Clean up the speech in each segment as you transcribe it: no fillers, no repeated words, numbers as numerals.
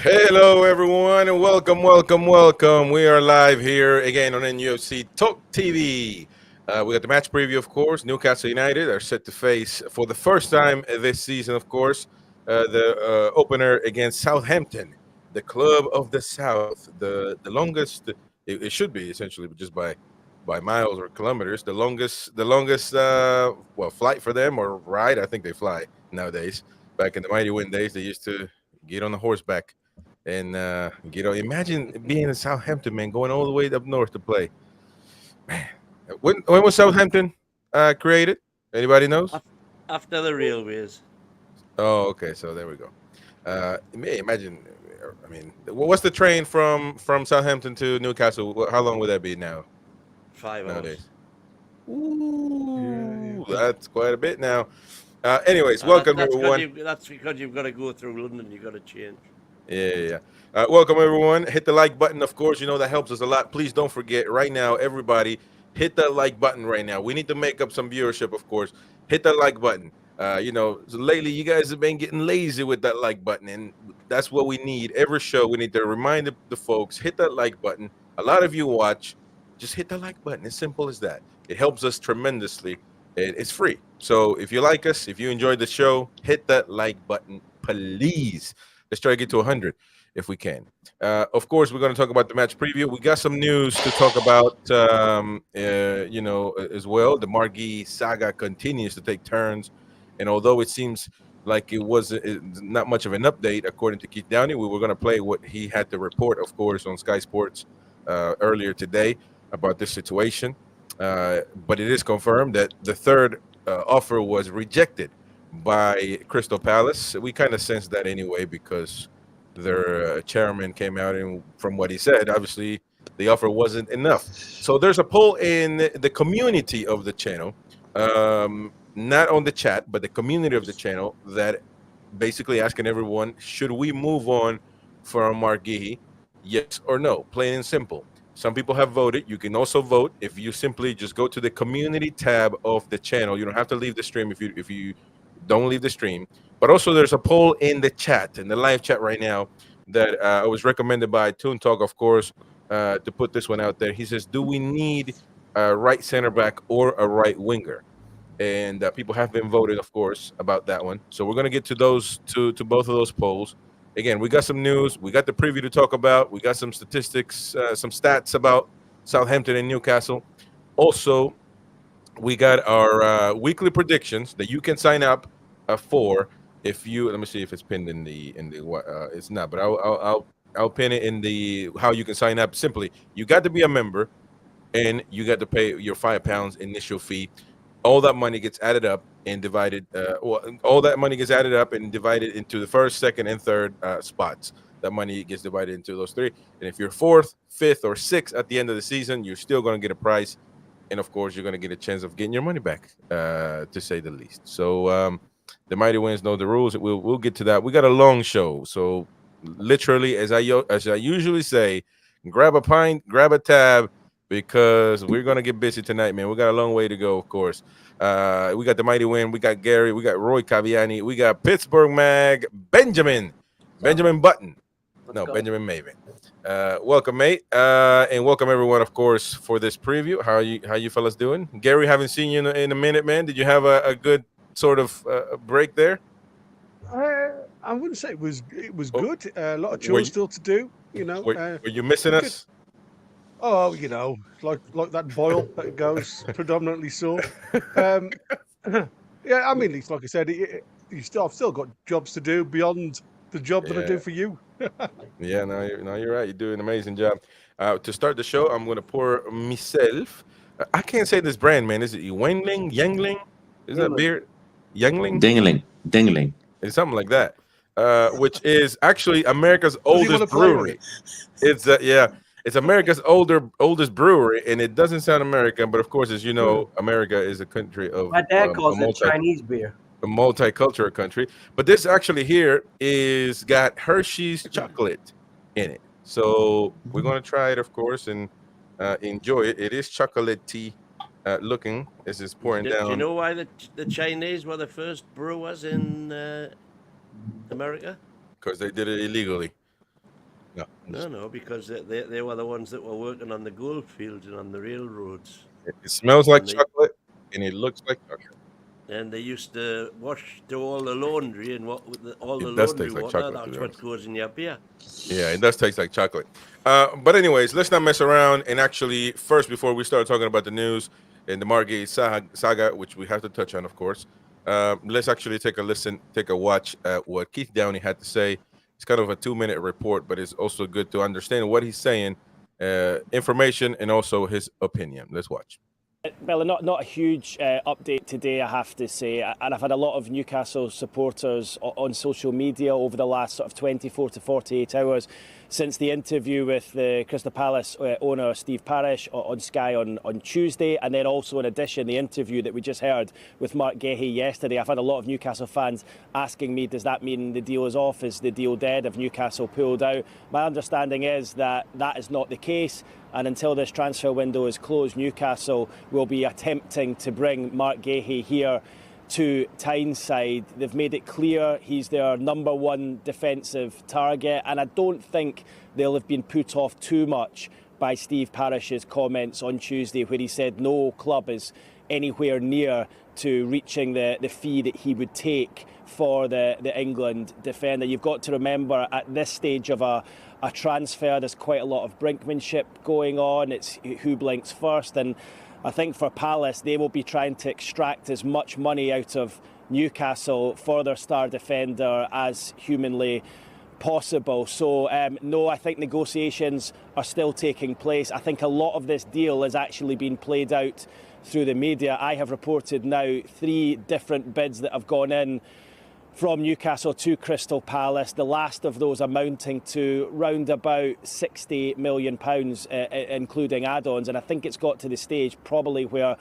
Hello, everyone, and welcome. We are live here again on NUFC Talk TV. We got the match preview, of course. Newcastle United are set to face, for the first time this season, of course, the opener against Southampton, the club of the South, the longest. It should be essentially, but just by miles or kilometers, the longest flight for them or ride. I think they fly nowadays. Back in the mighty wind days, they used to get on the horseback and imagine being in Southampton, man, going all the way up north to play. Man, when was Southampton created? Anybody knows? After the railways. Oh, okay. So there we go. Imagine. I mean, what's the train from Southampton to Newcastle? How long would that be now 5 hours. nowadays? Ooh, that's quite a bit now. Anyways, Uh, welcome that's everyone. That's because you've got to go through London. You've got to change. Yeah. Welcome, everyone. Hit the like button, of course. You know that helps us a lot. Please don't forget right now, everybody, hit that like button right now. We need to make up some viewership, of course. Hit that like button. So lately you guys have been getting lazy with that like button, and that's what we need. Every show, we need to remind the folks, hit that like button. A lot of you watch, just hit the like button. As simple as that. It helps us tremendously. It's free. So if you like us, if you enjoyed the show, hit that like button, please. Let's try to get to 100 if we can. Of course, we're going to talk about the match preview. We got some news to talk about, as well. The Margui saga continues to take turns. And although it seems like it's not much of an update, according to Keith Downey, we were going to play what he had to report, of course, on Sky Sports earlier today about this situation. But it is confirmed that the third offer was rejected by Crystal Palace. We kind of sensed that anyway because their chairman came out and from what he said, obviously the offer wasn't enough. So there's a poll in the community of the channel, not on the chat, but the community of the channel that basically asking everyone, should we move on from Margui? Yes or no, plain and simple. Some people have voted. You can also vote if you simply just go to the community tab of the channel. You don't have to leave the stream if you don't leave the stream. But also, there's a poll in the chat, in the live chat right now, that was recommended by Toon Talk, of course, to put this one out there. He says, do we need a right center back or a right winger? And people have been voted, of course, about that one. So we're going to get to those to both of those polls. Again, we got some news. We got the preview to talk about. We got some statistics, some stats about Southampton and Newcastle. Also, we got our weekly predictions that you can sign up for. If you let me see if it's pinned in the it's not, but I'll pin it in the how you can sign up. Simply, you got to be a member, and you got to pay your £5 initial fee. All that money gets added up and divided. All that money gets added up and divided into the first, second, and third spots. That money gets divided into those three. And if you're fourth, fifth, or sixth at the end of the season, you're still going to get a prize. And of course, you're going to get a chance of getting your money back, to say the least. So the mighty wins know the rules. We'll get to that. We got a long show, so literally, as I usually say, grab a pint, grab a tab, because we're gonna get busy tonight, man. We got a long way to go, of course. We got the mighty win. We got Gary. We got Roy Caviani. We got Pittsburgh Mag Benjamin Button. No, Benjamin Maven. Welcome, mate, and welcome everyone, of course, for this preview. How you fellas doing? Gary, haven't seen you in a minute, man. Did you have a good sort of break there? I wouldn't say it was Oh, good. A lot of were chores you still to do. You know. were you missing Good. us? Oh, you know, like that boil that goes predominantly sore. Um, yeah, I mean, it's like I said, I've still got jobs to do beyond the job that I Yeah. do for you. Yeah, no, you're right. You do an amazing job. To start the show, I'm going to pour myself. I can't say this brand, man. Is it Wengling? Yangling? Is that beer? Yangling? Dingling. It's something like that. Which is actually America's Does he want oldest to play with brewery. it? It's America's oldest brewery, and it doesn't sound American, but of course, as you know, America is a country of My dad calls it multi Chinese beer. a multicultural country. But this actually here is got Hershey's chocolate in it. So we're gonna try it, of course, and enjoy it. It is chocolatey looking. This is pouring Do you down. know why the Chinese were the first brewers in America? Because they did it illegally. No, because they were the ones that were working on the gold fields and on the railroads. It smells like And they, chocolate and it looks like chocolate. and they used to do all the laundry and all the It does laundry taste like water. chocolate, to That's be what honest. goes in your beer. Yeah, it does taste like chocolate. But anyways, let's not mess around. And actually, first, before we start talking about the news and the Margate saga, which we have to touch on, of course, let's actually take a watch at what Keith Downey had to say. It's kind of a 2-minute report, but it's also good to understand what he's saying, information, and also his opinion. Let's watch. Well, not a huge update today, I have to say. And I've had a lot of Newcastle supporters on social media over the last sort of 24 to 48 hours since the interview with the Crystal Palace owner Steve Parish on Sky on Tuesday, and then also in addition the interview that we just heard with Mark Gehey yesterday. I've had a lot of Newcastle fans asking me, does that mean the deal is off? Is the deal dead? Have Newcastle pulled out? My understanding is that is not the case. And until this transfer window is closed, Newcastle will be attempting to bring Mark Gehey here to Tyneside. They've made it clear he's their number one defensive target, and I don't think they'll have been put off too much by Steve Parish's comments on Tuesday, where he said no club is anywhere near to reaching the fee that he would take for the England defender. You've got to remember, at this stage of a transfer, there's quite a lot of brinkmanship going on. It's who blinks first, and I think for Palace, they will be trying to extract as much money out of Newcastle for their star defender as humanly possible. So no, I think negotiations are still taking place. I think a lot of this deal is actually being played out through the media. I have reported now 3 different bids that have gone in from Newcastle to Crystal Palace, the last of those amounting to round about £60 million, including add-ons. And I think it's got to the stage probably where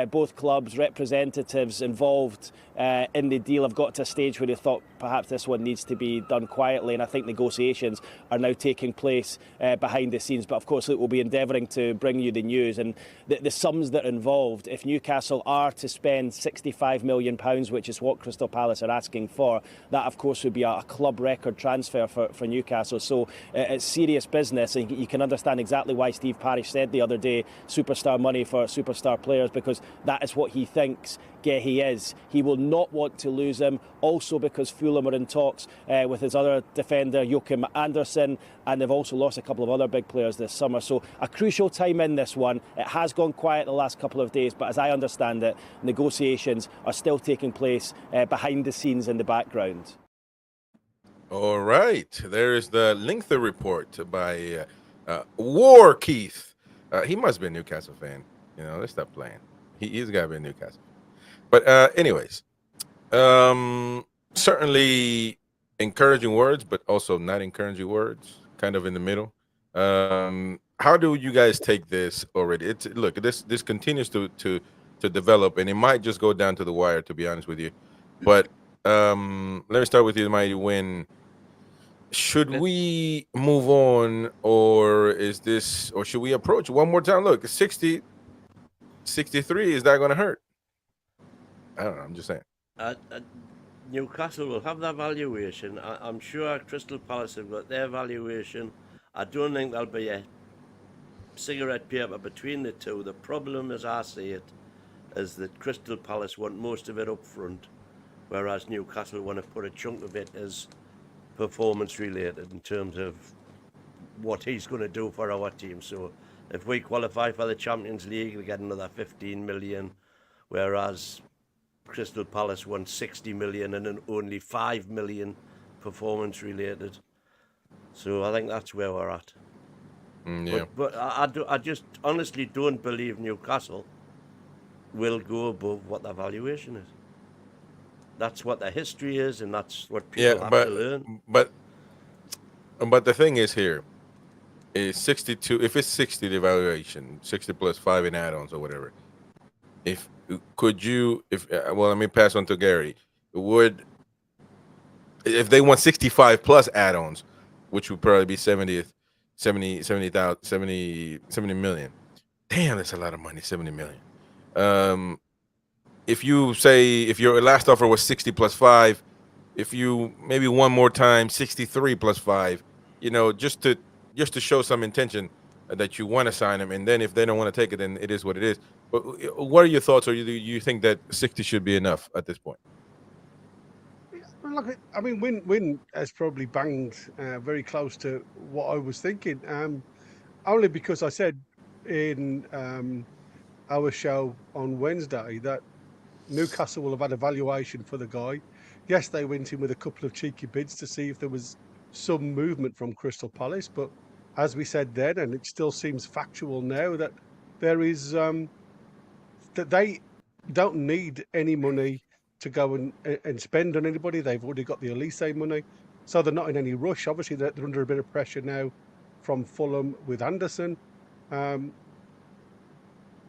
both clubs, representatives involved in the deal have got to a stage where they thought perhaps this one needs to be done quietly. And I think negotiations are now taking place behind the scenes. But of course, we'll be endeavouring to bring you the news and the sums that are involved. If Newcastle are to spend £65 million, which is what Crystal Palace are asking for, that of course would be a club record transfer for Newcastle. So it's serious business, and you can understand exactly why Steve Parish said the other day superstar money for superstar players, because that is what he thinks Gehey is. He will not want to lose him, also because Fulham are in talks with his other defender Joachim Andersen, and they've also lost a couple of other big players this summer. So a crucial time in this one. It has gone quiet the last couple of days, but as I understand it, negotiations are still taking place behind the scenes in the background. All right, there is the lengthy report by War Keith. He must be a Newcastle fan. You know, let's stop playing. He's got to be a Newcastle. But anyways, certainly encouraging words, but also not encouraging words, kind of in the middle. How do you guys take this already? Look, this continues to develop, and it might just go down to the wire, to be honest with you. But let me start with you, Mighty Win. Should we move on, or should we approach one more time? Look, 60, 63, is that going to hurt? I don't know. I'm just saying. Newcastle will have that valuation. I'm sure Crystal Palace have got their valuation. I don't think there'll be a cigarette paper between the two. The problem, as I see it, is that Crystal Palace want most of it up front, whereas Newcastle want to put a chunk of it as performance related in terms of what he's going to do for our team. So if we qualify for the Champions League, we get another 15 million, whereas Crystal Palace won 60 million and only 5 million performance related. So I think that's where we're at. Yeah. But I just honestly don't believe Newcastle will go above what their valuation is. That's what the history is, and that's what people have to learn. But the thing is here, is 62. If it's 60, the valuation, 60 plus 5 in add-ons or whatever. Let me pass on to Gary. If they want 65 plus add-ons, which would probably be 70 million. Damn, that's a lot of money, 70 million. If your last offer was 60 plus 5, if you maybe one more time 63 plus 5, just to show some intention that you want to sign him, and then if they don't want to take it, then it is what it is. But what are your thoughts, or you think that 60 should be enough at this point? Look, I mean, Win has probably banged very close to what I was thinking. Only because I said in our show on Wednesday that Newcastle will have had a valuation for the guy. Yes, they went in with a couple of cheeky bids to see if there was some movement from Crystal Palace, but as we said then, and it still seems factual now, that there is that they don't need any money to go and spend on anybody. They've already got the Elise money, so they're not in any rush. Obviously, they're under a bit of pressure now from Fulham with Anderson.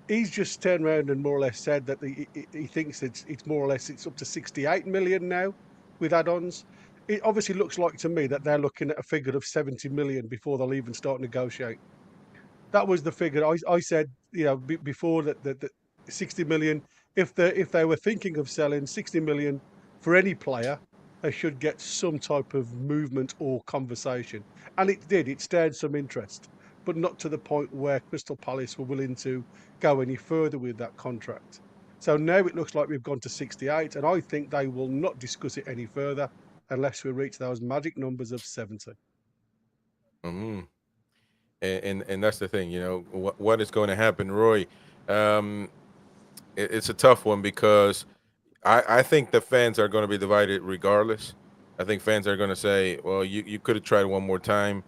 He's just turned around and more or less said that he thinks it's more or less it's up to 68 million now with add-ons. It obviously looks like to me that they're looking at a figure of 70 million before they'll even start negotiating. That was the figure I said, before that 60 million. If they were thinking of selling 60 million for any player, they should get some type of movement or conversation. And it did. It stirred some interest, but not to the point where Crystal Palace were willing to go any further with that contract. So now it looks like we've gone to 68, and I think they will not discuss it any further unless we reach those magic numbers of 70. Mm-hmm. And that's the thing, what is going to happen, Roy. It's a tough one because I think the fans are going to be divided regardless. I think fans are going to say, well, you could have tried one more time.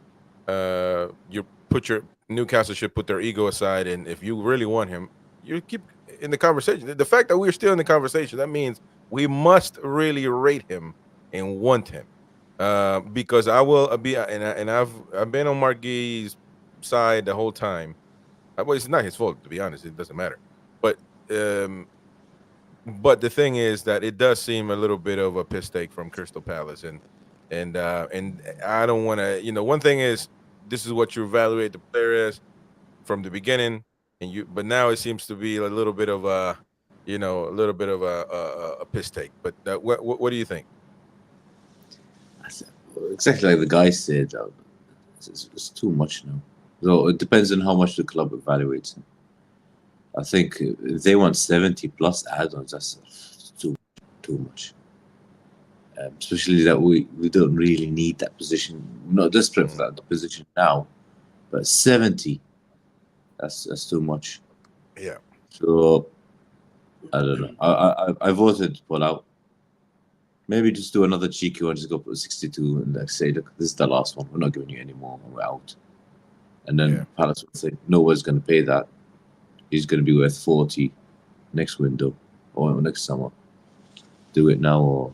Newcastle should put their ego aside, and if you really want him, you keep in the conversation. The fact that we're still in the conversation, that means we must really rate him and want him. Because I will be, and I've been on Marquis' side the whole time. Well, it's not his fault, to be honest. It doesn't matter. But the thing is that it does seem a little bit of a piss take from Crystal Palace, and I don't want to. One thing is, this is what you evaluate the player as from the beginning, but now it seems to be a little bit of a piss take. But what do you think? Exactly like the guy said, it's too much now. So it depends on how much the club evaluates him. I think if they want 70 plus add-ons, that's too much. Especially that we don't really need that position. We're not desperate for that position now, but 70, that's too much. Yeah. So I don't know. I voted to pull out. Maybe just do another cheeky one, just go put 62 and say, look, this is the last one. We're not giving you any more. We're out. And then Palace will say, no one's going to pay that. He's going to be worth 40 next window or next summer. Do it now or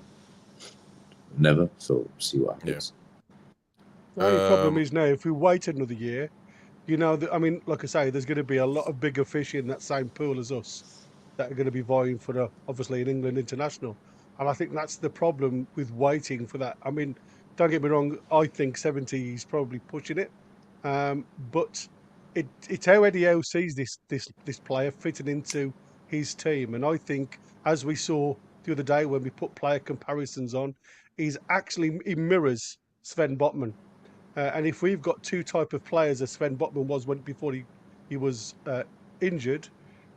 never. So see what happens. The only problem is now, if we wait another year, like I say, there's going to be a lot of bigger fish in that same pool as us that are going to be vying for, obviously, an England international. And I think that's the problem with waiting for that. I mean, don't get me wrong, I think 70 is probably pushing it. But it's how Eddie Howe sees this player fitting into his team. And I think, as we saw the other day when we put player comparisons on, he mirrors Sven Botman. And if we've got two type of players as Sven Botman was before he was injured,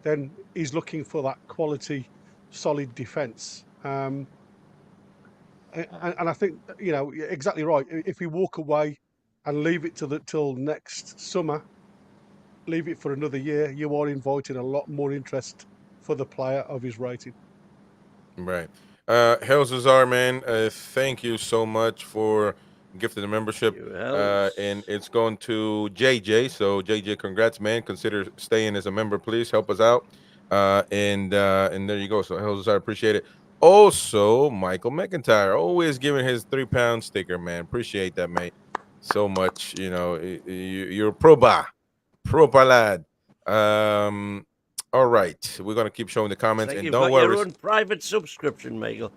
then he's looking for that quality, solid defence. And I think, exactly right. If we walk away and leave it till next summer, leave it for another year, you are inviting a lot more interest for the player of his rating. Right. Helzazar, man, thank you so much for gifting the membership. And it's going to JJ. So JJ, congrats, man. Consider staying as a member, please. Help us out. And there you go. So Helzazar, appreciate it. Also, Michael McIntyre, always giving his £3 sticker, man. Appreciate that, mate. So much. You're proba lad. All right, we're gonna keep showing the comments, and don't worry. Your own private subscription, Michael.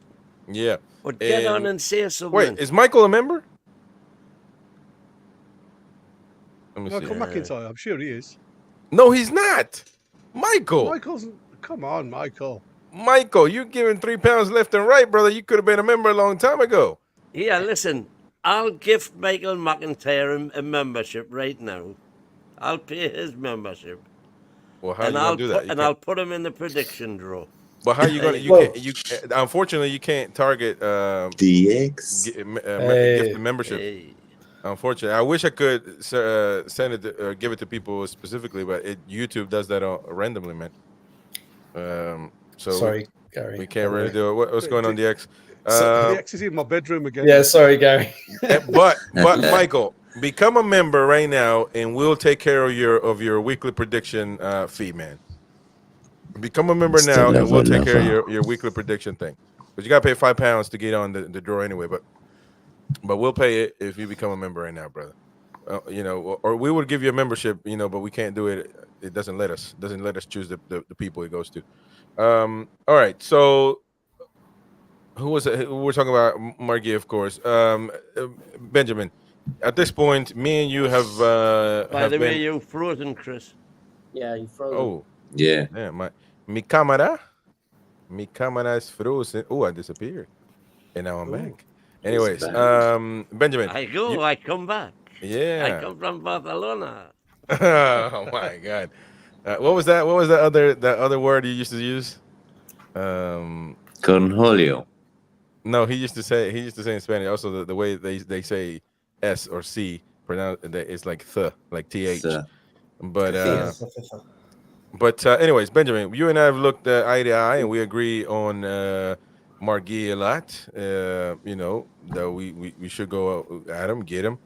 Yeah. But get on and say something. Wait, is Michael a member? Let me see. Michael McIntyre, I'm sure he is. No, he's not. Michael. Come on, Michael. Michael, you're giving £3 left and right, brother. You could have been a member a long time ago. Yeah, listen. I'll gift Michael McIntyre a membership right now. I'll pay his membership. Well, how are you gonna do that? I'll put him in the prediction draw. But how are you gonna? You Well- can't. You unfortunately you can't target DX. gift the membership. Hey. Unfortunately, I wish I could send it or give it to people specifically, but YouTube does that randomly, man. So Sorry, Gary. we can't really do it. What's going on, DX? The X is in my bedroom again. Yeah, sorry, Gary. but Michael, become a member right now, and we'll take care of your weekly prediction fee, man. Become a member now, and we'll take care of your weekly prediction thing. But you gotta pay £5 to get on the draw anyway. But we'll pay it if you become a member right now, brother. You know, or we would give you a membership, you know, but we can't do it. It doesn't let us choose the people it goes to. All right, so who was it? We're talking about Margie, of course. Benjamin, at this point, me and you have By the way, you frozen, Chris. Yeah, you froze. Oh, Yeah. yeah, mi camera is frozen. Oh, I disappeared, and now I'm back. Anyways, Benjamin, I come back. yeah. I come from Barcelona. Oh my God, what was that? What was that other word you used to use? Cornholio. No, he used to say in Spanish. Also, the way they say S or C pronounce it's like like th. But anyways, Benjamin, you and I have looked eye to eye, and we agree on Margie a lot. You know that we should go at him, get him,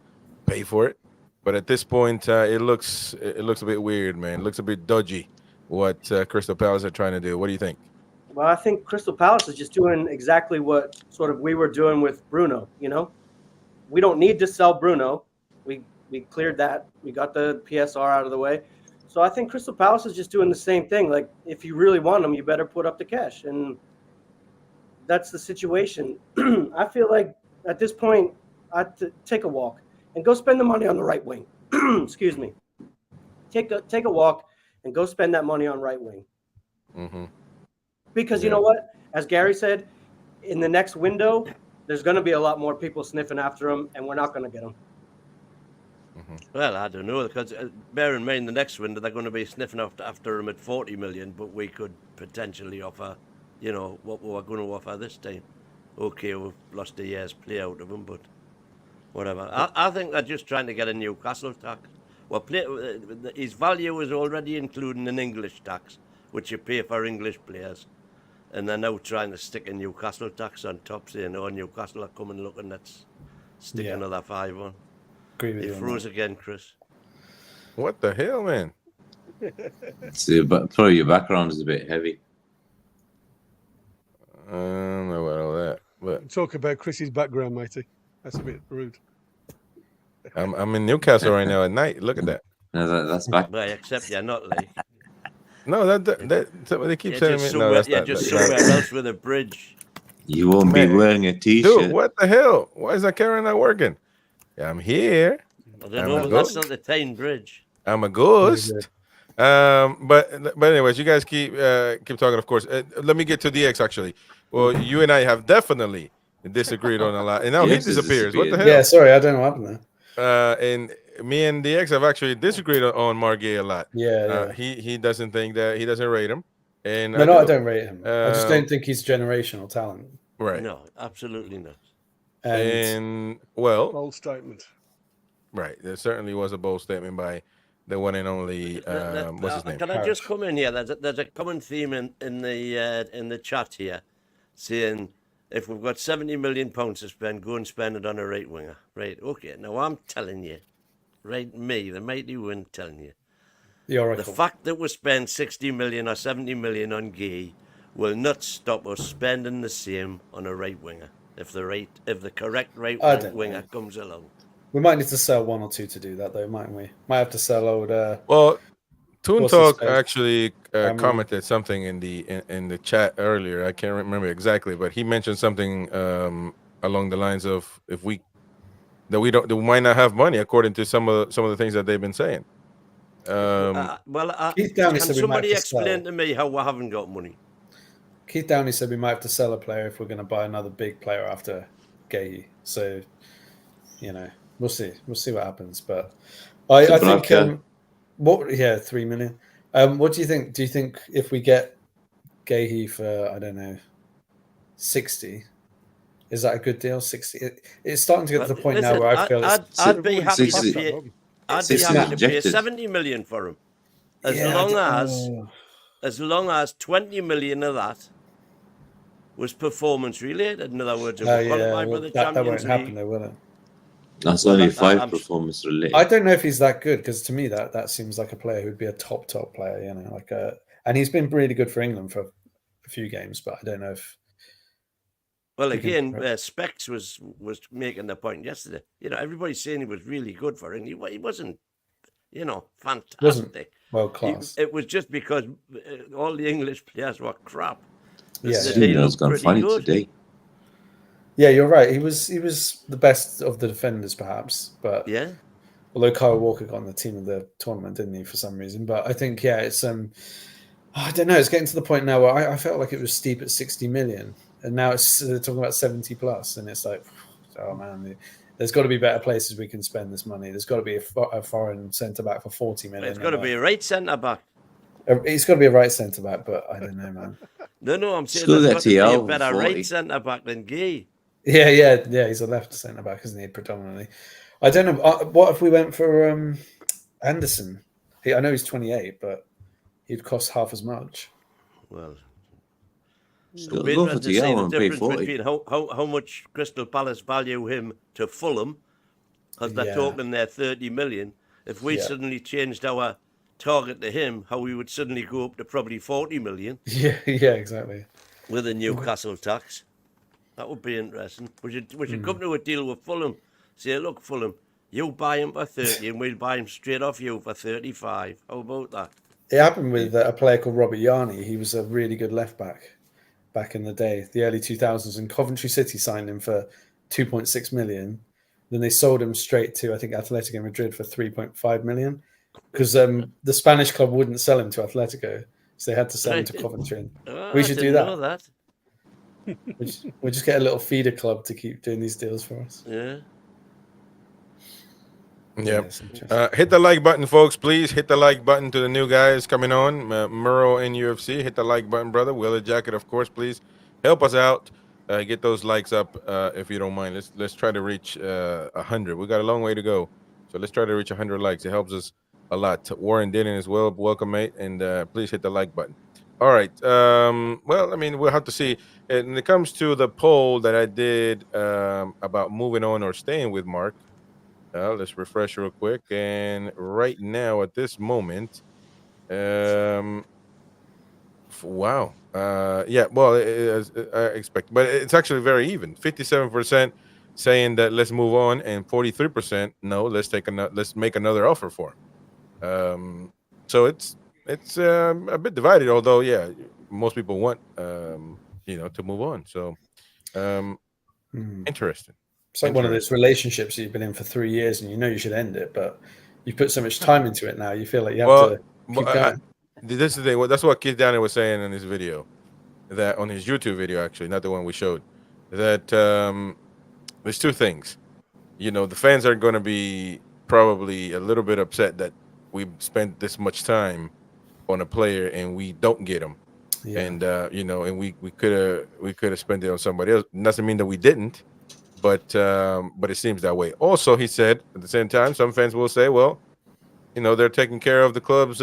pay for it. But at this point, it looks a bit weird, man. It looks a bit dodgy what Crystal Palace are trying to do. What do you think? Well, I think Crystal Palace is just doing exactly what sort of we were doing with Bruno. You know, we don't need to sell Bruno. We cleared that. We got the PSR out of the way. So I think Crystal Palace is just doing the same thing. Like, if you really want him, you better put up the cash. And that's the situation. I feel like at this point, I'd take a walk and go spend the money on the right wing. Excuse me. Take a walk and go spend that money on right wing. Mm-hmm. Because you know what? As Gary said, in the next window, there's going to be a lot more people sniffing after him, and we're not going to get him. Well, I don't know, because bear in mind the next window they're going to be sniffing after him at 40 million, but we could potentially offer, you know, what we're going to offer this time. Okay, we've lost a year's play out of him, but whatever. I think they're just trying to get a Newcastle tax. Well, his value is already including an English tax, which you pay for English players. And they're now trying to stick a Newcastle tax on top, saying, oh, Newcastle are coming looking, let's stick another 5 on. Agree with He you on froze that. again, Chris. What the hell, man? See, but probably your background is a bit heavy. I don't know about all that, but Talk about Chris's background, matey. That's a bit rude. I'm in Newcastle right now at night. Look at that. No, that's back. Right, except you're not, like. No, they keep You're telling just me. No, that's you're not. just that's somewhere else with a bridge. You won't Man. be wearing a t-shirt. Dude, what the hell? Why is that camera not working? Yeah, I'm here. I don't know, but that's not the Tyne Bridge. I'm a ghost. But anyways, you guys keep talking. Of course, let me get to DX actually. Well, you and I have definitely disagreed on a lot, and now he DX has disappears. What the disappeared. hell? Yeah, sorry, I don't know what happened there. And me and DX have actually disagreed on Margie a lot. Yeah. He doesn't think that he doesn't rate him, and I don't rate him. I just Um, don't think he's generational talent. right. No, absolutely not. And well, Bold statement. right. There certainly was a bold statement by the one and only what's his name? Can I just come in here? There's a common theme in the chat here, saying if we've got £70 million to spend, go and spend it on a right winger. Right? Okay. Now I'm telling you, right? Me, the mighty one, telling you, the Oracle. the fact that we spend 60 million or 70 million on Gay will not stop us spending the same on a right winger if the correct right I don't winger know. comes along. We might need to sell one or two to do that, though, mightn't we? Might have to sell old. Well, Toon What's his Talk face? actually Cameron. commented something in the chat earlier. I can't remember exactly, but he mentioned something along the lines of that we might not have money, according to some of the things that they've been saying. Keith Downey Can said we might somebody have to sell. explain to me how we haven't got money? Keith Downey said we might have to sell a player if we're going to buy another big player after Gay. So you know, we'll see what happens. But I think Dubravka. 3 million. What do you think? Do you think if we get Gahey for, I don't know, 60, is that a good deal? 60. It's starting to get to the point now where I feel I'd be happy to 60. pay. I'd be 60 happy to pay rejected. 70 million for him, as Yeah, long as 20 million of that was performance related. In other words, if Oh we yeah, qualify for well, the that won't Champions happen League, though, will it? That's Well, only that- 5 I'm- performance related. I don't know if he's that good, because to me that seems like a player who'd be a top player, you know, like and he's been really good for England for a few games, but I don't know if. well, you can- again, Specs was making the point yesterday. You know, everybody's saying he was really good for England. He wasn't, you know, fantastic. World class. It was just because all the English players were crap. Yeah, that yeah. he Firmino's looked gone pretty funny good. today. Yeah, you're right. He was the best of the defenders, perhaps. But Yeah. although Kyle Walker got on the team of the tournament, didn't he, for some reason? But I think, yeah, it's I don't know. It's getting to the point now where I felt like it was steep at 60 million, and now it's talking about 70 plus, and it's like, oh man, there's got to be better places we can spend this money. There's got to be a foreign centre back for 40 million. It's got to be a right centre back. It's got to be a right centre back, but I don't know, man. No, I'm saying School there's got to be a FTL better 40. right centre back than Gay. Yeah. He's a left centre back, isn't he? Predominantly. I don't know. What if we went for Anderson? I know he's 28, but he'd cost half as much. Well, Still it'll be go for interesting to see TL the and pay difference 40. between how much Crystal Palace value him to Fulham, because they're Yeah. talking their 30 million. If we Yeah. suddenly changed our target to him, how we would suddenly go up to probably 40 million Yeah, exactly. with a Newcastle tax. That would be interesting. We should come to a deal with Fulham. Say, look, Fulham, you buy him for 30 and we'll buy him straight off you for 35. How about that? It happened with a player called Robert Yarni. He was a really good left back in the day, the early 2000s, and Coventry City signed him for 2.6 million. Then they sold him straight to, I think, Atletico Madrid for 3.5 million, because the Spanish club wouldn't sell him to Atletico, so they had to sell him to Right. Coventry. Oh, We I should do didn't that. know that. We'll just get a little feeder club to keep doing these deals for us. Yeah. Yep. it's interesting. Hit the like button, folks. Please hit the like button to the new guys coming on. Murrow and UFC. Hit the like button, brother. Wheeler Jacket, of course. Please help us out. Get those likes up if you don't mind. Let's try to reach 100. We got a long way to go, so let's try to reach 100 likes. It helps us a lot. Warren Dennon as well. Welcome, mate, and please hit the like button. All right. Well, I mean, we'll have to see. And when it comes to the poll that I did about moving on or staying with Mark, let's refresh real quick. And right now, at this moment, wow. Yeah, well, I expect, but it's actually very even. 57% saying that let's move on, and 43% no, let's make another offer for him. So it's a bit divided. Although, yeah, most people want to move on. So interesting. It's like one of those relationships that you've been in for 3 years, and you know you should end it, but you put so much time into it now. You feel like you have to keep going. This is the thing. That's what Keith Downey was saying in his video, that on his YouTube video, actually, not the one we showed. That there's two things. The fans are going to be probably a little bit upset that we spent this much time on a player and we don't get him. Yeah. And and we could have spent it on somebody else. Doesn't mean that we didn't, but it seems that way. Also, he said at the same time, some fans will say, well, they're taking care of the club's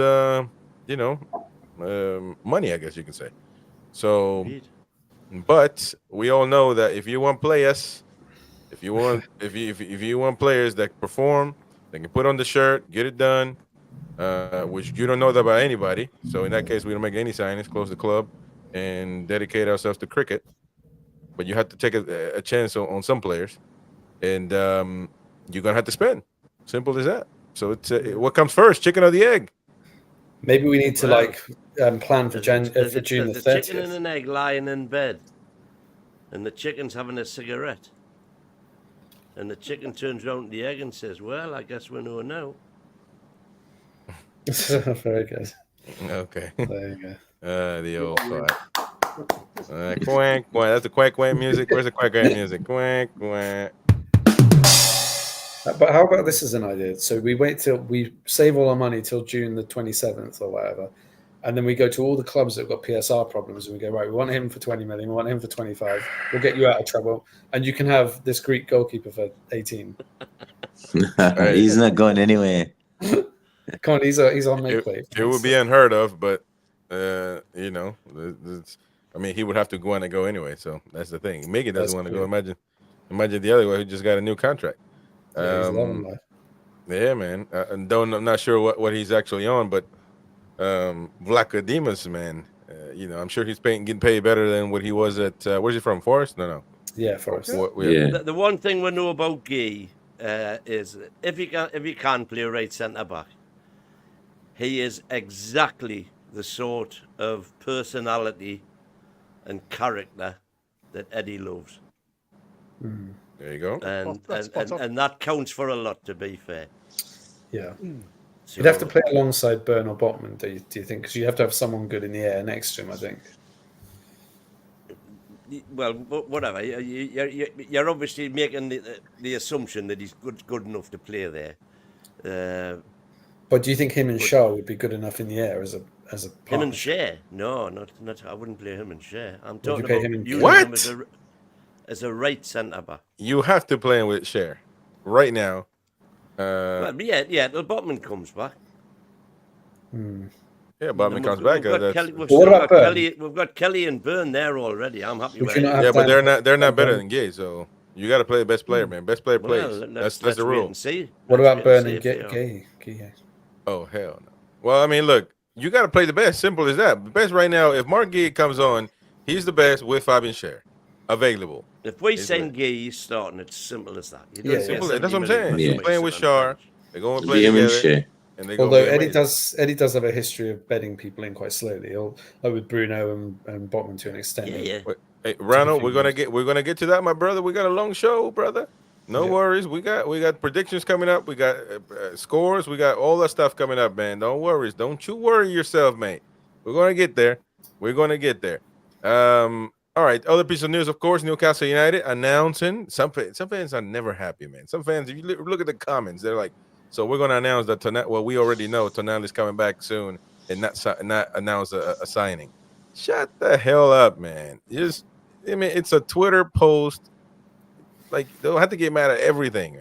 money, I guess you can say. So, Indeed. but we all know that if you want players, if you want players that perform, they can put on the shirt, get it done, which you don't know that about anybody. So in that case, we don't make any signings, close the club, and dedicate ourselves to cricket. But you have to take a chance on some players, and you're gonna have to spend. Simple as that. So it's what comes first, chicken or the egg? Maybe we need to plan for June the There's a chicken 30th. and an egg lying in bed, and the chicken's having a cigarette. And the chicken turns round to the egg and says, "Well, I guess we know now." Very good. Okay. There you go. The old quack. Quack, quack. That's the quack, quack music. Where's the quack, quack music? Quack, quack. But how about this as an idea? So we save all our money till June the 27th or whatever, and then we go to all the clubs that have got PSR problems, and we go, right, we want him for 20 million, we want him for 25. We'll get you out of trouble, and you can have this Greek goalkeeper for 18. He's not going anywhere. Come on, he's on make weight. It would be unheard of, but you know, I mean, he would have to go on and go anyway. So that's the thing. Miggy doesn't want to go. Imagine the other way who just got a new contract. Yeah, he's loving life. Yeah, man. I'm not sure what he's actually on, but Vlachodimos, man. You know, I'm sure he's getting paid better than what he was at. Where's he from? Forest? No. Yeah, Forest. Yeah. The one thing we know about Guy is if he can play right centre back, he is exactly the sort of personality and character that Eddie loves. There you go. And that counts for a lot, to be fair. Yeah. So, You'd have to play alongside Byrne or Botman, do you think? Because you have to have someone good in the air next to him, I think. Well, whatever. You're obviously making the assumption that he's good enough to play there. But do you think him and Shaw would be good enough in the air as a partner? Him and Shea? No, not. I wouldn't play him and Shea. I'm talking play about him and using What? him as a right centre back. You have to play him with Cher right now. Well, yeah. The Botman comes back. Yeah, Botman comes back. We've got Kelly and Byrne there already. I'm happy with you not it. have Yeah, but Dan- they're not better Dan- than Gay, so you got to play the best player, man. Best player plays. Well, That's let's the wait rule. and see. What Let's about wait Byrne see and if they are. Gay? Oh hell no. Well, I mean, look, you got to play the best. Simple as that. The best right now. If Mark Gay comes on, he's the best with Fabian Cher available. If we He's send right. Gay, he's starting. It's simple as that. You Yeah, don't Simple. get That's what I'm 70 million saying. for Yeah. He's somebody playing with sitting on the Shar. bench. They're going to play Liam and together. Shea. And they're gonna Although be amazing. Eddie does have a history of bedding people in quite slowly, like with Bruno and Botman to an extent. Yeah. Hey, Ronald, we're gonna get to that, my brother. We got a long show, brother. No Yeah. worries. We got predictions coming up. We got scores. We got all that stuff coming up, man. Don't worry. Don't you worry yourself, mate. We're gonna get there. All right. Other piece of news, of course, Newcastle United announcing. Some fans are never happy, man. Some fans, if you look at the comments, they're like, "So we're gonna announce that tonight." Well, we already know Tonali's coming back soon, and not announce a signing. Shut the hell up, man. It's a Twitter post. Like, they'll have to get mad at everything,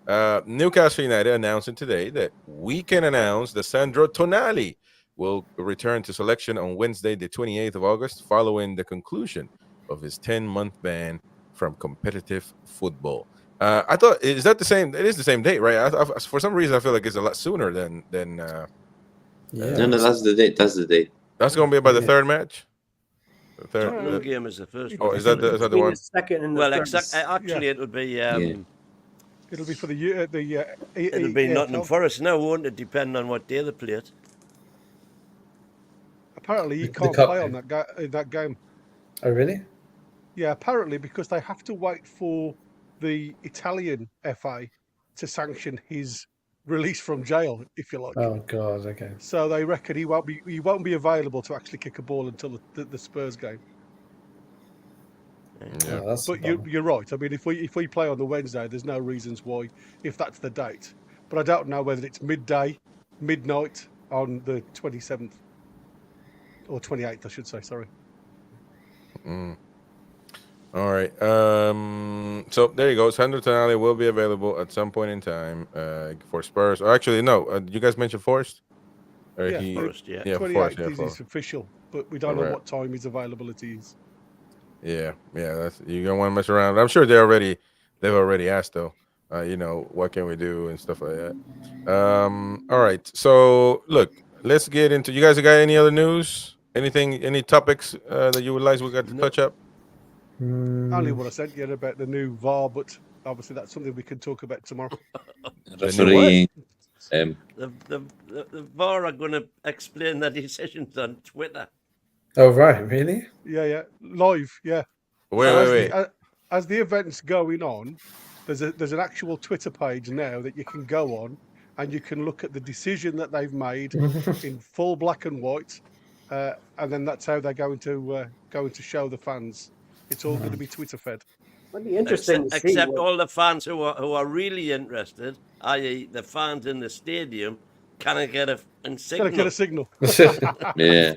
man. Newcastle United announcing today that we can announce that Sandro Tonali will return to selection on Wednesday, the 28th of August, following the conclusion of his 10-month ban from competitive football. I thought, is that the same? It is the same date, right? For some reason, I feel like it's a lot sooner than. Yeah. No, that's the date. That's the date. That's going to be about the Yeah. third match. The third. Home game is the first Oh, one. is that the Between one? the second and the Well, third. actually, it'll be It'll be for the it'll be Nottingham Forest now, won't it? Depending on what day they play it. Apparently, you The can't cup play game. on that game. Oh, really? Yeah, apparently because they have to wait for the Italian FA to sanction his release from jail, if you like. Oh God. Okay. So they reckon he won't be available to actually kick a ball until the Spurs game. Yeah. Oh, that's But a bummer. you're right. I mean, if we play on the Wednesday, there's no reasons why, if that's the date. But I don't know whether it's midnight on the 27th or 28th, I should say. Sorry. All right. So there you go. Sandro Tonali will be available at some point in time for Spurs. Or actually, no. You guys mentioned Forest? Or Yeah, Forest, yeah. Yeah, 28th Forest. Yeah, is Forest. official, but we don't know Alright. what time his availability is. Yeah. That's, you don't want to mess around. I'm sure they've already asked though. What can we do and stuff like that. All right. So look, let's get into. You guys got any other news? Any topics that you would like we got to touch up? Only what I sent you about the new VAR, but obviously that's something we can talk about tomorrow. Refereeing. The VAR are going to explain their decisions on Twitter. Oh right, really? Yeah, live, yeah. Wait. As the event's going on, there's an actual Twitter page now that you can go on, and you can look at the decision that they've made in full black and white, and then that's how they're going to show the fans. It's all going to be Twitter fed. It'd be interesting to see. Except what- all the fans who are really interested, i.e., the fans in the stadium, cannot get a Gotta get a signal. signal. Yeah.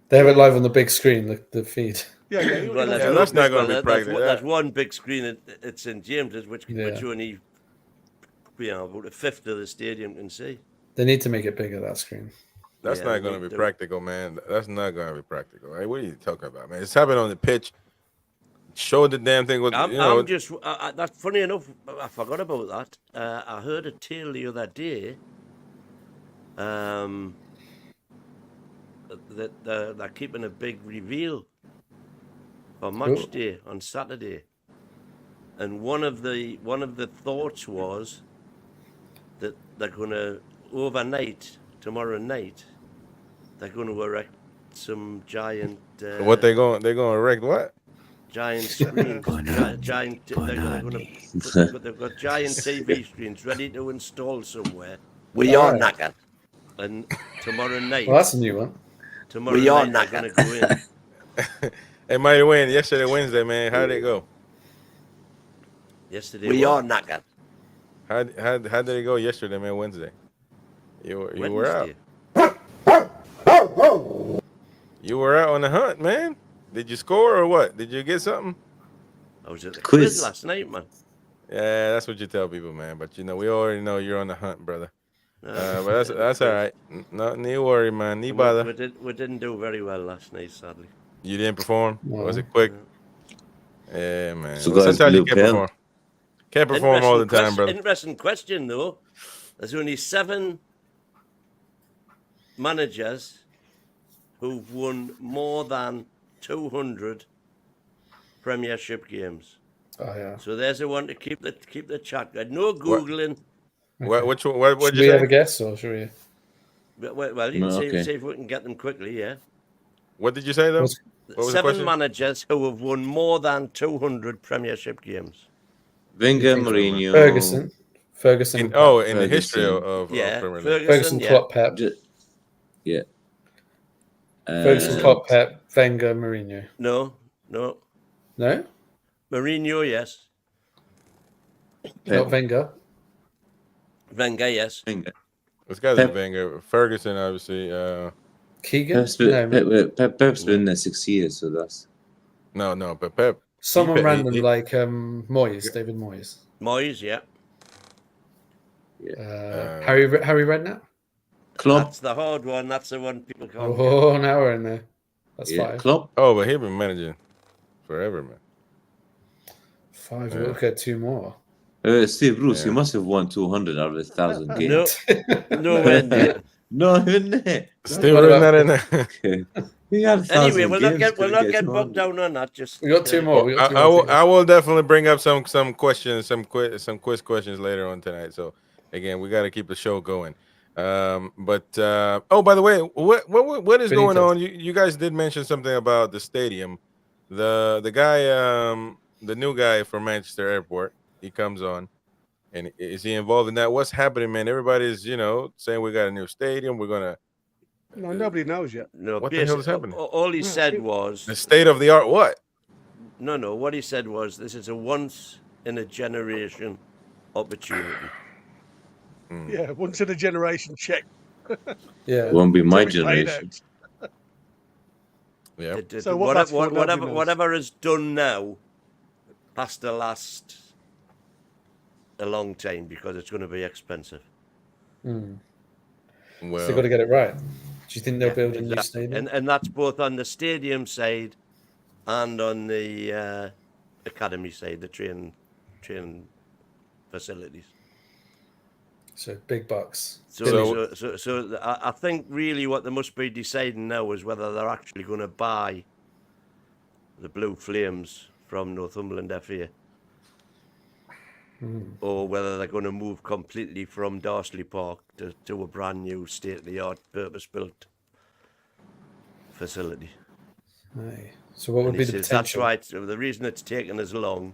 They have it live on the big screen, the feed. Yeah, yeah. Well, Yeah, that's not gonna be there's, practical. there's one big screen at St James's, which Yeah. only about a fifth of the stadium can see. They need to make it bigger, that screen. That's Yeah, not they going to need be to- practical, man. That's not going to be practical. Right? What are you talking about, man? It's happening on the pitch. Show the damn thing. I'm just. That's funny enough. I forgot about that. I heard a tale the other day. That they're keeping a big reveal for match day on Saturday, and one of the thoughts was that they're going to overnight tomorrow night. They're going to erect some giant. What they're going to erect? What? Giant screens, giant. They've got giant TV screens ready to install somewhere. We are knackered. And tomorrow night, Well, that's a new one. tomorrow we are night they're going to go in. Hey, Mighty Wayne, yesterday, Wednesday, man. How did it go? Yesterday, We what? are knackered. How did it go yesterday, man? Wednesday. You were out. Wednesday. You were out on the hunt, man. Did you score or what? Did you get something? I was at the Quiz. quiz last night, man. Yeah, that's what you tell people, man. But we already know you're on the hunt, brother. No, But that's all right. Nothing to worry, man. Need we bother. didn't do very well last night, sadly. You didn't perform? Was it quick? Yeah, man. So Well, guys, sometimes you blue can't pill. perform. Can't perform all the time, brother. Interesting question, though. There's only 7 managers who've won more than 200 Premiership games. Oh, yeah. So there's the one to keep the chat going. No googling. What'd Should you we have a say? guess, or should we? Well, you can No, see, okay. see if we can get them quickly. Yeah. What did you say though? What's- What was the 7 question? managers who have won more than 200 Premiership games. Wenger, Mourinho. Ferguson. In and the Ferguson. history of Yeah, Premier League. Pep. Ferguson. Ferguson, Yeah. Klopp, Pep. Yeah. Ferguson, Klopp, Pep. Wenger, Mourinho. No. No, Mourinho, yes. not Wenger. Wenger, yes. Wenger. This guy's Pep. a Wenger. Ferguson, obviously. Keegan. Pep's been, No, Pep's been there 6 years, so that's No, but Pep. someone he- random he- like Moyes, David Moyes. Moyes, yeah. Harry Redknapp. Klopp. That's the hard one. That's the one people can't get. Oh, now we're in there. That's Yeah, 5. Klopp. Oh, but he's been managing forever, man. 5. Yeah. We'll look at 2 more. Steve Bruce, Yeah. you must have won 200 out of 1,000 No, games. nowhere near. Not even there. Still What really about- not in there. Okay. He had 1,000 Anyway, we'll not games, get couldn't bogged 200. down on that. Just We got 2 more. We got 2 I more. will, I will definitely bring up some questions, some quiz questions later on tonight. So again, we got to keep the show going. Oh, by the way, what is going Benitez. on? You guys did mention something about the stadium. The guy, the new guy from Manchester Airport, he comes on, and is he involved in that? What's happening, man? Everybody's saying we got a new stadium. We're gonna No, nobody knows yet. no. What the hell is basi- happening? All he said was the state of the art. What? no. What he said was this is a once in a generation opportunity. Yeah, once in a generation check. Yeah. It won't be my to be paid generation. out. Yeah. So what that's for, nobody knows. Whatever is done now has to last a long time because it's going to be expensive. So Well, they've got to get it right. Do you think they'll build a new Exactly. stadium? And that's both on the stadium side and on the academy side, the training facilities. So big bucks. So I think really what they must be deciding now is whether they're actually going to buy the Blue Flames from Northumberland FA or whether they're going to move completely from Darsley Park to a brand new state-of-the-art purpose-built facility. Aye. So what would And be he the says that's potential? right. So the reason it's taken as long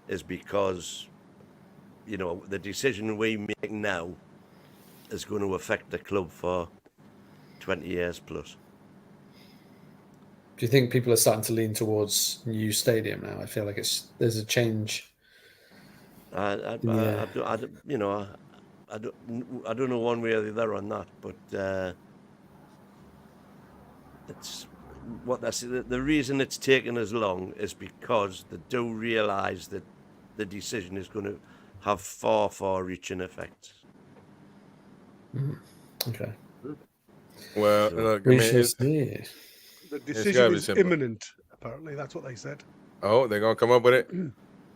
is because, the decision we make now is going to affect the club for 20 years plus. Do you think people are starting to lean towards new stadium now? I feel like there's a change. I don't know one way or the other on that, but it's what that's the reason it's taken as long is because they do realise that the decision is going to have far-reaching effects. Okay. Well, So, look, I We mean, shall see. The gotta decision be is simple. imminent. Apparently, that's what they said. oh, they're gonna come up with it, Yeah,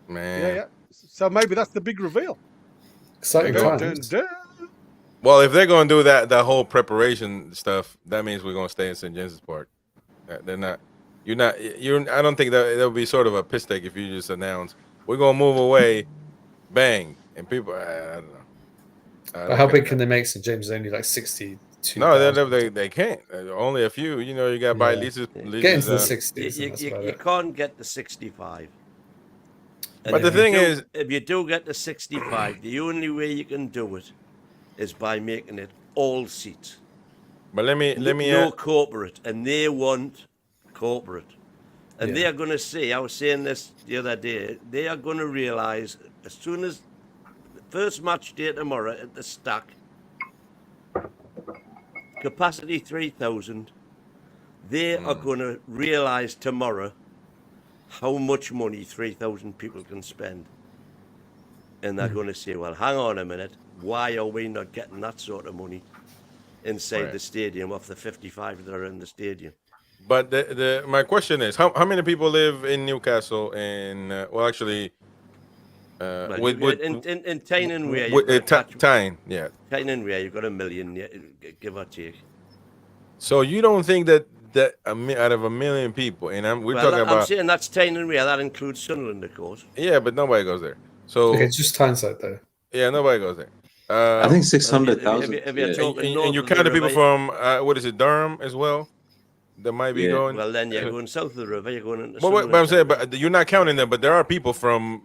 man. yeah. So maybe that's the big reveal. Exciting There you go. times. Dun. Well, if they're gonna do that whole preparation stuff, that means we're gonna stay in St. James's Park. They're not. You're not. You're. I don't think that would be sort of a piss take if you just announce we're gonna move away, bang, and people. I don't know. But how big can they make St. James? Only like 62. No, they can't. Only a few. You know, you got to buy Yeah. leases. Get into the leases, 60s. and that's about you it. can't get the 65. And But the if you thing do- is- if you do get the 65, the only way you can do it is by making it all seats. But let me. No corporate, and they want corporate. And Yeah. they are going to see, I was saying this the other day, they are going to realise as soon as the first match day tomorrow at the Stack, capacity 3,000, they are going to realise tomorrow how much money 3,000 people can spend. And they're going to say, well, hang on a minute, why are we not getting that sort of money inside Right. the stadium off the 55 that are in the stadium? But my question is, how many people live in Newcastle? And well, actually, Well, in Tyne and Wear, Tyne, yeah. Tyne and Wear, you've got 1 million, yeah, give or take. So you don't think that out of 1 million people, and we're talking I'm about saying that's Tyne and Wear. That includes Sunderland, of course. yeah, but nobody goes there. So Okay, just hindsight though. yeah, nobody goes there. I think 600,000. if you're yeah. talking- and you north of count the the people river. from what is it, Durham as well? That might be Yeah. going. Well, then you're going south of the river. You're going into. But I'm Sunderland saying, territory. but you're not counting them. But there are people from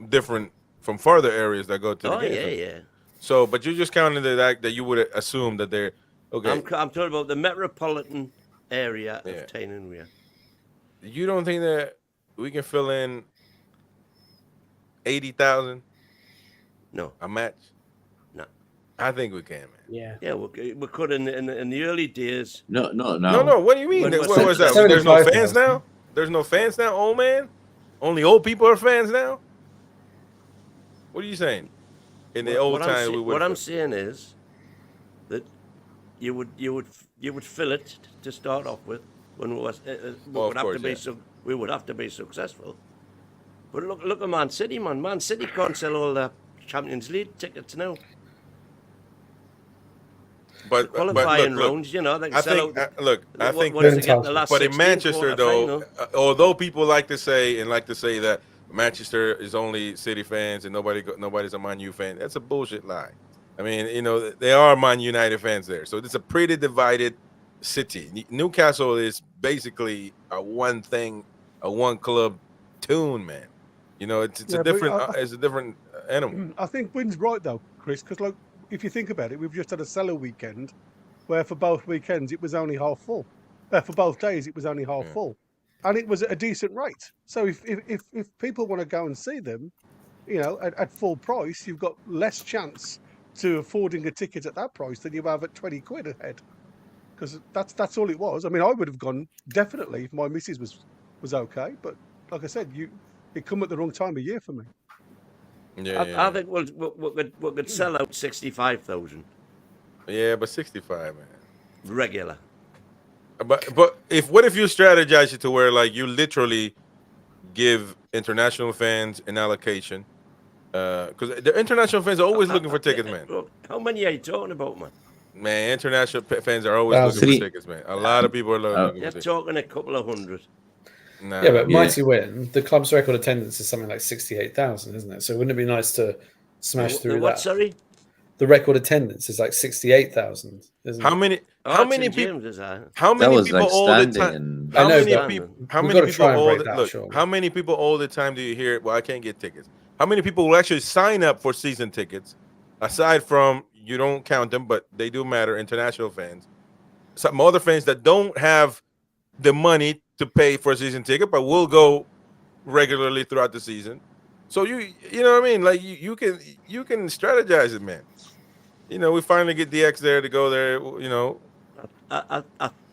farther areas that go to the Oh games. yeah. So, but you're just counting that you would assume that they're okay. I'm talking about the metropolitan area Yeah. of Tyne and Wear. You don't think that we can fill in 80,000 No. a match? No. I think we can, man. Yeah. Yeah, we could in the early days. No. No. What do you mean? When What was was that? that? There's no fans 75,000. now. There's no fans now, old man. Only old people are fans now. What are you saying? In the old time, we would. What I'm saying is that you would fill it to start off with when we was Well, of course, we would have to be successful. But look at Man City, man. Man City can't sell all the Champions League tickets now. But Qualifying look, rounds, you know, they can I sell think. out. I think. Once they get the last But in 16 Manchester, though, quarter-final. although people like to say that Manchester is only City fans and nobody's a Man U fan, that's a bullshit lie. I mean, you know, they are Man United fans there, so it's a pretty divided city. Newcastle is basically a one club tune, man. You know, it's Yeah, a but different animal. I think Wynn's right though, Chris, because like if you think about it, we've just had a Cellar weekend where for both weekends it was only half full. For both days it was only half full, and it was at a decent rate. So if people want to go and see them, you know, at full price, you've got less chance to affording a ticket at that price than you have at 20 quid a head. Because that's all it was. I mean, I would have gone definitely if my missus was okay, but like I said, it come at the wrong time of year for me. I think we could sell out 65,000 Yeah, but 65, man. regular. But what if you strategize it to where like you literally give international fans an allocation? Because the international fans are always looking for tickets, man. Look, how many are you talking about, man? Man, international fans are always looking Three. for tickets, man. A lot of people are looking You're for tickets. talking a couple of hundred. Nah. Yeah, but Yeah. Mighty Win, the club's record attendance is something like 68,000, isn't it? So wouldn't it be nice to smash through What, that? sorry? The record attendance is like 68,000, isn't How it? many? Oh, How St. many people? James is that? How That many was people like all the standing time? and I How know, many but people? we've How many gotta people try and all break the that, look? surely. How many people all the time do you hear? Well, I can't get tickets. How many people will actually sign up for season tickets? Aside from you don't count them, but they do matter. International fans, some other fans that don't have the money to pay for a season ticket, but we'll go regularly throughout the season. So you know what I mean? Like you can strategize it, man. You know, we finally get DX there to go there. You know, I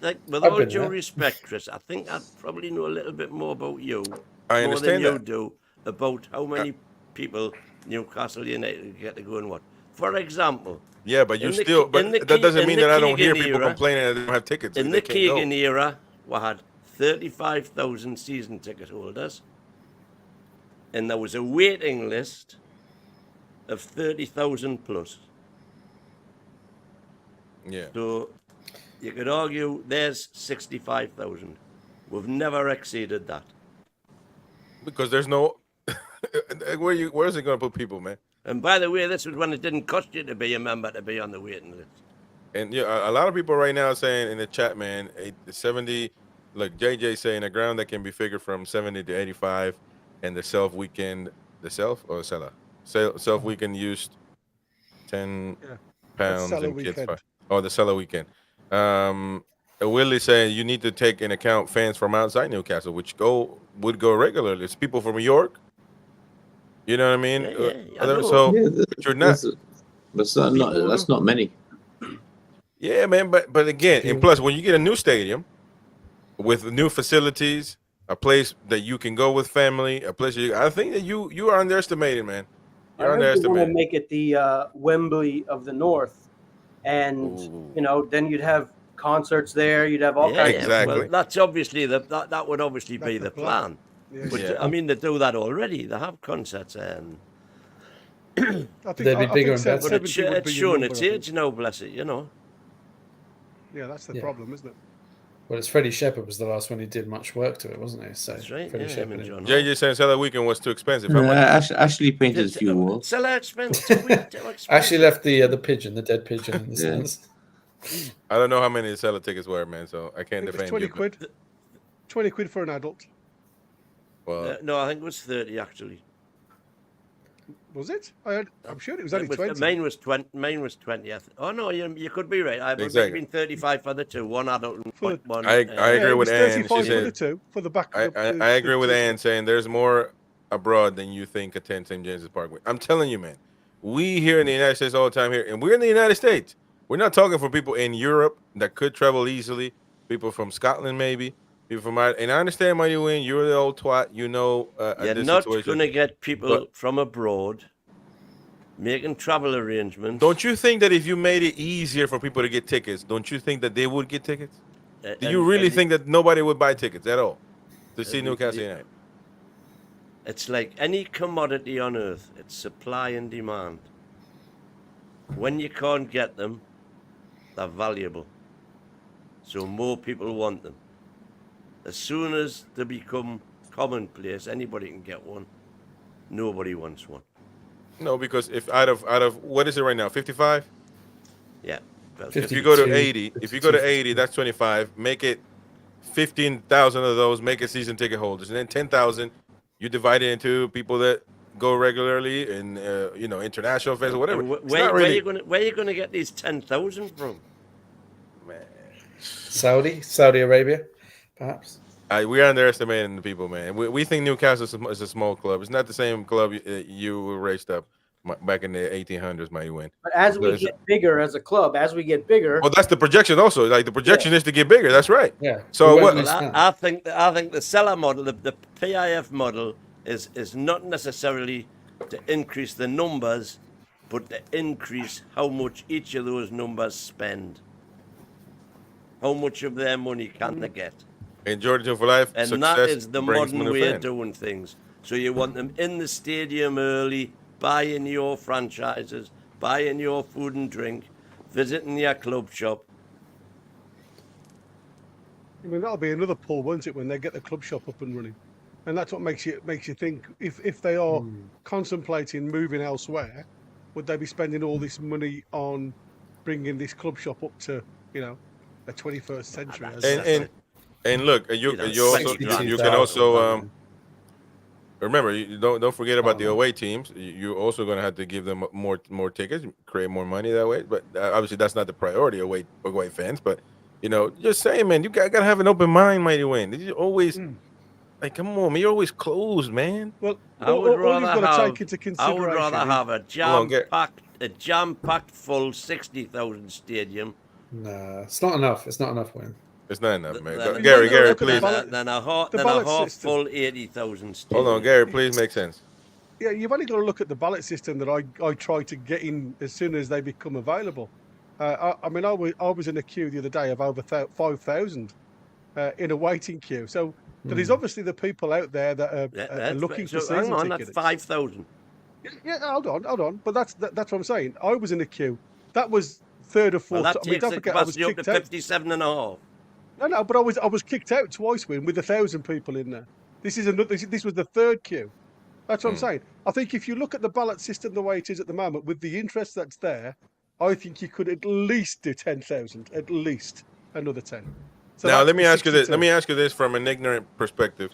think, with I've all been due there. respect, Chris, I think I probably know a little bit more about you, I more than understand you that. do, about how many people Newcastle United get to go and what. For example, Yeah, but you In the still, Ke- but in the that Ke- doesn't in mean the that I don't hear Keegan people era- complaining that they don't have tickets. in they the can't go. Keegan era, we had 35,000 season ticket holders, and there was a waiting list of 30,000 plus. Yeah, So you could argue there's 65,000. We've never exceeded that. because there's no where is it going to put people, man? And by the way, this was when it didn't cost you to be a member to be on the waiting list. And yeah, a lot of people right now are saying in the chat, man, 70. Look, JJ saying a ground that can be figured from 70 to 85, and the self weekend, the self or seller, self weekend used 10 Yeah. pounds seller and kids weekend. 5. Oh, the seller weekend. Willie saying you need to take into account fans from outside Newcastle, which would go regularly. It's people from New York. You know what I mean? Yeah, I know. So Yeah, but you're not. that's not many. Yeah, man. But again, and plus, when you get a new stadium with new facilities, a place that you can go with family, a place I think that you are underestimating, man. I You're heard they want to underestimating. make it the Wembley of the North, and Ooh. then you'd have concerts there. You'd have all kinds. Exactly. Well, that's obviously that would obviously That's be the the plan. plan. Yeah. But Yeah. I mean, they do that already. They have concerts and I think They'd be bigger and better. but 70 would it's be your shown number, its I think. age now, bless it, you know. Yeah, that's the Yeah. problem, isn't it? Well, it's Freddie Shepherd was the last one who did much work to it, wasn't he? So That's right. Freddie Yeah, him Shepherd. and John. JJ saying Seller Weekend was too expensive. How much? Ashley painted a few walls. Sell expense. Too expensive. Actually left the pigeon, the dead pigeon in the Yeah. stands. I don't know how many the Seller tickets were, man. So I I can't think it was defend 20 you. but- quid. 20 quid for an adult. Well, No, I think it was 30 actually. Was it? I'm sure it was only 20. Mine was 20. Mine was 20. Oh no, you could be right. I would Exactly. been 35 for the two, one adult and For the- one. I agree it with was Anne. 35 She for said the two for the back. I agree with Ann saying there's more abroad than you think attend St. James's Park. I'm telling you, man. We here in the United States all the time here, and we're in the United States. We're not talking for people in Europe that could travel easily. People from Scotland, maybe. People from and I understand why you win. You're the old twat. You know. You're this not situation. going to get people But- from abroad making travel arrangements. Don't you think that if you made it easier for people to get tickets, don't you think that they would get tickets? Do you really think that nobody would buy tickets at all to see Newcastle United? It's like any commodity on earth, it's supply and demand. When you can't get them, they're valuable. So more people want them. As soon as they become commonplace, anybody can get one. Nobody wants one. No, because if out of what is it right now, 55? Yeah. Well, If you go to 52, 80, if you go to 80, that's 25. Make it 15,000 of those. Make it season ticket holders, and then 10,000. You divide it into people that go regularly and international fans or whatever. It's not really. Where you gonna get these 10,000 from? Man. Saudi Arabia, perhaps. We're underestimating the people, man. We think Newcastle is a small club. It's not the same club you were raised up back in the 1800s, might win. But as we get bigger as a club, as we get bigger, Well, that's the projection also. Like the projection is to get bigger. That's right. Yeah. So We what? won't lose Well, I think the seller model, the PIF model, is not necessarily to increase the numbers, but to increase how much each of those numbers spend. How much of their money can they get? In Jordan for life, And success that is the brings modern more way of fans. doing things. So you want them in the stadium early, buying your franchises, buying your food and drink, visiting your club shop. I mean, that'll be another pull, won't it, when they get the club shop up and running? And that's what makes you think if they are contemplating moving elsewhere, would they be spending all this money on bringing this club shop up to the 21st century? And look, you can also remember, you don't forget about the away teams. You're also going to have to give them more tickets, create more money that way. But obviously, that's not the priority away fans. But You know, just saying, man. You gotta have an open mind, mighty win. You always like, come on, man. You're always closed, man. Well, I would all rather you've got to have. take into I would consideration rather is have a jam-packed full 60,000 stadium. Nah, it's not enough. It's not enough, Wayne. It's not enough, man. Then- Gary, Well, look at the please. ballot- Then a the ballot half system. full 80,000 stadium. Hold on, Gary, please make sense. yeah, you've only got to look at the ballot system that I try to get in as soon as they become available. I mean, I was in a queue the other day of over 5,000 in a waiting queue. So there is obviously the people out there that are looking for season hang on, tickets. that's 5,000. Yeah, hold on. But that's what I'm saying. I was in a queue. That was third or fourth. Well, that I mean, takes don't the forget, I was capacity up kicked to out. 57 and a half. No, but I was kicked out twice, Win, with 1,000 people in there. This was the third queue. That's what I'm saying. I think if you look at the ballot system the way it is at the moment, with the interest that's there, I think you could at least do 10,000, at least another 10. So Now that let me was ask you this. 62. Let me ask you this from an ignorant perspective.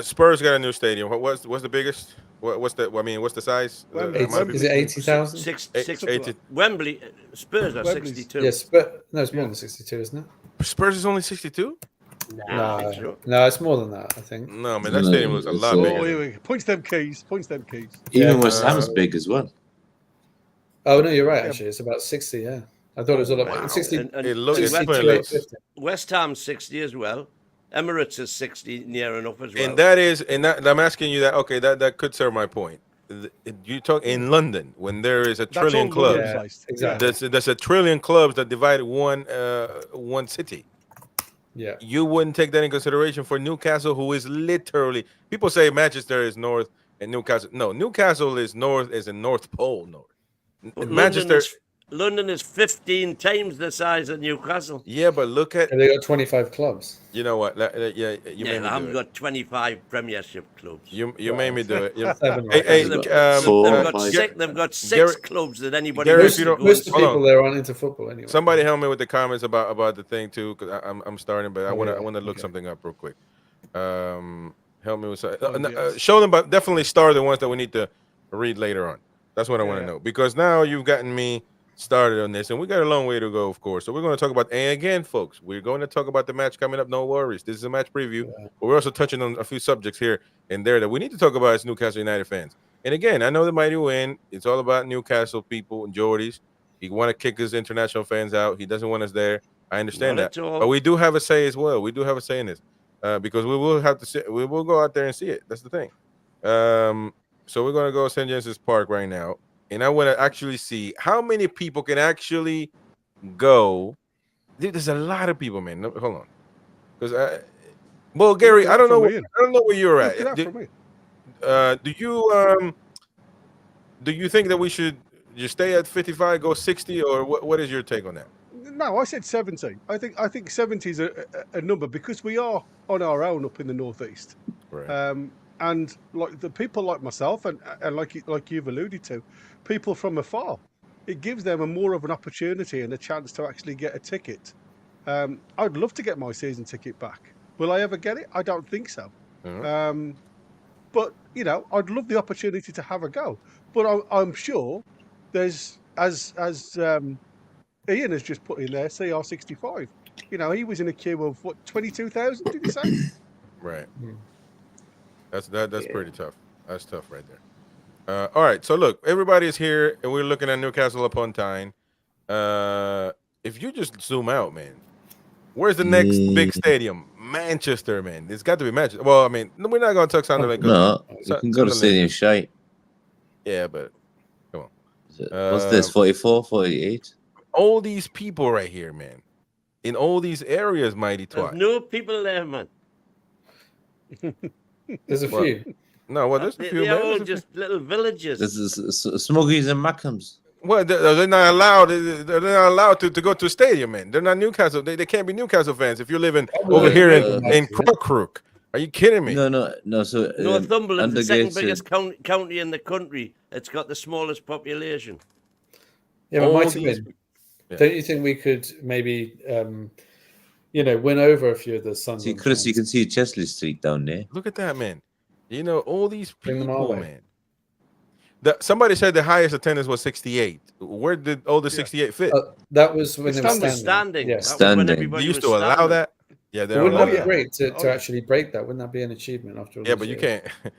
Spurs got a new stadium. What's the biggest? What's the size? Wembley. Is it 80,000? Wembley, Spurs are Wembley's- 62. Yes, but no, it's more than 62, isn't it? Spurs is only 62? No, it's more than that, I think. No, man, that No, stadium looks a it's lot all- bigger. Oh, than- here we go. Points them keys. Even Yeah, West Ham's big as well. Oh no, you're right. Actually, it's about 60. Yeah, I thought it was all Wow. about 60. And It looks West- 62, looks- 850. West Ham's 60 as well. Emirates is 60 near enough as well. And that I'm asking you that. Okay, that could serve my point. You talk in London when there is a That's trillion all clubs. London based. exactly. There's a trillion clubs that divide one city. Yeah, You wouldn't take that in consideration for Newcastle, who is literally, people say Manchester is north and Newcastle. No, Newcastle is north, as in North Pole north. But Manchester, London is 15 times the size of Newcastle. yeah, but look at, and they got 25 clubs. you know what? Yeah, you Yeah, made they me do haven't it. got 25 Premiership clubs. You made me do it. Seven, Hey, right? hey, They've, Four, they've got five. six. They've got 6 Gary- clubs that anybody Gary, wants if you to don't- go Most and of the hold people on. there aren't into football anyway. Somebody help me with the comments about the thing too, because I'm starting, but I Oh, want to yeah. look Okay. something up real quick. Help me with yes. show them, but definitely star the ones that we need to read later on. That's what I want to Yeah. know, because now you've gotten me started on this, and we got a long way to go, of course. So we're going to talk about, and again, folks, we're going to talk about the match coming up. No worries, this is a match preview, but we're also touching on a few subjects here and there that we need to talk about as Newcastle United fans. And again, I know the mighty win. It's all about Newcastle people and Geordies. He want to kick his international fans out. He doesn't want us there. I understand Not that, at all. but we do have a say as well. We do have a say in this, because we will have to see, we will go out there and see it. That's the thing. So we're gonna go to St. James's Park right now, and I want to actually see how many people can actually go. There's a lot of people, man. No, hold on, because well, Gary, Look I it don't up know. from here. I don't know where you're Look it up at. from here. Do you think that we should just stay at 55, go 60, or what is your take on that? No, I said 70. I think 70 is a number because we are on our own up in the northeast. Right. And like the people like myself and like you've alluded to, people from afar, it gives them a more of an opportunity and a chance to actually get a ticket. I'd love to get my season ticket back. Will I ever get it? I don't think so. Mhm. But you know, I'd love the opportunity to have a go. But I'm sure there's as Ian has just put in there, CR65. You know, he was in a queue of what 22,000? Did he say? Right. That's pretty tough. That's tough right there. All right. So look, everybody is here, and we're looking at Newcastle upon Tyne. If you just zoom out, man, where's the next big stadium? Manchester, man. It's got to be Manchester. Well, I mean, we're not going to talk Sunderland. 'cause No, you can go to Sunderland- Stadium Shite. Yeah, but What's this? 44, 48? all these people right here, man, in all these areas, mighty There's twat. no people there, man. There's a Well, few. No, well, there's a few, They're man. all There's a few. just little villages. This is Smuggies and Mackhams. Well, they're not allowed. They're not allowed to go to a stadium, man. They're not Newcastle. They can't be Newcastle fans if you're living over here in Crook. Are you kidding me? No. So Northumberland's the second Undergated- biggest county in the country. It's got the smallest population. Yeah, but all Mighty these- Win. Yeah. Don't you think we could maybe, win over a few of the Suns? See, Chris, you can see Chesley Street down there. Look at that, man. You know, all these Bring them our people, way. man. Somebody said the highest attendance was 68. Where did all the 68 fit? That was when It's it was standing. standing. Standing. Yeah. That was when Standing. everybody They used was to allow standing. that. Yeah, But they're wouldn't allowed that be that. great to Oh, yeah. actually break that? Wouldn't that be an achievement after all Yeah, these but you years? can't.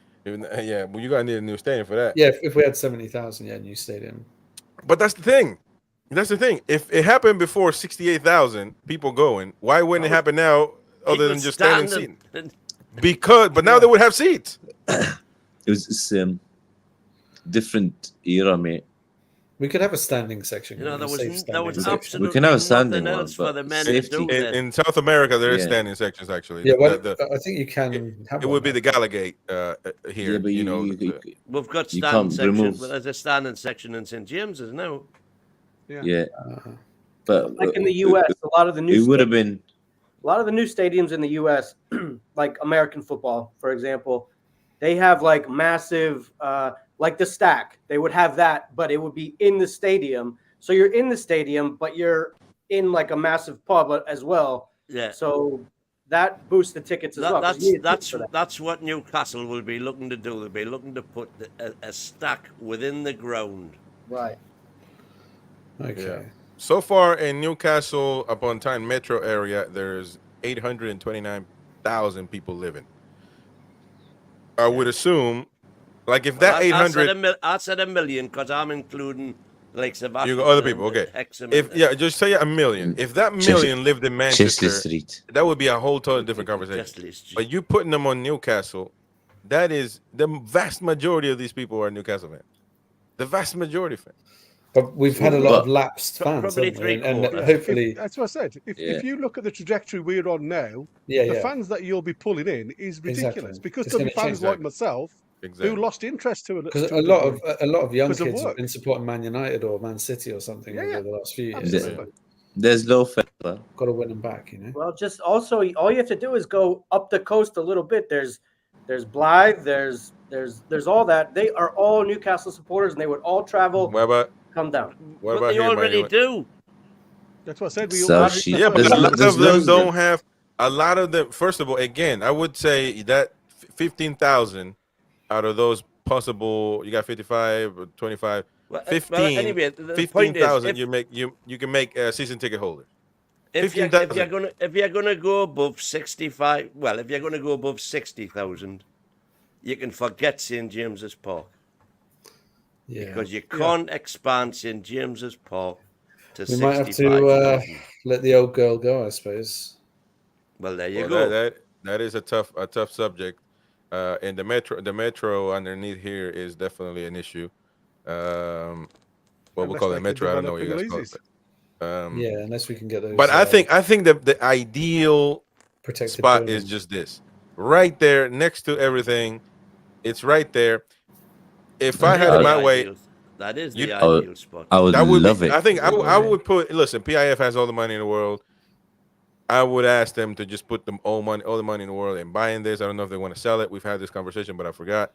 Yeah, well, you gotta need a new stadium for that. Yeah, if we had 70,000, yeah, new stadium. But that's the thing. That's the thing. If it happened before 68,000 people going, why wouldn't it happen now other than People just standing standing. seating? But now they would have seats. It was different era, mate. We could have a standing section. You know, there was standing section. absolutely We can have a standing nothing one, else for but the men safety- to do there. In South America, there is Yeah. standing sections actually. Yeah, well, The- I think you can have it one would be now. the Gallagate here. Yeah, but you know, We've got You standing can't section, remove- but there's a standing section in St James's now. yeah. Uh, But Like in the U.S., a lot of the new it would have stadiums- been. a lot of the new stadiums in the U.S., like American football, for example, they have like massive, like the Stack. They would have that, but it would be in the stadium. So you're in the stadium, but you're in like a massive pub as well. Yeah. So that boosts the tickets as well. 'cause you need tickets for that. That's what Newcastle will be looking to do. They'll be looking to put a stack within the ground. Right. okay. Yeah. So far in Newcastle upon Tyne metro area, there's 829,000 people living. I would assume, like if that 800, I said a million because I'm including like you got other people. Okay. If just say a million. If that million lived in Chester Manchester, Street. that would be a whole totally different conversation. But you putting them on Newcastle, that is the vast majority of these people are Newcastle fans. The vast majority fans. But we've had a lot of lapsed fans, Probably haven't we? And three-quarters. hopefully, That's what I said. If you look at the trajectory we're on now, yeah, the yeah. fans that you'll be pulling in is ridiculous Exactly. because It's there'll be gonna fans change like that. myself Exactly. who lost interest to it. Because to a lot of young because of kids have work. been supporting Man United or Man City or something Yeah, over yeah. the last few years. Absolutely. There's low fella. Got to win them back, you know. Well, just also all you have to do is go up the coast a little bit. There's Blythe. There's all that. They are all Newcastle supporters, and they would all travel. What about Come down. what But about they here, already man? do. That's what I said. So she- Yeah, but There's a lot there's of them loads of don't them. have. A lot of them. First of all, again, I would say that 15,000 out of those possible, you got 55 or 25. Well, 15, anyway, the point is, 15,000 if- you can make a season ticket holder. If you're 15,000. gonna go above 65, well, if you're gonna go above 60,000, you can forget St James's Park Yeah. because you can't expand St James's Park to We might have to 65,000. let the old girl go, I suppose. Well, there you Well, go. that is a tough subject. And the metro underneath here is definitely an issue. What we Unless call they it can metro, I don't know what you develop guys call in it. Yeah, unless we can get those. But I think the ideal protected spot is buildings. just this, right there next to everything. It's right there. If I had it my way, That is you- the I would- ideal spot. I would that would love be, it. I think I would put. Listen, PIF has all the money in the world. I would ask them to just put all the money in the world and buying this. I don't know if they want to sell it. We've had this conversation, but I forgot.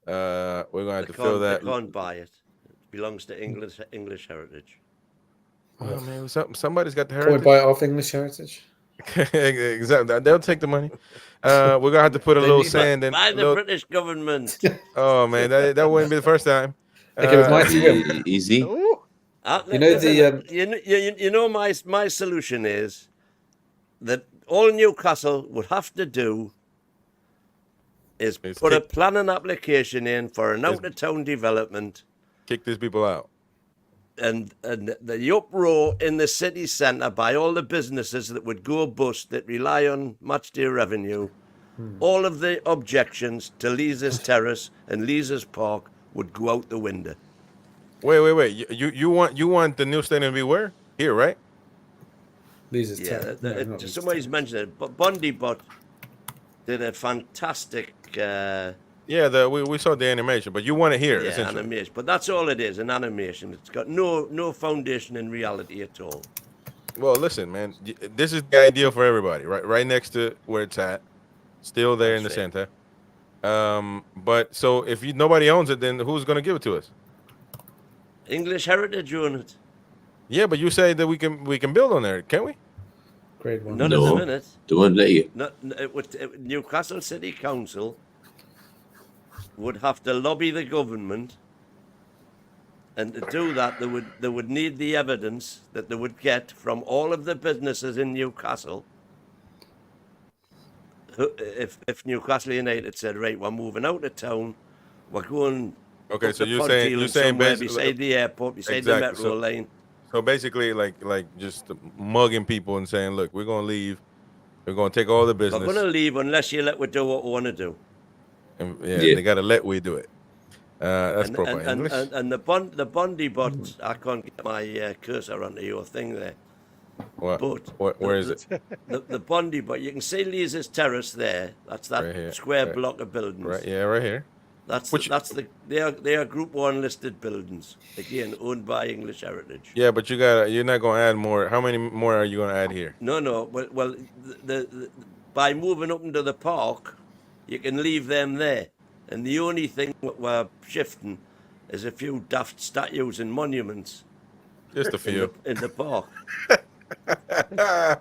We're gonna have to fill that. They can't buy it. It belongs to English heritage. Oh man, somebody's got the Can we heritage. buy it off English Heritage? Exactly. They'll take the money. We're gonna have to put a They little need- sand and. By the little- British government. Oh man, that wouldn't be the first time. Okay, with Mighty Wim. Easy. Ooh, You know the, you know my solution is that all Newcastle would have to do is Is put a kick- planning application in for an out of town development, Kick these people out. and the uproar in the city centre by all the businesses that would go bust that rely on match day revenue, all of the objections to Lee's Terrace and Lee's Park would go out the window. Wait. You want the new stadium to be where? Here, right? these is Yeah, terrible. No, not these somebody's terrible. mentioned it, but Bondi Bot did a fantastic Yeah, we saw the animation, but you want it here, essentially. animation. But that's all it is, an animation. It's got no foundation in reality at all. Well, listen, man, this is the ideal for everybody, right next to where it's at, still there in the That's right. center. But so if nobody owns it, then who's gonna give it to us? English heritage own it. Yeah, but you say that we can build on there, can't we? Grade 1. Not at No. the minute. They won't let you. Newcastle City Council would have to lobby the government And to do that, they would need the evidence that they would get from all of the businesses in Newcastle. If Newcastle United said, right, we're moving out of town, we're going. Okay, up so the you're saying somewhere basically beside the airport, beside exactly. the metro line. So basically, like just mugging people and saying, look, we're gonna leave. We're gonna take all the business. We're going to leave unless you let we do what we want to do. And, they gotta let we do it. That's proper English. And the Bondi bot, I can't get my cursor onto your thing there. What? But where is it? The Bondi bot, you can see Lisa's Terrace there. That's that Right square block of buildings. Right, right here. They are Group 1 listed buildings, again owned by English Heritage. Yeah, but you're not gonna add more. How many more are you gonna add here? No. Well, by moving up into the park, you can leave them there, and the only thing we're shifting is a few daft statues and monuments. Just a few in the park.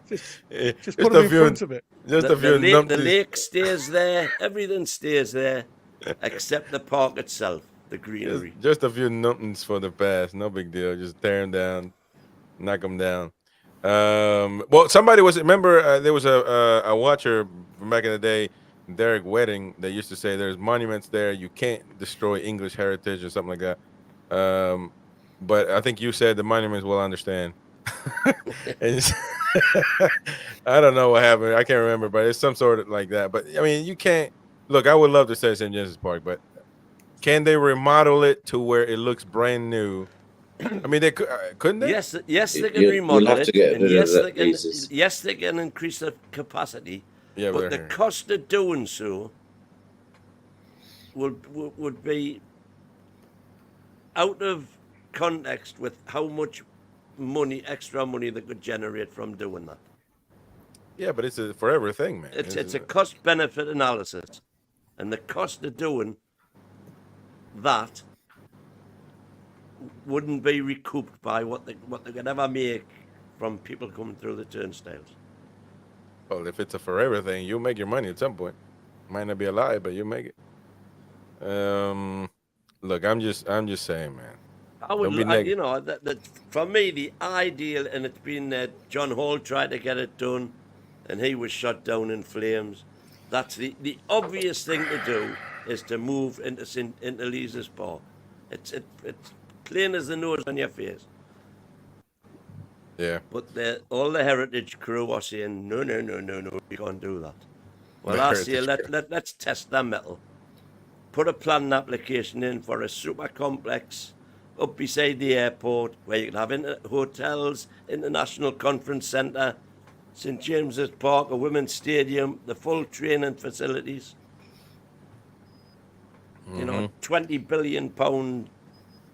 Just put them in front of it. Just a few. The lake stays there. Everything stays there, except the park itself, the greenery. Just a few numptins for the past. No big deal. Just tear them down, knock them down. Well, somebody remember there was a watcher from back in the day, Derek Wedding, that used to say there's monuments there. You can't destroy English heritage or something like that. But I think you said the monuments will understand. I don't know what happened. I can't remember, but it's some sort of like that. But I mean, you can't look. I would love to say St. James's Park, but can they remodel it to where it looks brand new? I mean, they couldn't they? Yes, they can remodel it. And yes, yes, they can increase the capacity. Yeah, but the cost of doing so would be out of context with how much extra money they could generate from doing that. Yeah, but it's a forever thing, man. It's a cost-benefit analysis, and the cost of doing that wouldn't be recouped by what they could ever make from people coming through the turnstiles. Well, if it's a forever thing, you'll make your money at some point. Might not be alive, but you'll make it. Look, I'm just saying, man. I would, that for me, the ideal, and it's been John Hall tried to get it done, and he was shot down in flames. That's the obvious thing to do is to move into Lisa's Park. It's plain as the nose on your face. Yeah. But all the heritage crew are saying, no, we can't do that. Well, I say let's test their metal. Put a planning application in for a super complex up beside the airport where you can have hotels, international conference centre, St. James's Park, a women's stadium, the full training facilities. Mm-hmm. £20 billion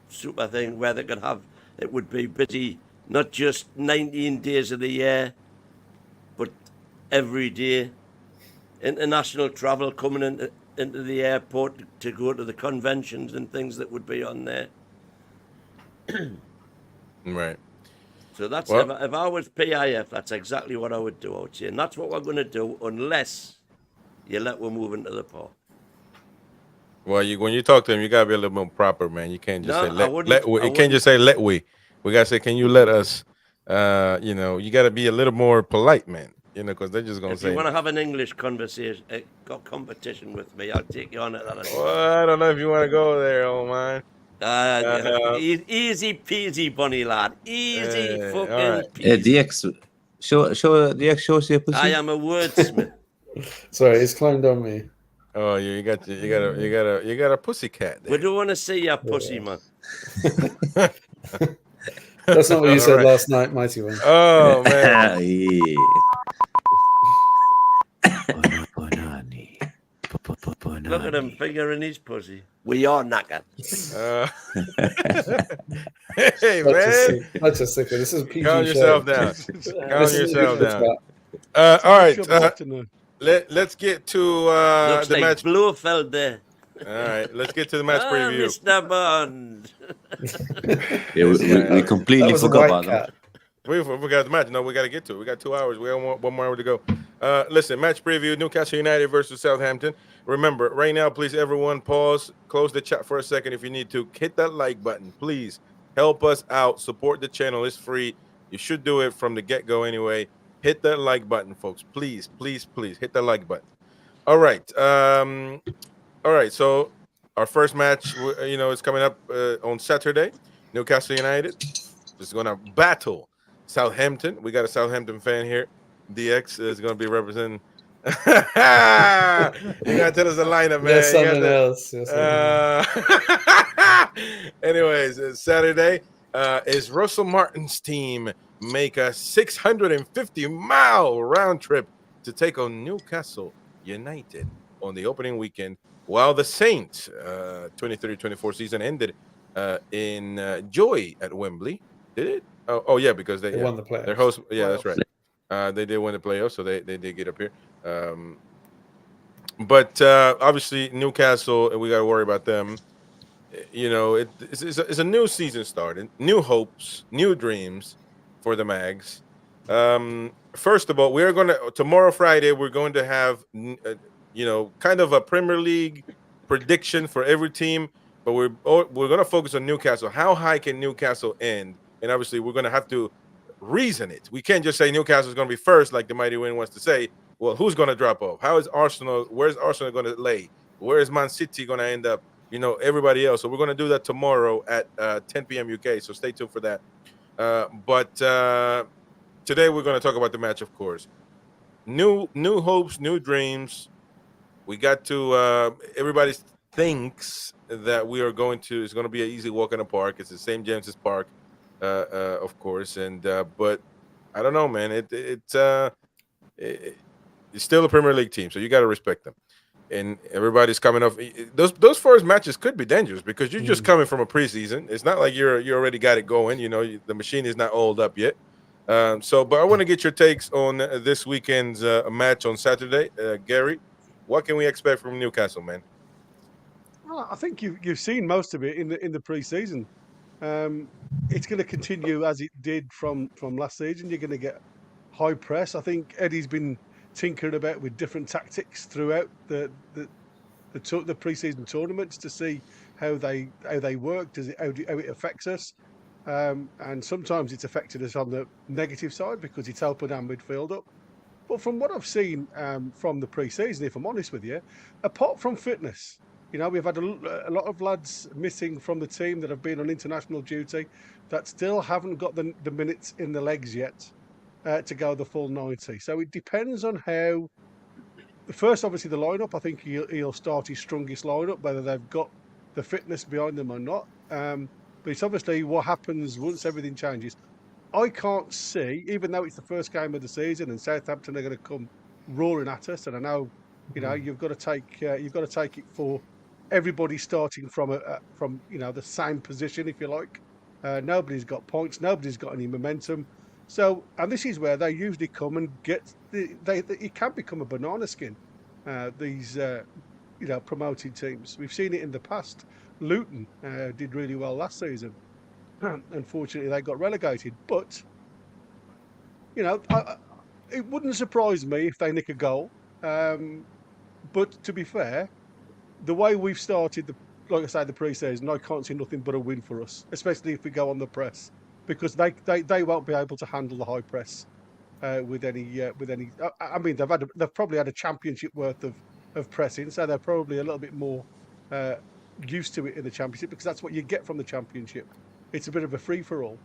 super thing where they could have, it would be busy not just 19 days of the year, but every day. International travel coming into the airport to go to the conventions and things that would be on there. Right. So that's if I was PIF, that's exactly what I would do. I would say, and that's what we're going to do unless you let we move into the park. Well, when you talk to him, you gotta be a little more proper, man. You can't just say let we. You can't just say let we. We gotta say, can you let us? You gotta be a little more polite, man. Because they're just gonna say. If you want to have an English conversation, competition with me, I'll take you on it. Well, I don't know if you want to go there, old man. Easy peasy, bunny lad. Easy fucking right. peasy. DX, show your pussy. I am a wordsmith. Sorry, he's climbed on me. Oh, you got a pussy cat there. We don't want to see your pussy, man. That's not what you said last night, Mighty One. Oh man. Look at him fingering his pussy. We are knackered. Hey, man. That's a sicker. This is a PG Calm show. yourself down. Calm yourself down. All right. Let's get to Looks the like match. Blofeld there. All right. Let's get to the match preview. Mr. Bond. Yeah, we completely forgot about that. We forgot the match. No, we got to get to it. We got 2 hours. We got one more hour to go. Listen, match preview: Newcastle United versus Southampton. Remember, right now, please, everyone, pause, close the chat for a second if you need to. Hit that like button, please. Help us out. Support the channel. It's free. You should do it from the get-go anyway. Hit that like button, folks. Please, please, please hit that like button. All right. All right. So our first match, is coming up on Saturday. Newcastle United is going to battle Southampton. We got a Southampton fan here. DX is going to be representing. You got to tell us the lineup, man. Yes, something else. Yes, Anyways, Saturday is Russell Martin's team make a 650-mile round trip to take on Newcastle United on the opening weekend, while the Saints 23-24 season ended in joy at Wembley. Did it? Oh yeah, because they won the playoffs. Their host, that's right. They did win the playoffs, so they did get up here. But obviously Newcastle, we got to worry about them. It's a new season starting, new hopes, new dreams for the Mags. First of all, we are tomorrow, Friday, we're going to have kind of a Premier League prediction for every team, but we're going to focus on Newcastle. How high can Newcastle end? And obviously, we're going to have to reason it. We can't just say Newcastle is going to be first, like the Mighty Win wants to say. Well, who's going to drop off? How is Arsenal? Where's Arsenal going to lay? Where is Man City going to end up? Everybody else. So we're going to do that tomorrow at 10 p.m. UK. So stay tuned for that. But today we're going to talk about the match, of course. New hopes, new dreams. We got to. Everybody thinks that it's going to be an easy walk in the park. It's the St. James's Park. Of course, and but I don't know, man. It's still a Premier League team, so you got to respect them. And everybody's coming off those first matches could be dangerous because you're just coming from a preseason. It's not like you already got it going. The machine is not oiled up yet. But I want to get your takes on this weekend's match on Saturday, Gary. What can we expect from Newcastle, man? Well, I think you've seen most of it in the preseason. It's going to continue as it did from last season. You're going to get high press. I think Eddie's been tinkering about with different tactics throughout the preseason tournaments to see how they work, how it affects us. And sometimes it's affected us on the negative side because it's helping our midfield up. But from what I've seen from the preseason, if I'm honest with you, apart from fitness. We've had a lot of lads missing from the team that have been on international duty that still haven't got the minutes in the legs yet to go the full 90. So it depends on how. First, obviously, the lineup. I think he'll start his strongest lineup, whether they've got the fitness behind them or not. But it's obviously what happens once everything changes. I can't see, even though it's the first game of the season and Southampton are going to come roaring at us, and I know, you've got to take it for everybody starting from the same position, if you like. Nobody's got points. Nobody's got any momentum. So, and this is where they usually come and get. It can become a banana skin. These promoted teams. We've seen it in the past. Luton did really well last season. Unfortunately, they got relegated. But it wouldn't surprise me if they nick a goal. But to be fair, the way we've started, like I say, the pre-season, I can't see nothing but a win for us, especially if we go on the press, because they won't be able to handle the high press with any. I mean, they've probably had a championship worth of pressing, so they're probably a little bit more used to it in the championship because that's what you get from the championship. It's a bit of a free for all.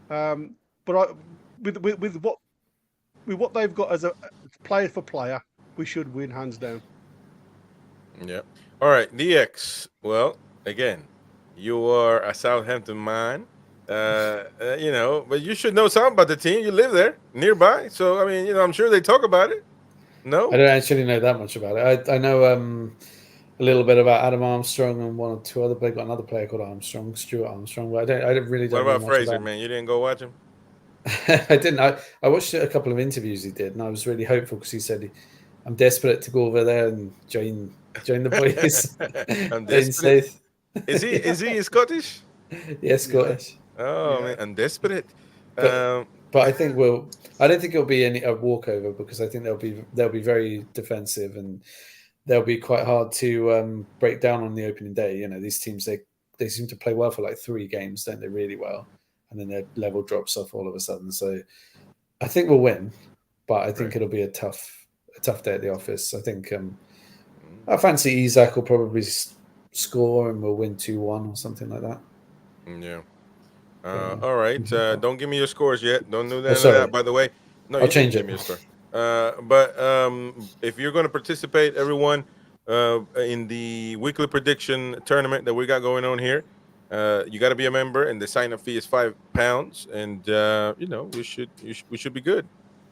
But with what they've got as a player for player, we should win hands down. Yeah. All right, DX. Well, again, you are a Southampton man, but you should know something about the team. You live there, nearby. So, I mean, I'm sure they talk about it. No? I don't actually know that much about it. I know a little bit about Adam Armstrong and one or two other. They got another player called Armstrong, Stuart Armstrong. But I don't really. What about Fraser, man? You didn't go watch him? I didn't. I watched a couple of interviews he did, and I was really hopeful because he said, "I'm desperate to go over there and join the boys." I'm desperate. Is he Scottish? Yeah, Scottish. Oh, yeah. Man, I'm desperate. But I think I don't think it'll be a walkover because I think they'll be very defensive and they'll be quite hard to break down on the opening day. You know, these teams they seem to play well for like 3 games, don't they? Really well, and then their level drops off all of a sudden. So I think we'll win, but I think it'll be a tough day at the office. I think I fancy Isak will probably score and we'll win 2-1 or something like that. Yeah. All right. Don't give me your scores yet. Don't do sorry. that. By the way, no, I'll you change can give it. me a score. But if you're going to participate, everyone, in the weekly prediction tournament that we got going on here, you got to be a member, and the sign-up fee is £5, and you know we should be good.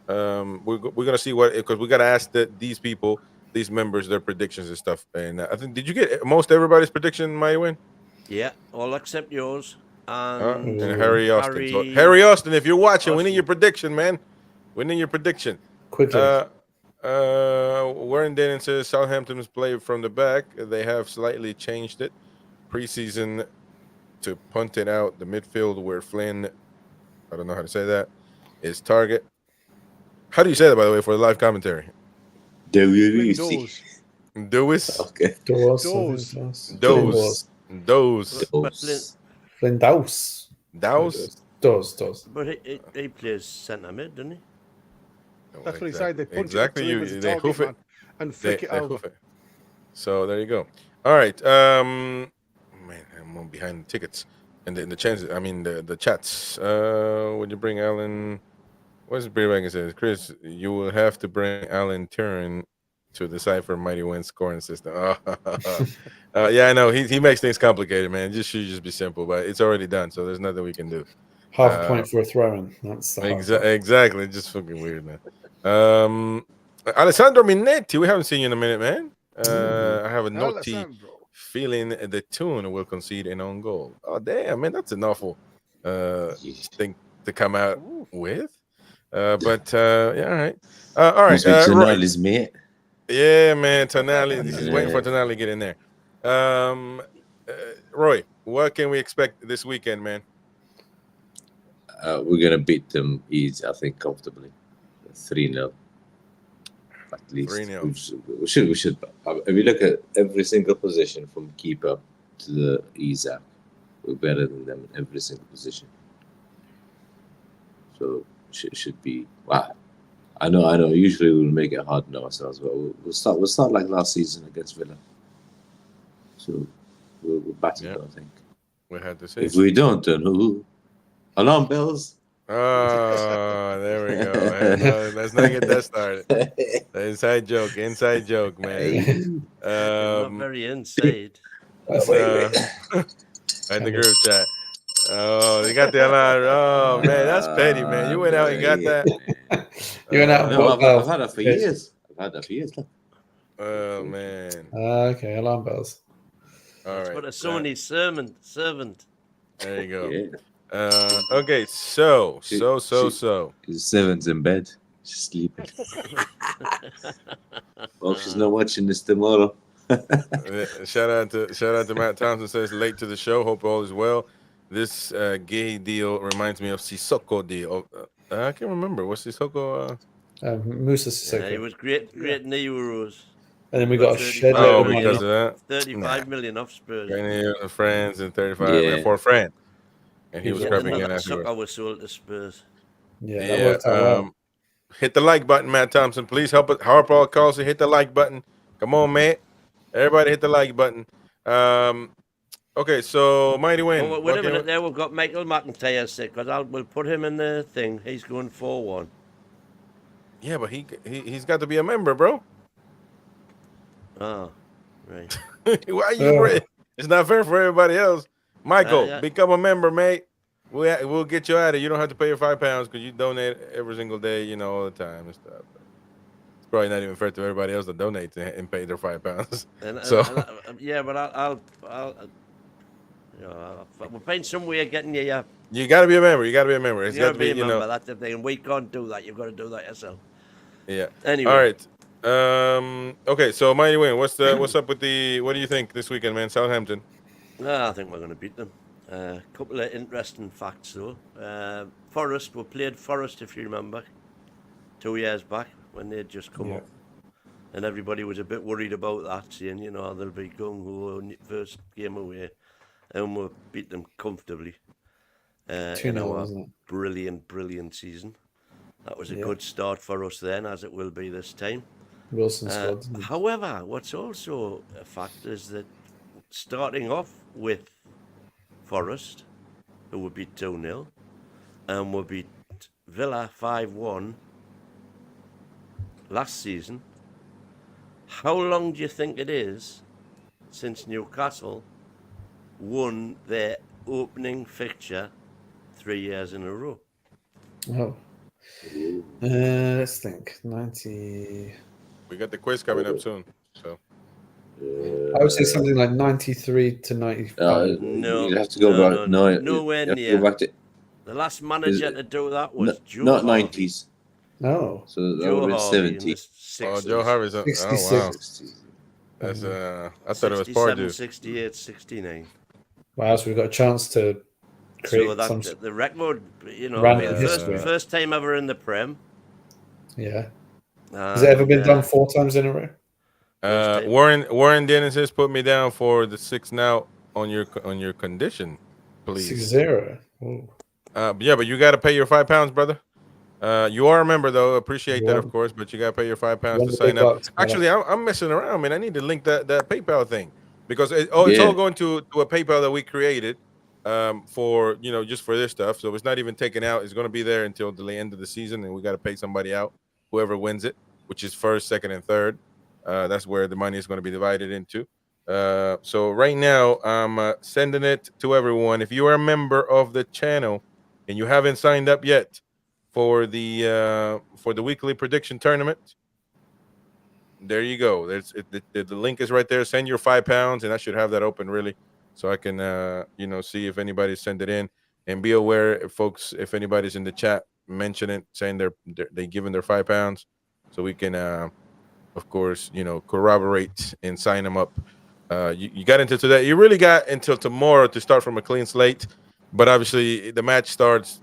We're gonna see what, because we got to ask these people, these members, their predictions and stuff. And I think, did you get most everybody's prediction, Mighty Win? Yeah, all except yours. And And Harry Austin. So, Harry Austin, if you're watching, we need your prediction, man. We need your prediction. Quickly. Warren Dennon says Southampton's play from the back. They have slightly changed it preseason to punt it out the midfield where Flynn, I don't know how to say that, is target. How do you say that, by the way, for the live commentary? Doors. Dewis? Okay. Doors. Those. Flyndaus. Doors. But he plays centre mid, doesn't he? That's what he said. They punch exactly. it up to him as a target man and flick it over. So there you go. All right. Man, I'm behind the tickets and the chances. I mean the chats. Would you bring Alan? What's Beerbanger says? Chris, you will have to bring Alan Turin to decipher Mighty Wind's scoring system. Yeah, I know. He makes things complicated, man. It should just be simple, but it's already done, so there's nothing we can do. Half a point for a throw-in. That's exactly. It's just fucking weird, man. Alessandro Minetti, we haven't seen you in a minute, man. I have a naughty feeling the Tune will concede an own goal. Oh, damn, man, that's an awful thing to come out with. But yeah, all right. All right. Tonali's mate. Yeah, man. Tonali. He's waiting for Tonali to get in there. Roy, what can we expect this weekend, man? We're gonna beat them easy, I think, comfortably. 3-0. At least 3-0. We should. If you look at every single position from keeper to the Isak, we're better than them in every single position. So should be. Wow. I know. Usually we'll make it hard on ourselves, but we'll start like last season against Villa. So we'll batter it, I think. We had to say. If we don't, then who? Alarm bells. Oh, there we go. Let's not get that started. Inside joke, man. Not very inside. At the group chat. Oh, they got the alarm. Oh man, that's petty, man. You went out and got that. You went out. I've had that for years. Oh man. Okay, alarm bells. All right. But a Sony servant. There you go. Yeah. Okay, so. His seven's in bed. She's sleeping. Well, she's not watching this tomorrow. Shout out to Matt Thompson, says late to the show. Hope all is well. This gay deal reminds me of Sissoko deal. I can't remember. What's Sissoko? Musa Sissoko. Yeah, he was great in the Euros. And then we got a shed. Because of that. 35 million off Spurs. France and 35 for Fran. And he was creeping in afterwards. Sissoko was sold to Spurs. Yeah. Hit the like button, Matt Thompson. Please help it. Harper calls hit the like button. Come on, man. Everybody hit the like button. Okay, so Mighty Win. Oh, wait a minute there. We've got Michael McIntyre sick, because we'll put him in the thing. He's going 4-1. Yeah, but he's got to be a member, bro. Oh, right. Why are you It's not fair for everybody else. Michael, become a member, mate. We'll get you out of it. You don't have to pay your £5 because you donate every single day, all the time and stuff. It's probably not even fair to everybody else that donates and pay their £5. We'll find some way of getting you. Yeah. You got to be a member. It's got to be, a member. That's the thing. And we can't do that. You've got to do that yourself. Yeah. Anyway. All right. Okay. So Mighty Win. What's up with what do you think this weekend, man? Southampton. I think we're going to beat them. A couple of interesting facts, though. Forest, we played Forest, if you remember, 2 years back when they'd just come Yeah. up. And everybody was a bit worried about that, saying, you know, they'll be gung-ho on the first game away. And we beat them comfortably in 2-0, our wasn't it? brilliant season. That was a Yeah. good start for us then, as it will be this time. Wilson squad. didn't he? However, what's also a fact is that starting off with Forest, who we beat 2-0, and we beat Villa 5-1 last season, how long do you think it is since Newcastle won their opening fixture 3 years in a row? Oh. Let's think. 90. We got the quiz coming up soon. So I would say something like 93 to 95. No, you'd have to go back. No, nowhere you have to near. go back to The last manager to do that was not Joe Harvey. 90s. Oh. So that Joe would have Harvey been in the 70. 60s. Joe Harvey's up. Oh 66. wow, that's I thought it was 67, Pardew. 68, 69. Wow, so we've got a chance to create So that some. the record, you know, Random I mean, history. first time ever in the Prem. Yeah. Has it ever been done 4 times in a row? Warren Dennis has put me down for the 6 now on your condition, please. 6-0. Ooh. Yeah, but you got to pay your £5, brother. You are a member though. Appreciate that, Yeah. of course, but you got to pay your £5 One to of the sign big up. bucks, Actually, I'm messing around, man. I need to link that PayPal thing because it's all Yeah. going to a PayPal that we created for just for this stuff. So it's not even taken out. It's going to be there until the end of the season, and we got to pay somebody out, whoever wins it, which is first, second, and third. That's where the money is going to be divided into. So right now, I'm sending it to everyone. If you are a member of the channel and you haven't signed up yet for the weekly prediction tournament, there you go. The link is right there. Send your £5, and I should have that open really, so I can see if anybody sent it in, and be aware, folks, if anybody's in the chat, mention it, saying they given their £5, so we can of course corroborate and sign them up. You got until today. You really got until tomorrow to start from a clean slate. But obviously, the match starts.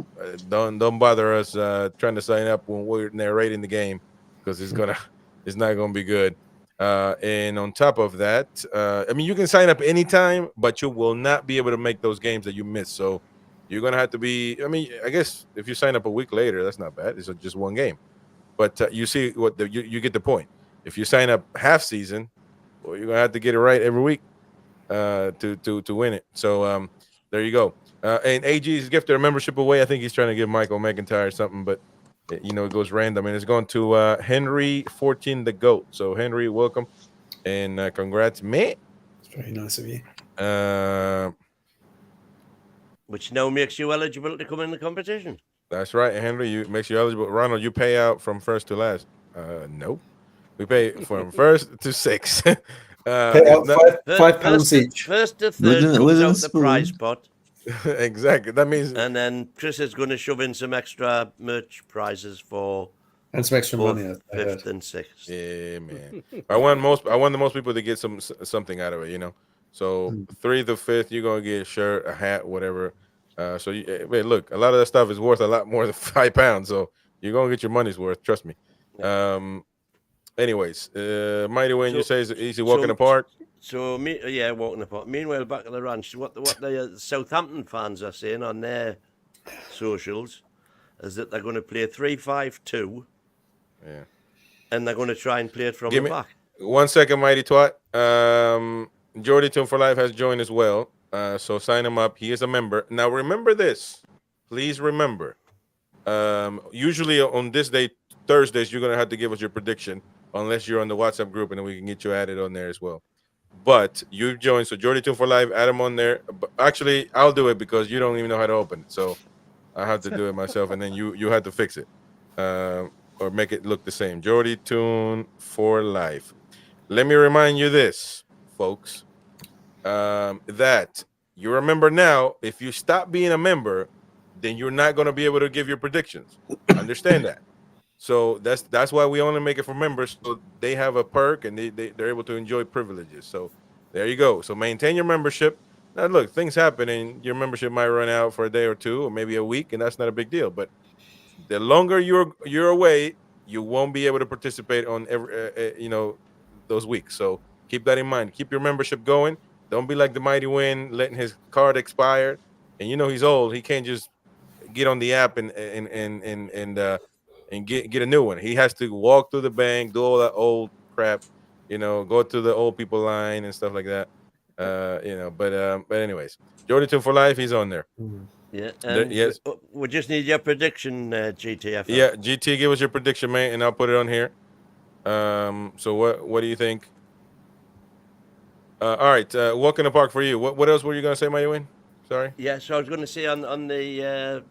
Don't bother us trying to sign up when we're narrating the game, because it's not gonna be good. And on top of that, I mean, you can sign up anytime, but you will not be able to make those games that you missed. So you're gonna have to be. I mean, I guess if you sign up a week later, that's not bad. It's just one game. But you see what you get the point. If you sign up half season, well, you're gonna have to get it right every week to win it. So there you go. And AG's gifted a membership away. I think he's trying to give Michael McIntyre something, but it goes random, and it's going to Henry 14 the GOAT. So Henry, welcome, and congrats, mate. It's very nice of you. Which now makes you eligible to come in the competition. That's right, Henry. Makes you eligible. Ronald, you pay out from first to last. No, we pay from first to 6. Pay out £5 each. First to third comes out the prize pot. Exactly. That means, and then Chris is going to shove in some extra merch prizes for and some extra money. Fifth and sixth. Yeah, man. I want the most people to get something out of it. So 3rd to 5th, you're gonna get a shirt, a hat, whatever. So look, a lot of that stuff is worth a lot more than £5. So you're gonna get your money's worth. Trust me. Anyways, Mighty Wayne, you say is easy walking apart. So walking apart. Meanwhile, back at the ranch, what the Southampton fans are saying on their socials is that they're going to play 3-5-2. Yeah. And they're going to try and play it from the back. 1 second, Mighty Twat. Jordy Tune for Life has joined as well. So sign him up. He is a member. Now remember this. Please remember. Usually on this day, Thursdays, you're going to have to give us your prediction, unless you're on the WhatsApp group, and then we can get you added on there as well. But you've joined, so Jordy Tune for Live, add him on there. But actually, I'll do it because you don't even know how to open it. So I have to do it myself, and then you have to fix it or make it look the same. Jordy Tune for Life. Let me remind you this, folks, that you remember now, if you stop being a member, then you're not going to be able to give your predictions. Understand that. So that's why we only make it for members, so they have a perk and they're able to enjoy privileges. So there you go. So maintain your membership. Now, look, things happen, and your membership might run out for a day or two, or maybe a week, and that's not a big deal. But the longer you're away, you won't be able to participate on those weeks. So keep that in mind. Keep your membership going. Don't be like the Mighty Win, letting his card expire. And he's old. He can't just get on the app and get a new one. He has to walk through the bank, do all that old crap, go to the old people line and stuff like that. But anyways, Jordy Tune for life, he's on there. Yeah. Yes. We just need your prediction, GTF. Yeah, GT, give us your prediction, man, and I'll put it on here. So what do you think? All right, walk in the park for you. What else were you gonna say, Mighty Win? Sorry. Yeah, so I was going to say on the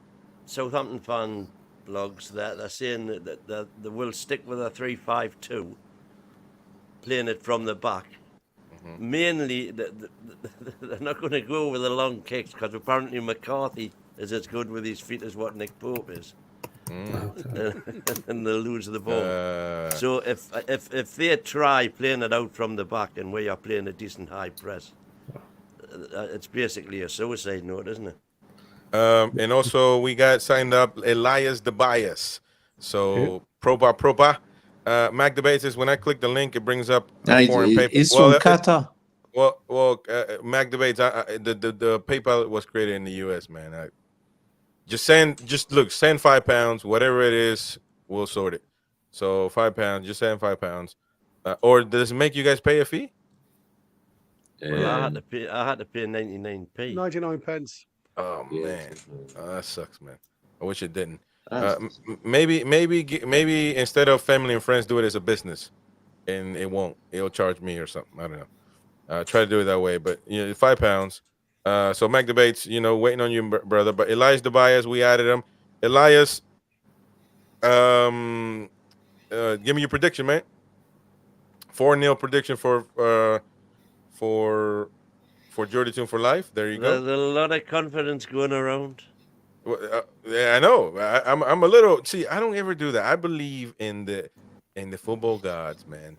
Southampton fan blogs that they're saying that they will stick with a 3-5-2, playing it from the back. Mm-hmm. Mainly, they're not going to go with the long kicks because apparently McCarthy is as good with his feet as what Nick Pope is, and they'll lose the ball. So if they try playing it out from the back and where you're playing a decent high press, it's basically a suicide note, isn't it? And also we got signed up Elias the Bias. So propa. Mac Debates is when I click the link, it brings up foreign paper. It's from Qatar. Mac Debates. The PayPal was created in the U.S. Man. Send £5, whatever it is, we'll sort it. So £5, just send £5. Or does it make you guys pay a fee? Well, I had to pay 99p. 99 pence. Oh Yeah. man, that sucks, man. I wish it didn't. Maybe instead of family and friends, do it as a business, and it'll charge me or something. I don't know. Try to do it that way, but £5. So Mac Debates, waiting on you, brother. But Elias Tobias, we added him. Elias, give me your prediction, man. 4-0 prediction for Jordy Tune for life. There you go. There's a lot of confidence going around. Well, yeah, I know. I'm a little. See, I don't ever do that. I believe in the football gods, man.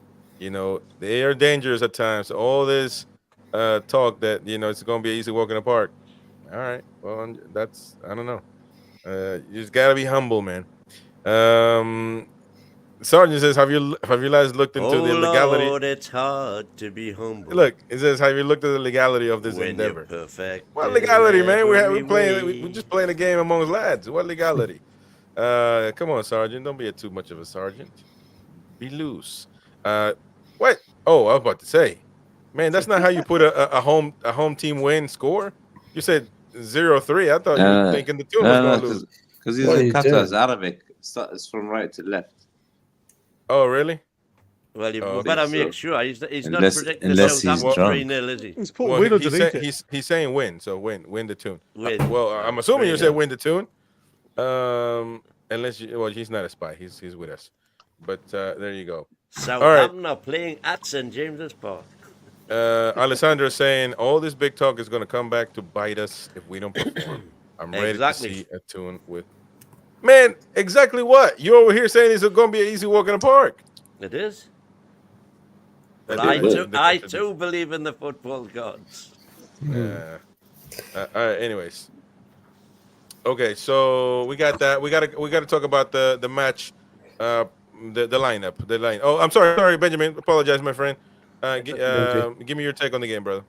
They are dangerous at times. All this talk that it's going to be an easy walk in the park. All right. Well, that's I don't know. You just gotta be humble, man. Sergeant says, "Have you guys looked into the legality?" Lord, it's hard to be humble. Look, it says, "Have you looked at the legality of this when endeavor?" You're perfect. What legality, man? We're just playing a game amongst lads. What legality? Come on, Sergeant. Don't be too much of a sergeant. Be loose. What? Oh, I was about to say, man, that's not how you put a home team win score. You said 0-3. I thought you were thinking the team was going to lose. Because he's in Qatar, it's Arabic. It's from right to left. Oh, really? Well, you better make sure he's not predicting unless Southampton he's drunk. 3-0, is he? He's put win underneath it. He's saying win, so win the tune. Win. Well, I'm assuming you 3-0. said win the tune. Unless he's not a spy. He's with us. But there you go. Southampton are playing at St James's Park. Alessandro is saying all this big talk is going to come back to bite us if we don't perform. I'm ready to see a tune with. Man, exactly what? You over here saying it's going to be an easy walk in the park. It is. But I too believe in the football gods. All right. Anyways, okay. So we got that. We got to talk about the match, the lineup, the line. Oh, I'm sorry, Benjamin. Apologize, my friend. Give me your take on the game, brother.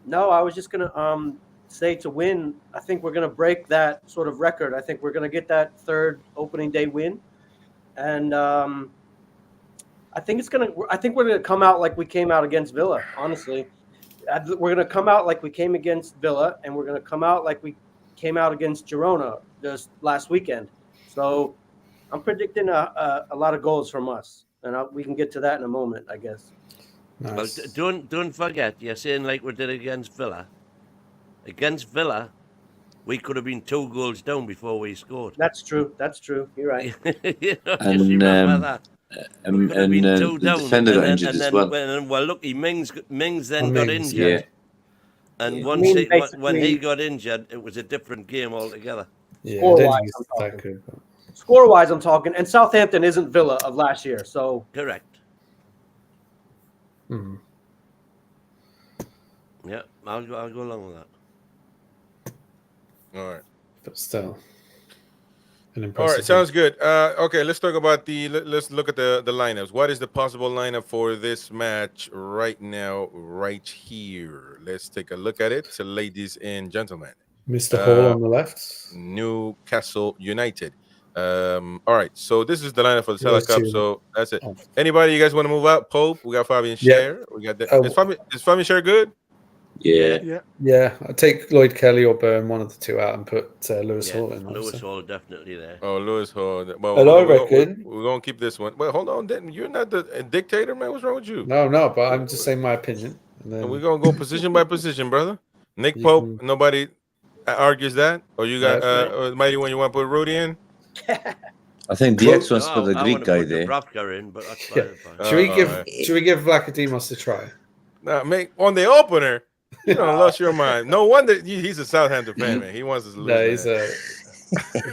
No, I was just gonna say to win. I think we're gonna break that sort of record. I think we're gonna get that third opening day win, and I think we're gonna come out like we came out against Villa. Honestly, we're gonna come out like we came against Villa, and we're gonna come out like we came out against Girona just last weekend. So I'm predicting a lot of goals from us, and we can get to that in a moment, I guess. Nice. Well, don't forget, you're saying like we did against Villa. Against Villa, we could have been 2 goals down before we scored. That's true. You're right. Just remember that. And the defender got injured as well. Well, lucky Mings then got injured. Yeah. And Yeah. when he got injured, it was a different game altogether. Yeah, Score-wise, I'm talking. And Southampton isn't Villa of last year, so Correct. Hmm. Yeah. I'll go along with that. All right. But still, an All impressive. right, sounds good. Okay, let's talk about let's look at the lineups. What is the possible lineup for this match right now, right here? Let's take a look at it, so ladies and gentlemen. Mr. Hall on the left. Newcastle United. All right, so this is the lineup for the Salah Those Cup. two. So that's it. Oh. Anybody you guys want to move out? Pope, we got Fabian Yeah. Scher. We got that. Oh. Is Fabian Scher good? Yeah. Yeah. Yeah, I'd take Lloyd Kelly or Byrne, one of the two out, and put Lewis Yeah, Hall in. Lewis obviously. Hall definitely there. Oh, Lewis Hall. Well, And I reckon- we're gonna keep this one. Well, hold on, then. You're not the dictator, man. What's wrong with you? No, but I'm just saying my opinion. And then We're gonna go position by position, brother. Nick You Pope. can- Nobody argues that. Or you got Yeah, Mighty when you want to put Rudy in. I think DX wants to put the I Greek wanna guy put there. Dubravka in, but that's Yeah. fine. should we give Vlachodimos a try? Nah, make on the opener. You don't lost your mind. No wonder he's a Southampton fan, man. He wants us to lose. No, man.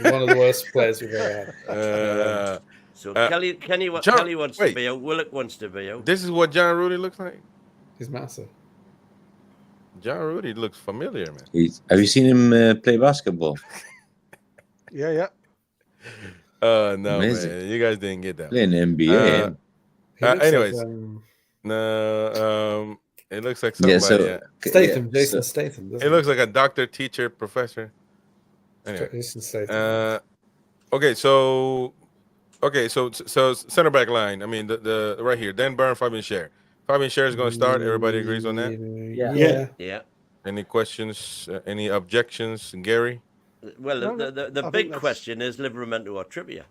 he's one of the worst players we've ever had. So John- Kelly wants wait. to be out. Willock wants to be out. This is what John Rudy looks like. He's massive. John Rudy looks familiar, man. Have you seen him play basketball? Yeah. No, Amazing. man. You guys didn't get that. Playing NBA. He looks anyways. like, No, it looks like somebody. yeah, so Statham, yeah, Jason so- Statham. doesn't It looks like a doctor, teacher, professor. Anyway. Jason Statham. Okay, so center back line. I mean, the right here, Dan Burn, Fabian Scher. Fabian Scher is going to start. Everybody agrees on that. Yeah. Yeah. Any questions? Any objections, Gary? Well, No, the I think big that's- question is Livramento or Trippier.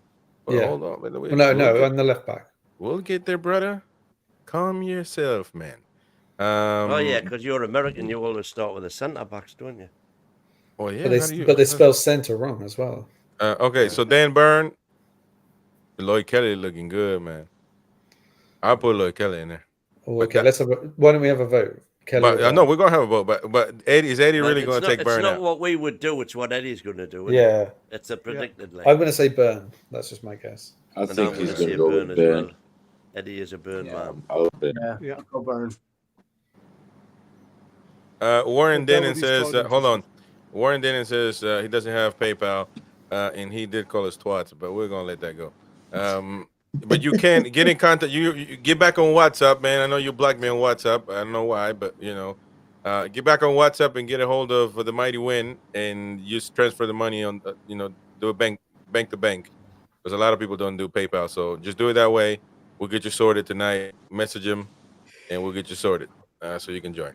Well, Yeah. hold on. Well, no, on the left back. We'll get there, brother. Calm yourself, man. Oh yeah, because you're American, you always start with the centre backs, don't you? Oh yeah. But they spell centre wrong as well. Okay, so Dan Burn, Lloyd Kelly looking good, man. I'll put Lloyd Kelly in there. Oh, okay, why don't we have a vote? Kelly But or no, Byrne? we're gonna have a vote. But is Eddie really It's going to not- take Burn It's not out? what we would do. It's what Eddie's going to do. isn't Yeah, it? It's a predicted line. I'm going to say Burn. That's just my guess. I And think I'm he's gonna going say to go Burn with as Burn. well. Eddie is a Burn Yeah, man. I'll Burn. Yeah. Go Burn. Warren Well, Denon Doherty's says, quite hold on. Warren Denon says he doesn't have PayPal, and he did call us twats, but we're gonna let that go. But you can get in contact. You get back on WhatsApp, man. I know you blocked me on WhatsApp. I don't know why, but get back on WhatsApp and get a hold of the Mighty Win, and just transfer the money on, do a bank to bank, because a lot of people don't do PayPal. So just do it that way. We'll get you sorted tonight. Message him, and we'll get you sorted, so you can join.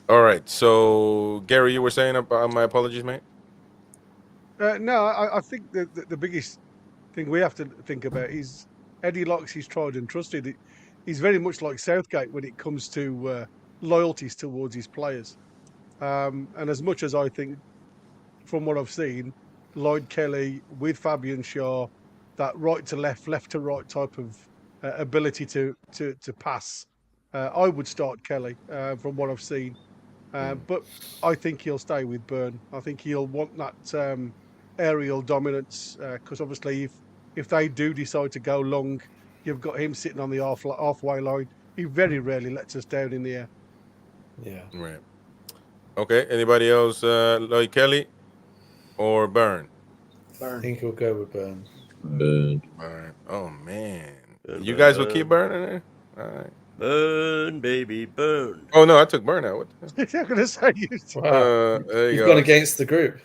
All right. So Gary, you were saying about my apologies, mate. No, I think the biggest thing we have to think about is Eddie likes his tried and trusted. He's very much like Southgate when it comes to loyalties towards his players. And as much as I think, from what I've seen, Lloyd Kelly with Fabian Scher, that right to left, left to right type of ability to pass, I would start Kelly from what I've seen. But I think he'll stay with Burn. I think he'll want that aerial dominance because obviously if they do decide to go long, you've got him sitting on the halfway line. He very rarely lets us down in the air. Yeah. Right. Okay. Anybody else? Lloyd Kelly or Burn? I think we'll go with Burn. Burn. Burn. Oh man. Burn, You burn, guys will burn. keep Burn in there? All right. Burn, baby, burn. Oh no, I took Burn out. What the hell? I'm going to say you. Wow. There you You've go. gone against the group.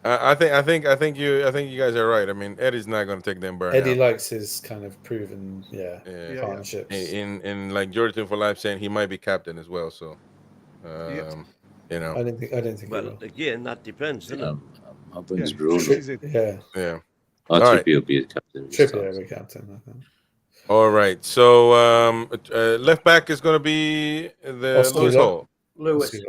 I think you guys are right. I mean, Eddie's not going to take them Burn Eddie out. likes his kind of proven, Yeah. partnerships. In like Jordan for Life saying he might be captain as well. So, I don't think. he Well, will. again, that depends, doesn't it? I'll bring Yeah, Bruno. this is it. Yeah, yeah. I'll All right. Trippier will be the captain. Trippier will be captain. I think. All right. So left back is going to be the Oscar Lewis Lo- Hall. Lewis. Lewis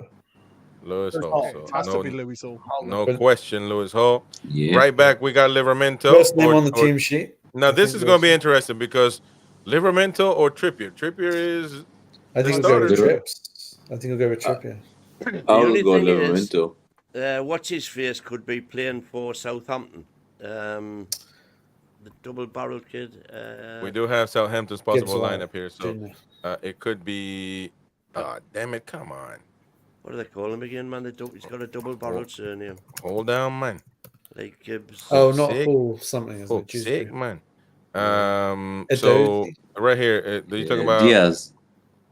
Lewis Hall. Hall. So It has to no, be Lewis Hall. no But- question, Lewis Hall. Yeah. Right back, we got Livramento. First name or- on the or- team sheet. Now I this think is going to be Lewis- interesting because Livramento or Trippier. Trippier is I think The we'll go with starter. Trips. I think we'll go with Trippier. I only will go thing is- Livramento. What's his face could be playing for Southampton. The double-barreled kid. we do have Southampton's possible Gibbs-White, lineup here, so Junior. it could be Oh, damn it! Come on. What do they call him again, man? He's got a double-barreled surname, Hold down, man. like Gibbs. Oh, not Sick. Hall something, is Oh, it? sick, Dewsbury. man. Yeah. So Edozie? right here, do you talking about? Diaz?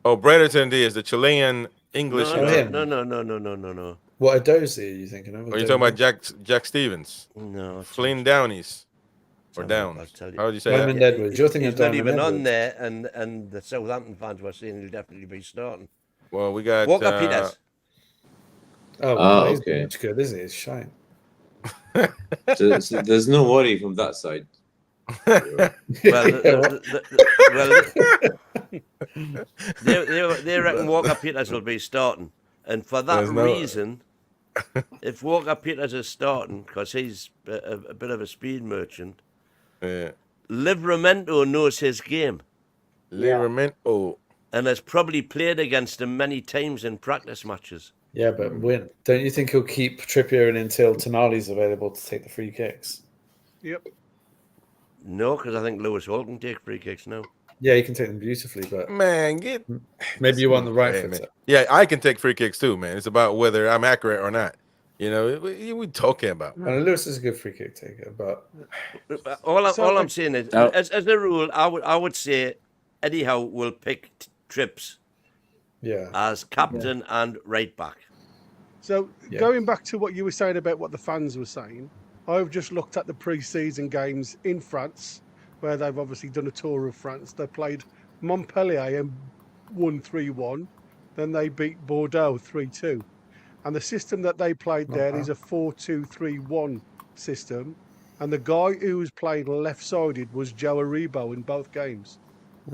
Oh, Brereton Diaz, the Chilean English. No, him. no. What Edozie are you thinking of? Are you talking about Jack Stevens? No, Flynn Downies or I'll Downs? tell you. How would you say Diamond that? Edwards. You're thinking He's of not Diamond even on Edwards. there, and the Southampton fans were saying he'll definitely be starting. Well, we got Walker Peters. Oh, Oh, he's okay. much good, is he? It's shame. So there's no worry from that side. Well, they reckon Walker Peters will be starting, and for that There's no- reason, if Walker Peters is starting, because he's a bit of a speed merchant, Yeah. Livramento knows his game Livramento. and has probably played against him many times in practice matches. Yeah, but win. Don't you think he'll keep Trippier in until Tonali's available to take the free kicks? Yep. No, because I think Lewis Hall can take free kicks now. Yeah, he can take them beautifully, but Man, get maybe you want the right Hey, footer. man. Yeah, I can take free kicks too, man. It's about whether I'm accurate or not. You know, we talking about. And Lewis is a good free kick taker, but All So, I'm saying is, Oh. as a rule, I would say Eddie Howe will pick Trips yeah. as captain and right back. So Yeah. going back to what you were saying about what the fans were saying, I've just looked at the pre-season games in France, where they've obviously done a tour of France. They played Montpellier and won 3-1. Then they beat Bordeaux 3-2. And the system that they played there is a 4-2-3-1 system. And the guy who was playing left-sided was Joe Aribo in both games.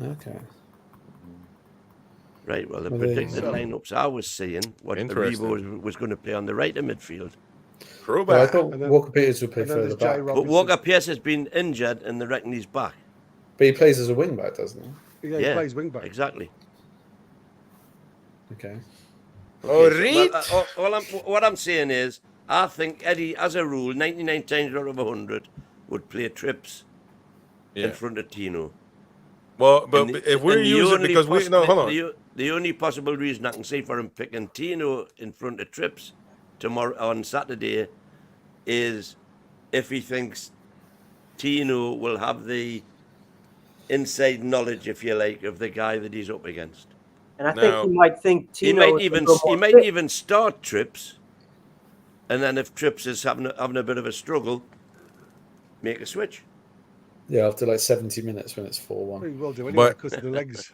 Okay. Right, well, the Well, there you predicted go. lineups I was seeing, what Interesting. Aribo was going to play on the right of midfield. Well, I Throwback. thought And then- Walker Peters would play and then further there's Jay back, Rob- But Walker Pierce has been injured and they reckon he's back. but he plays as a wing back, doesn't he? Yeah, he plays wing-back. Exactly. Okay. Oh, Well, read. what I'm saying is, I think Eddie, as a rule, 99 times out of 100, would play Trips Yeah. in front of Tino. Well, but And if we're and the using only because we no, hold on. The only possible reason I can see for him picking Tino in front of Trips tomorrow on Saturday is if he thinks Tino will have the inside knowledge, if you like, of the guy that he's up against. And I Now- think he might think He Tino might is a even little more he might fit. even start Trips, and then if Trips is having a bit of a struggle, make a switch. Yeah, after like 70 minutes when it's 4-1. He will do anyway But- because of the legs.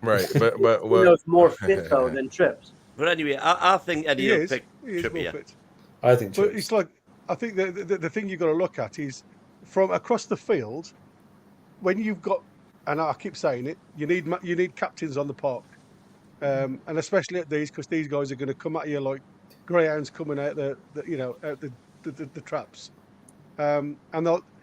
Right, but Tino's more fit though than Trips. But anyway, I think Eddie He will is. pick He is more Trippier. fit. I think But Trips. it's like, I think the thing you've got to look at is from across the field, when you've got, and I keep saying it, you need captains on the park, and especially at these, because these guys are going to come at you like greyhounds coming out out the traps. And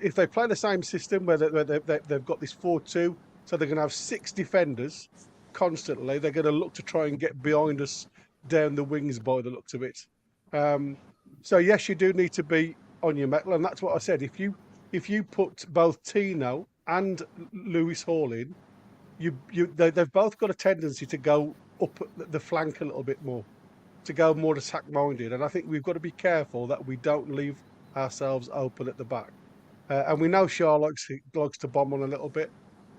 if they play the same system where they've got this 4-2, so they're going to have 6 defenders constantly. They're going to look to try and get behind us down the wings by the looks of it. So yes, you do need to be on your mettle, and that's what I said. If you put both Tino and Lewis Hall in, they've both got a tendency to go up the flank a little bit more, to go more attack minded, and I think we've got to be careful that we don't leave ourselves open at the back. And we know Shaw likes to bomb on a little bit,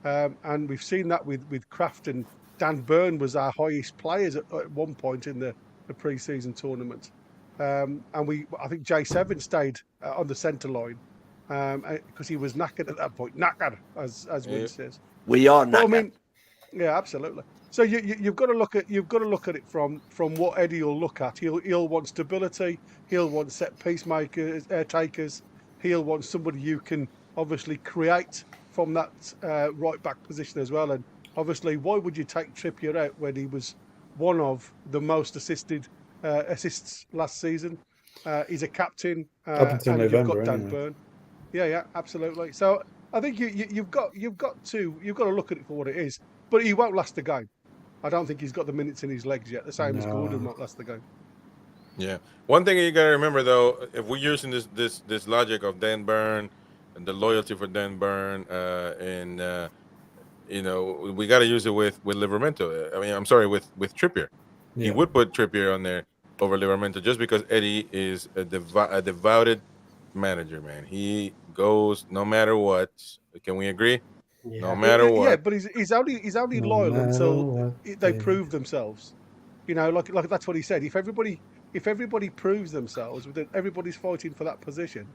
and we've seen that with Kraft, and Dan Byrne was our highest players at one point in the pre-season tournament. And I think J7 stayed on the centre line because he was knackered at that point. Knackered, as Win says. We are But, not. I mean, yeah, absolutely. So you've got to look at it from what Eddie will look at. He'll want stability. He'll want set piece makers, takers. He'll want somebody you can obviously create from that right back position as well. And obviously, why would you take Trippier out when he was one of the most assists last season? He's a captain. Up until and November, you've got Dan anyway. Byrne. Yeah, absolutely. So I think you've got to look at it for what it is. But he won't last the game. I don't think he's got the minutes in his legs yet. The same as No. Gordon won't last the game. Yeah. One thing you gotta remember though, if we're using this logic of Dan Byrne and the loyalty for Dan Byrne, and you know, we got to use it with Livramento. I mean, I'm sorry, with Trippier. He would put Trippier on there over Livramento just because Eddie is a devoted manager, man. He goes no matter what. Can we agree? Yeah. No matter what. Yeah, but he's only No loyal matter until what, they yeah. prove themselves. You know, like that's what he said. If everybody proves themselves, then everybody's fighting for that position.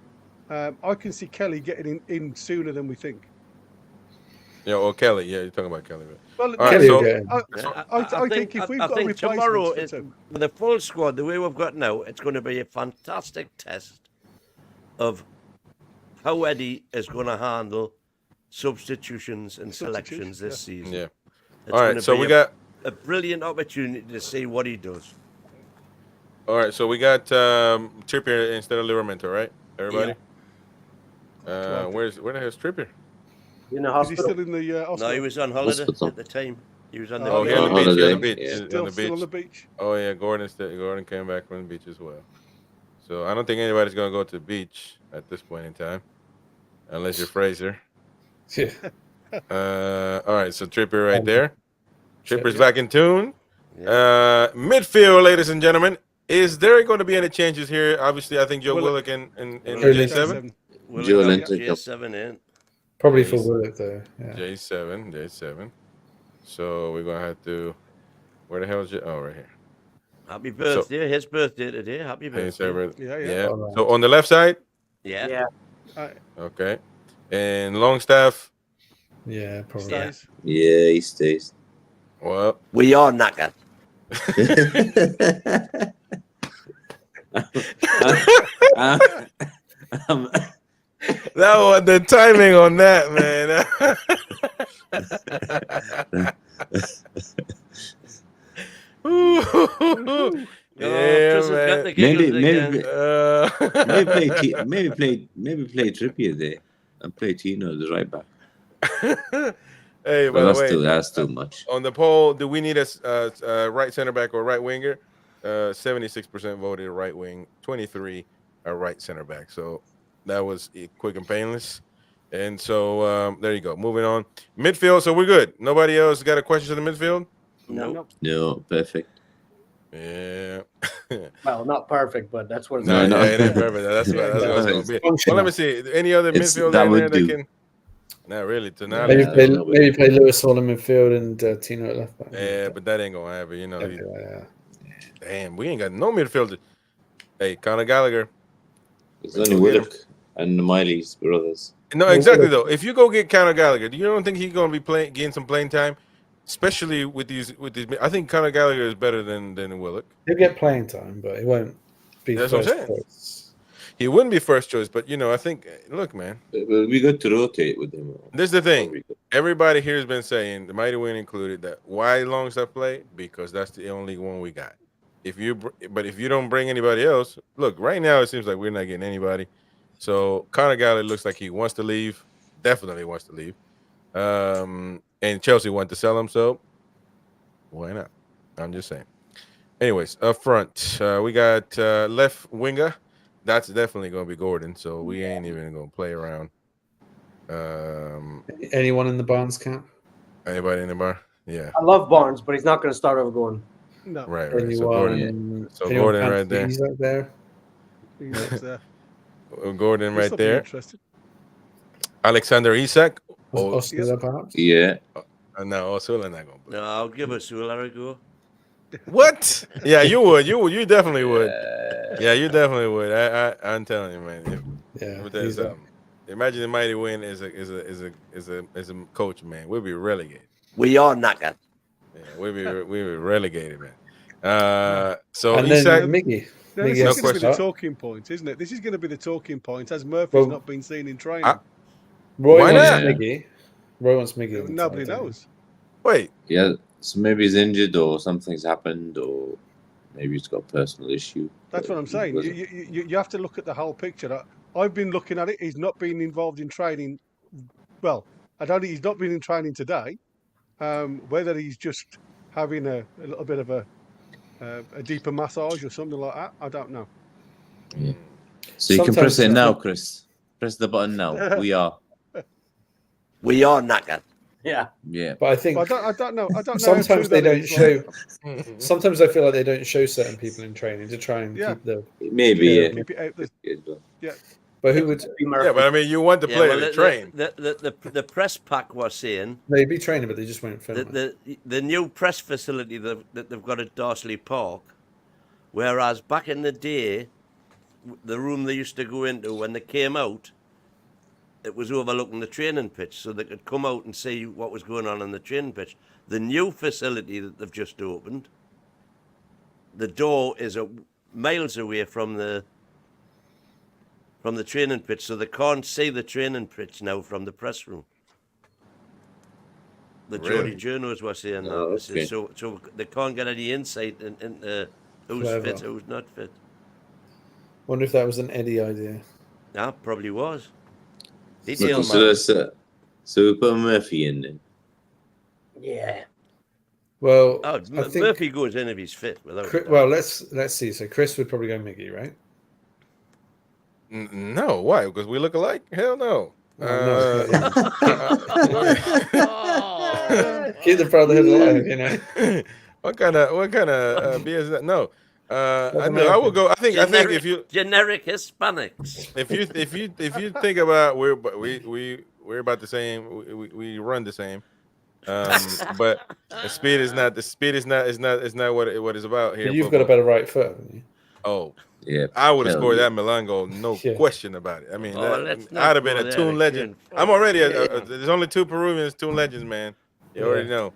I can see Kelly getting in sooner than we think. Yeah, or Kelly. Yeah, you're talking about Kelly. Well, All right, Kelly so will get in. I think if we've got think tomorrow, replacements for two, with the full squad, the way we've got now, it's going to be a fantastic test of how Eddie is going to handle substitutions and selections this season. yeah. It's All right, gonna so be we got a brilliant opportunity to see what he does. all right, so we got Trippier instead of Livramento, right? Everybody. Where the hell's Trippier? In the is he hospital. still in the hospital? No, he was on holiday Hospital. at the time. He was on the Oh, Oh, yeah, on the beach. holiday. On the beach. Yeah. On the Still beach. on the beach. Oh yeah, Gordon came back from the beach as well. So I don't think anybody's gonna go to the beach at this point in time, unless you're Fraser. Yeah. All right, so Trippier right there. Trippier's Yeah. back in tune. Midfield, ladies and gentlemen. Is there going to be any changes here? Obviously, I think Joe Willock. Willock and Really? J7. Will Joe have Linton. J7 in. Probably for Jeez. Willock though. Yeah. J7. So we're gonna have to. Where the hell is it? Oh, right here. Happy birthday. His birthday today. Happy Hey, birthday. Yeah. All right. So on the left side, Yeah. Yeah. okay, and Longstaff. Yeah, probably. Stays. Yeah, he stays. Well, We are knackered. that was the timing on that, man. Yeah, Chris has got man. the giggles again. Maybe play Trippier there and play Tino as right back. Hey, by But the way, that's too much. on the poll, do we need a right center back or right winger? 76% voted right wing, 23 a right center back. So that was quick and painless. And so there you go. Moving on. Midfield, so we're good. Nobody else got a question to the midfield? No. No, perfect. Yeah. Well, not perfect, but that's what it's No, Yeah, it ain't perfect. That's what it's going to be. Well, let me see. Any other midfield that in there would that do. can? Not really. Tonali. Maybe play Lewis Hall in midfield and Tino at left back. Yeah, but that ain't going to happen. You know, Yeah. damn, we ain't got no midfielder. Hey, Conor Gallagher. It's only Willock and the Miley's brothers. No, exactly though. If you go get Conor Gallagher, do you don't think he's going to be getting some playing time, especially with these? I think Conor Gallagher is better than Willock. He'll get playing time, but he won't be That's what I'm first saying. choice. He wouldn't be first choice, but I think. Look, man, It will be good to rotate with him. this is the thing. Everybody here has been saying, the Mighty Win included, that why Longstaff play, because that's the only one we got. If you don't bring anybody else, look, right now it seems like we're not getting anybody. So Conor Gallagher looks like he wants to leave, definitely wants to leave. And Chelsea want to sell him, so why not? I'm just saying. Anyways, up front, we got left winger. That's definitely going to be Gordon, so we ain't even going to play around. Anyone in the Barnes camp? Anybody in the bar? Yeah. I love Barnes, but he's not going to start over Gordon. No. Right. So Anyone? Gordon, anyone Gordon right there. He's up there. He's there. Gordon This right will be there. interesting. Alexander Isak. Oh, Oscar perhaps. Yeah. no, Osula not going to play. No, I'll give Osula a go. What? Yeah, you would. You definitely would. Yeah, you definitely would. I'm telling you, man. Yeah. If there's, he's up. imagine the Mighty Win is a coach, man. We'll be relegated. We are knackered. Yeah, we'll be relegated, man. So And Isak. then Miggy. Now, Miggy this has is to going to be the start. talking point, isn't it? This is going to be the talking point, as Murphy's Well, not been seen in training. Roy Why wants not? Miggy. Roy wants Miggy. on the Nobody side, knows. Wait. Yeah. So maybe he's injured or something's happened or maybe he's got a personal issue. That's what I'm saying. You have to look at the whole picture. I've been looking at it. He's not been involved in training. Well, I don't think he's not been in training today. Whether he's just having a little bit of a deeper massage or something like that, I don't know. Yeah. So you can Sometimes- press it now, Chris. Press the button now. We are. We are knackered. Yeah. Yeah. But I think But I don't know. I don't know. sometimes how true they that don't is, show. like, Sometimes I feel like they don't show certain people in training to try and Yeah. keep the. Maybe, Yeah. yeah. keep it out. Yeah. But who would Be Murphy. Yeah, but I mean, you want the Yeah, player well, to train. the press pack was saying they be training, but they just won't film it. the new press facility that they've got at Darsley Park, whereas back in the day, the room they used to go into when they came out, it was overlooking the training pitch, so they could come out and see what was going on the training pitch. The new facility that they've just opened, the door is miles away from the training pitch, so they can't see the training pitch now from the press room. The Really? Geordie journos were saying that. Oh, They said, okay. so they can't get any insight into who's Clever. fit, who's not fit. Wonder if that was an Eddie idea. Yeah, probably was. So, Detail so, man. let's, so we put Murphy in then. Yeah. Well, Oh, I think. Murphy goes in if he's fit. Without a doubt. Well, let's see. So Chris would probably go Miggy, right? No, why? Because we look alike? Hell no. Oh, Keep the brotherhood alive, you know. what kind of BS is that? No. I will go. I think if you generic Hispanics. if you think about we're about the same. We run the same. But the speed is not what it's about here. But you've got a better right foot, haven't you? Oh, Yeah. I would have Hell scored yeah. that Milan goal, no Yeah. question about it. I mean, let's not I'd have been go a there Toon legend. again. I'm already there's only 2 Peruvians, Toon legends, man. You already know.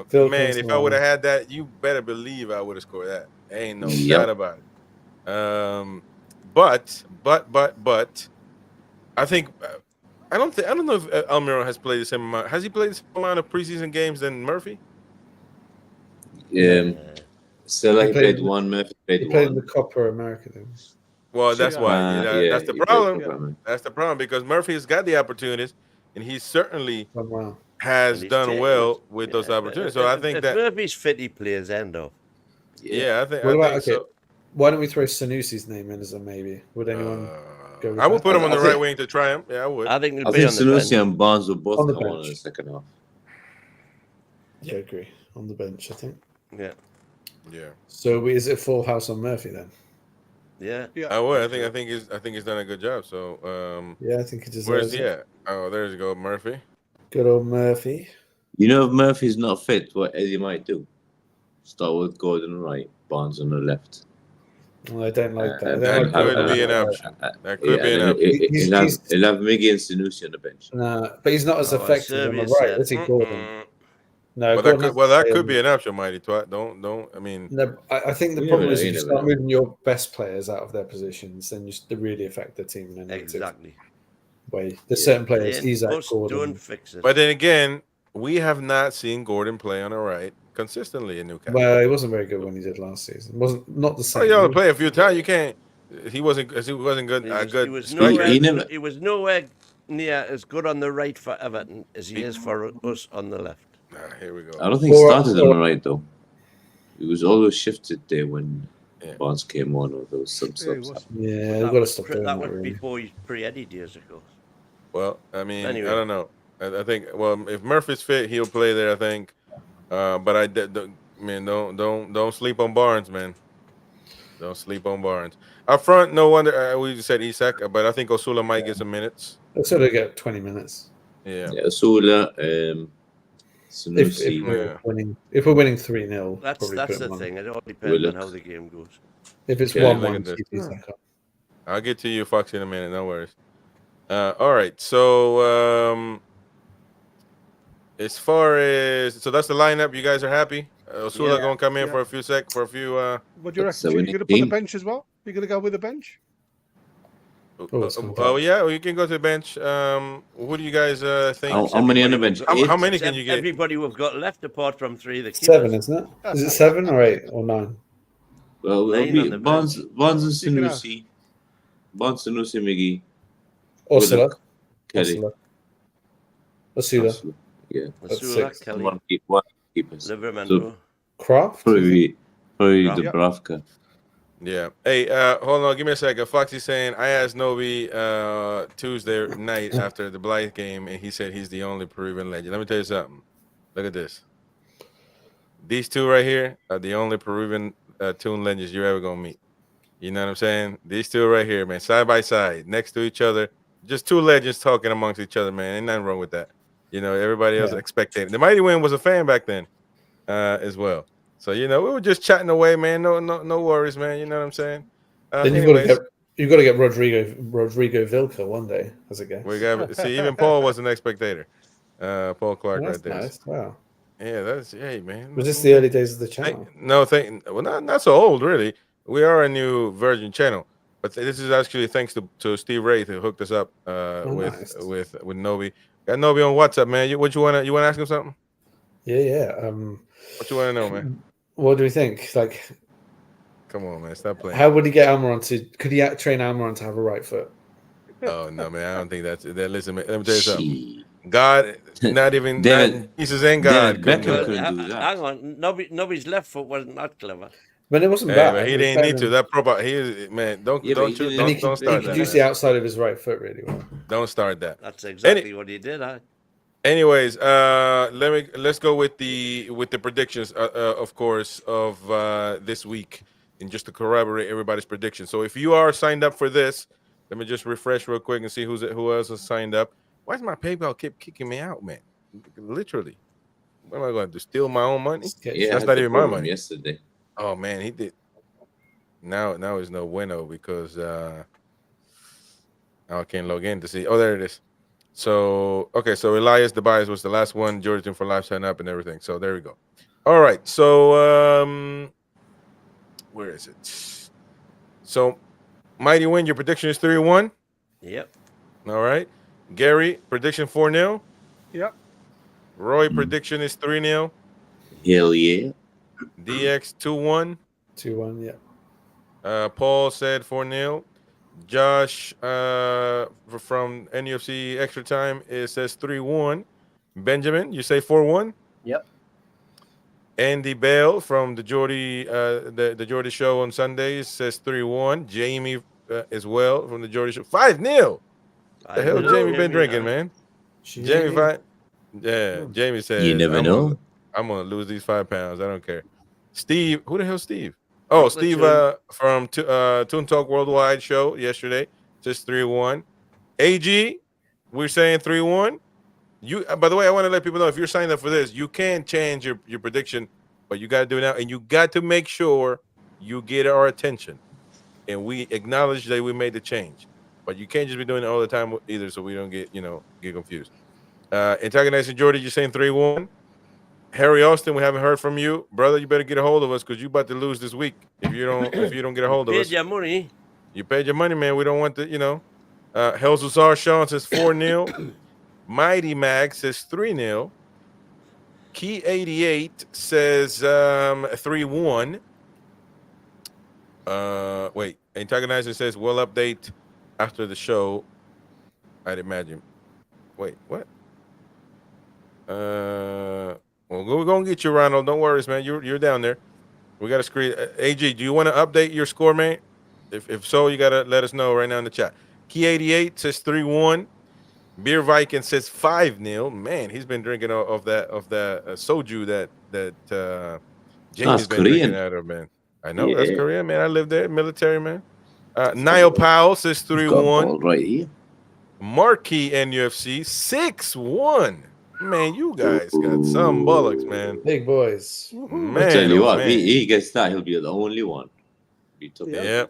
Phil Man, comes if to I would have mind. had that, you better believe I would have scored that. Ain't no Yep. doubt about it. But I think I don't know if Almiron has played the same amount. Has he played the same amount of preseason games than Murphy? Stella He played played- one, Murphy He played played in one. the Copa America, then. Well, that's why. That's the he played problem. Copa America. That's the problem because Murphy's got the opportunities, and he certainly Oh, wow. has And he's done taken well it. with those Yeah, opportunities. but So I if- think if that Murphy's fit, he plays end off. yeah, I think What about, so. okay, why don't we throw Sanusi's name in as a maybe? Would anyone go with I would that? put him on the I right think- wing to try him. Yeah, I would. I think he'll I be think on the bench. Sanusi and Barnes will both On the come on in the bench. second half. Yeah, I agree. On the bench, I think. Yeah, Yeah, So is it full house on Murphy then? yeah. I would. I think he's done a good job. So Yeah, I think he deserves where's he it. at? Oh, there you go, Murphy. Good old Murphy. You know, if Murphy's not fit, what Eddie might do? Start with Gordon right, Barnes on the left. Well, I don't like that. I and don't That like could that. be an option. That could be an and option. he'll have Miggy and Sanusi on the bench. Nah, but he's not as Oh, effective on the Serbia right, said, is he, Gordon? "Mm-mm." No, Well, Gordon that has to could stay be on- an option, Mighty Twat. Don't. I mean, No, I think the You problem never is know, if you you never start know. moving your best players out of their positions, then they really affect the team in a negative Exactly. way. There's certain players, Then Isaac, just Gordon. don't fix it. but then again, we have not seen Gordon play on the right consistently in Newcastle. Well, he wasn't very good when he did last season. Not the Oh, same. you ought to play a few times. You can't. He wasn't good. He Good was striker. nowhere, He never- he was nowhere near as good on the right for Everton as he is for us on the left. Here we go. I don't think he Or- started on the right though. He was always shifted there when Yeah. Barnes came on, or there was some Yeah, he subs. was. Yeah, That they've got to was stop pre- doing that that. was Really. before his pre-Eddie days, of course. Well, I mean, Anyway. I don't know. I think. Well, if Murphy's fit, he'll play there. I think. But don't sleep on Barnes, man. Don't sleep on Barnes. Up front, no wonder we said Isak, but I think Osula might get some minutes. Let's sort of get 20 minutes. Yeah. Yeah, Sula, If Sanusi. we're winning, if we're winning 3-0, That's probably that's put the him on. thing. It all depends on Willock. how the game goes. If it's Yeah, 1-1, look at keep this. Isaac up. I'll get to you, Fox, in a minute. No worries. All right. So, as far as that's the lineup. You guys are happy. Osula Yeah. gonna come in Yeah. for a few. What do you That's reckon? a You're winning going to put the team. bench as well? You're going to go with the bench? it's gonna Oh count. yeah, well, you can go to the bench. Who do you guys think? How many on the bench? How Eight? many can you get? Everybody we've got left, apart from 3 of the keepers. 7, isn't it? Is it 7 or 8 or 9? Well, it'll Lane be on the Barnes and You can have- Sanusi. Barnes, Sanusi, Miggy, Ursula. Willock, Kelly. Ursula. Osula. Yeah. That's Masula, 6. Kelly, One keepers. Livramento. Kraft? Probably Yeah. Dubravka. Yeah. Hey, hold on. Give me a second. Foxy's saying I asked Novi Tuesday night after the Blythe game, and he said he's the only Peruvian legend. Let me tell you something. Look at this. These two right here are the only Peruvian tune legends you're ever gonna meet. You know what I'm saying? These two right here, man, side by side, next to each other, just two legends talking amongst each other, man. Ain't nothing wrong with that. You know, everybody else expected. The Mighty Wind was a fan back then, as well. So you know, we were just chatting away, man. No worries, man. You know what I'm saying? Then Anyways, you've got to get Rodrigo Vilca one day as a guest. we got see even Paul was an spectator. Paul Clark Oh, right that's there. nice. Wow. Yeah, that's hey man. Was this the early days of the channel? Well, not so old, really. We are a new Virgin channel, but this is actually thanks to Steve Wraith who hooked us up with Novi. Got Novi on WhatsApp, man. You wanna ask him something? Yeah. What you wanna know, man? What do we think? Like, come on, man, stop playing. How would he get Almiron to? Could he train Almiron to have a right foot? Oh no, man, I don't think that's that. Listen, man, let me tell you something. God, not even Jesus ain't God. Beckham couldn't do that. Hang on, Nobby's left foot wasn't that clever. But it wasn't Hey, bad. but he didn't need to. That proper. He is man. Don't start He could that. use the outside of his right foot really well. Don't start that. That's exactly what he did. Anyways, let's go with the predictions, of course, of this week, and just to corroborate everybody's predictions. So if you are signed up for this, let me just refresh real quick and see who else is signed up. Why does my PayPal keep kicking me out, man? Literally, what am I going to do? Steal my own money? Yeah, that's not even my money. Yesterday. Oh man, he did. Now is no bueno because now I can't log in to see. Oh, there it is. So okay, so Elias Tobias was the last one. Jordan for life sign up and everything. So there we go. All right. So where is it? So Mighty Win, your prediction is 3-1. Yep. All right. Gary, prediction 4-0. Yep. Roy, prediction is 3-0. Hell yeah. DX 2-1. 2-1, yeah. Paul said 4-0. Josh from NUFC Extra Time, it says 3-1. Benjamin, you say 4-1? Yep. Andy Bell from the Geordie the Geordie Show on Sundays says 3-1. Jamie as well from the Geordie Show 5-0. The hell Jamie been drinking, man? Jamie 5. Yeah, Jamie says you never know. I'm gonna lose these 5 pounds. I don't care. Steve, who the hell Steve? Oh, Steve from Toon Talk Worldwide show yesterday, just 3-1. AG, we're saying 3-1. You, by the way, I want to let people know if you're signed up for this, you can change your prediction, but you got to do it now, and you got to make sure you get our attention, and we acknowledge that we made the change, but you can't just be doing it all the time either, so we don't get confused. Antagonizing Jordy, you're saying 3-1. Harry Austin, we haven't heard from you, brother. You better get a hold of us because you about to lose this week if you don't get a hold of us. Paid your money. You paid your money, man. We don't want the Helsuzar Sean says 4-0. Mighty Mag says 3-0. Key 88 says 3-1. Wait, Antagonizer says we'll update after the show. I'd imagine. Wait, what? Well, we're gonna get you, Ronald. Don't worry, man. You're down there. We got a screen. AG, do you want to update your score, man? If so, you gotta let us know right now in the chat. Key 88 says 3-1. Beer Viking says 5-0. Man, he's been drinking of that soju that Jamie's been drinking out of, man. I know that's Korean, man. I lived there, military, man. Niall Powell says 3-1. Right here. Marquee NUFC 6-1. Man, you guys got some bollocks, man. Big boys. Man, I tell you what, man. he gets that, he'll be the only one. Yeah.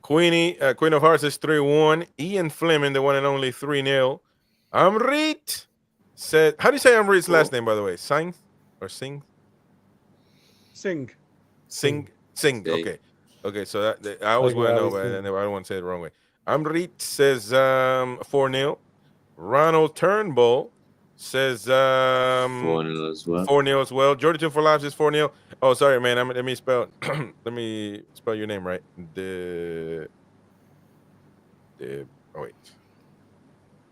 Queenie, Queen of Hearts is 3-1. Ian Fleming, the one and only 3-0. Amrit said, how do you say Amrit's last name, by the way? Sing or Sing? Sing. Okay. Okay, so that, I always want to know, but I don't want to say it the wrong way. Amrit says 4-0. Ronald Turnbull says 4-0 as well. 4-0 as well. Jordan for Lives is 4-0. Oh, sorry, man. Let me spell let me spell your name right. Oh wait.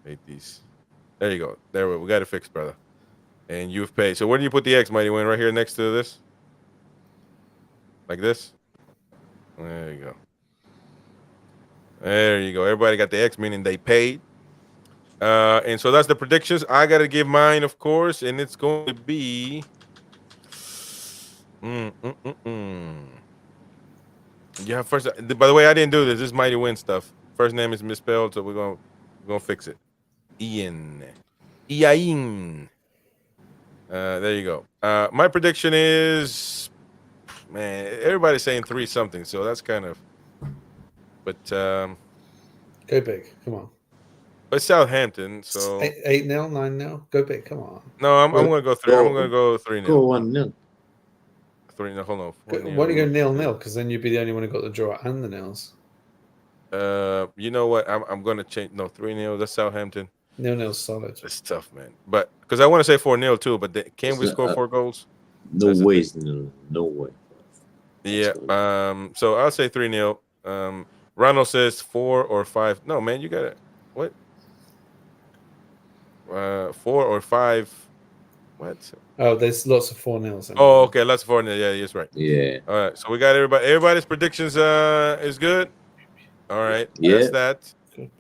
Hate these. There you go. There we got it fixed, brother. And you've paid. So where do you put the X, Mighty Win? Right here next to this? Like this? There you go. There you go. Everybody got the X, meaning they paid. And so that's the predictions. I got to give mine, of course, and it's going to be. Yeah, first. By the way, I didn't do this. This is Mighty Win stuff. First name is misspelled, so we're gonna fix it. Ian. There you go. My prediction is, man, everybody's saying 3 something, so that's kind of. But Go big. Come on. it's Southampton, so 8-0, 9-0. Go big. Come on. no, I'm gonna go 3. I'm gonna go 3-0. Go 1-0. 3-0. Hold on. Why don't you go 0-0? Because then you'd be the only one who got the draw and the nils. You know what? I'm gonna change. No, 3-0. That's Southampton. 0-0 solid. It's tough, man. But because I want to say 4-0 too, but can we score 4 goals? No That's way. No way. Yeah. So I'll say 3-0. Ronald says 4 or 5. No, man, you got it. What? 4 or 5. What? Oh, there's lots of 4-0s. Oh, okay. Lots of 4-0. Yeah, that's right. Yeah. All right. So we got everybody. Everybody's predictions is good. All right. Yeah. That's that. Good.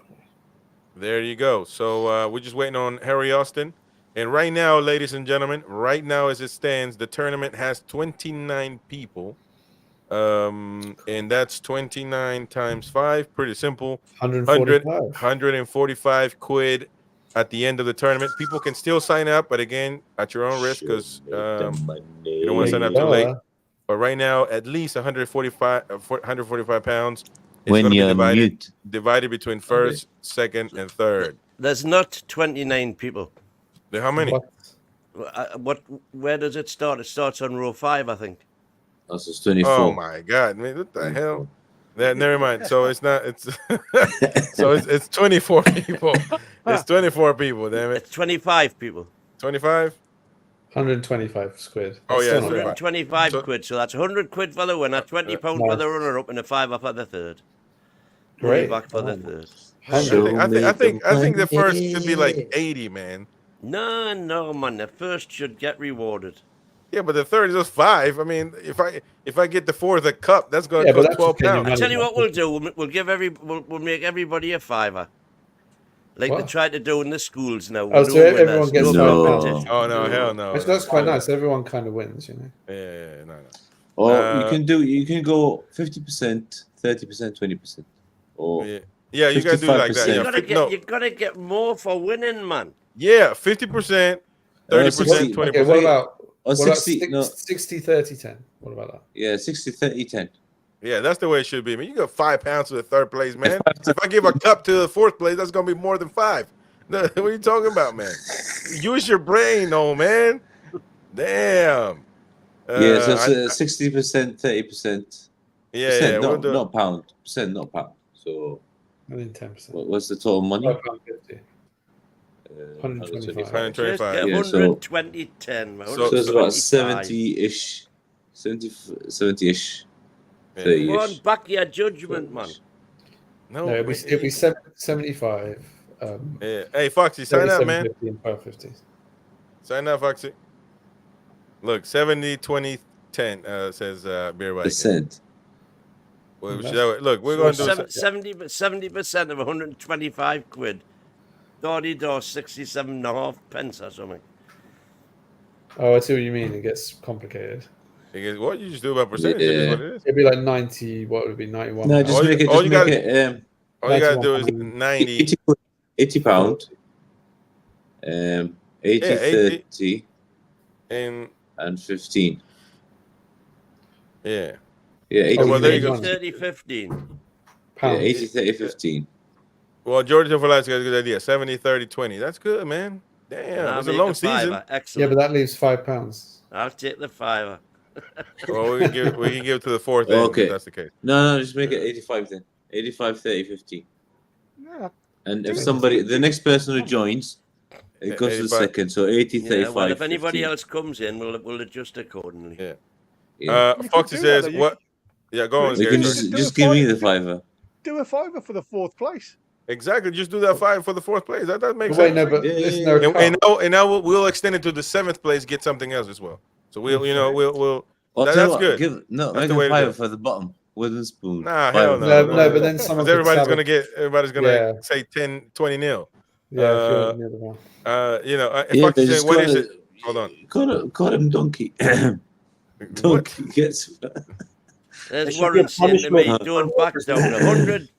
There you go. So we're just waiting on Harry Austin. And right now, ladies and gentlemen, right now as it stands, the tournament has 29 people. And that's 29 times 5. Pretty simple. 145 quid at the end of the tournament. People can still sign up, but again, at your own risk, because you don't want to sign up too late. But right now, at least 145 pounds. It's When going to you're be mute. divided between first, second, and third. There's not 29 people. How many? Where does it start? It starts on row 5, I think. That's just 24. Oh my God, man! What the hell? Never mind. So it's not. It's so it's 24 people. It's 24 people. Damn it. It's 25 people. 25. 125 quid. Oh, yeah, That's it's still not bad. 125 So- quid. So that's 100 quid for the winner, 20 pound for the runner-up, and a £5 for the third. Money Great. back for the third. I think the first should be like 80, man. No, man. The first should get rewarded. Yeah, but the third is just 5. I mean, if I get the fourth a cup, that's going to Yeah, but cost that's 12 just getting pounds. I tell you what we'll do. We'll make everybody a £5, like they What? try to do in the schools now. Oh, so everyone gets No. £5. Oh no, hell no. That's quite nice. Everyone kind of wins, you know. Yeah, no. Or you can go 50%, 30%, 20%. Or Yeah, you gotta do it like that. 55%. Yeah, You gotta get more for winning, man. yeah, 50%, 30%, 20%. Okay, what about or 60, 60, 30, 10? What about that? yeah, 60, 30, 10. Yeah, that's the way it should be. Man, you got 5 pounds to the third place, man. If I give a cup to the fourth place, that's gonna be more than 5. What are you talking about, man? Use your brain, though, man. Damn. Yeah, so it's 60%, 30%. Yeah, not pound. Percent, not pound. So I mean 10%. what's the total money? £5.50. 125. 125. Just get Yeah, so- 120, 10. man. So So it's about 125. 70-ish. 70-ish. Yeah. 30-ish. Go on, back your judgment, man. No, it'll be 75. Yeah. Hey, Foxy, sign up, man. 50 and 550. Sign up, Foxy. Look, 70, 20, 10 says Beer Viking. Percent. Well, look, we're going to do 70% of 125 quid. Door 67.5 pence or something. Oh, I see what you mean. It gets complicated. What you just do about percentage is what it is. It'd be like 90. What would it be? 91. No, just All make you- it. all Just you make gotta- it. All you gotta do is 91. 90. 80 pound. 80, Yeah, 80. 30, And and 15. yeah. Yeah, 80, well, there you go. 30, 15. Yeah, Pounds. 80, 30, 15. Well, Georgia for Life's got a good idea. 70, 30, 20. That's good, man. Damn, I'll it's a make long £5. season. Yeah, Excellent. but that leaves £5. I'll take the £5. Well, we can give it to the fourth end, Okay. if that's the case. No, just make it 85 then. 85, 30, 15. Yeah. And if somebody, the next person who joins, it goes to the 85. second. So 80, Yeah, 35, well, if anybody 15. else comes in, we'll adjust accordingly. Yeah. Yeah. You Foxy could do that, says, though. what? Yeah, go on, You Gary. can Just do just a give me fiver. the fiver. Do a fiver for the fourth place. Exactly. Just do that 5 for the fourth place. That makes But wait, sense. no, but Yeah, there's yeah, no And cup. now we'll extend it to the 7th place, get something else as well. So we'll Or That's tell you what, good. Make That's the a way to do fiver it. for the bottom. wooden spoon. Nah, hell No, no. no, but then someone could everybody's stab gonna everybody's gonna Yeah. say 10, 20-0. Yeah, if you're near the wall. If Yeah, Foxy they saying, just what is it? Hold on. Call him donkey. What? Donkey gets. There's should be a Warren saying to me, punishment. don't back down.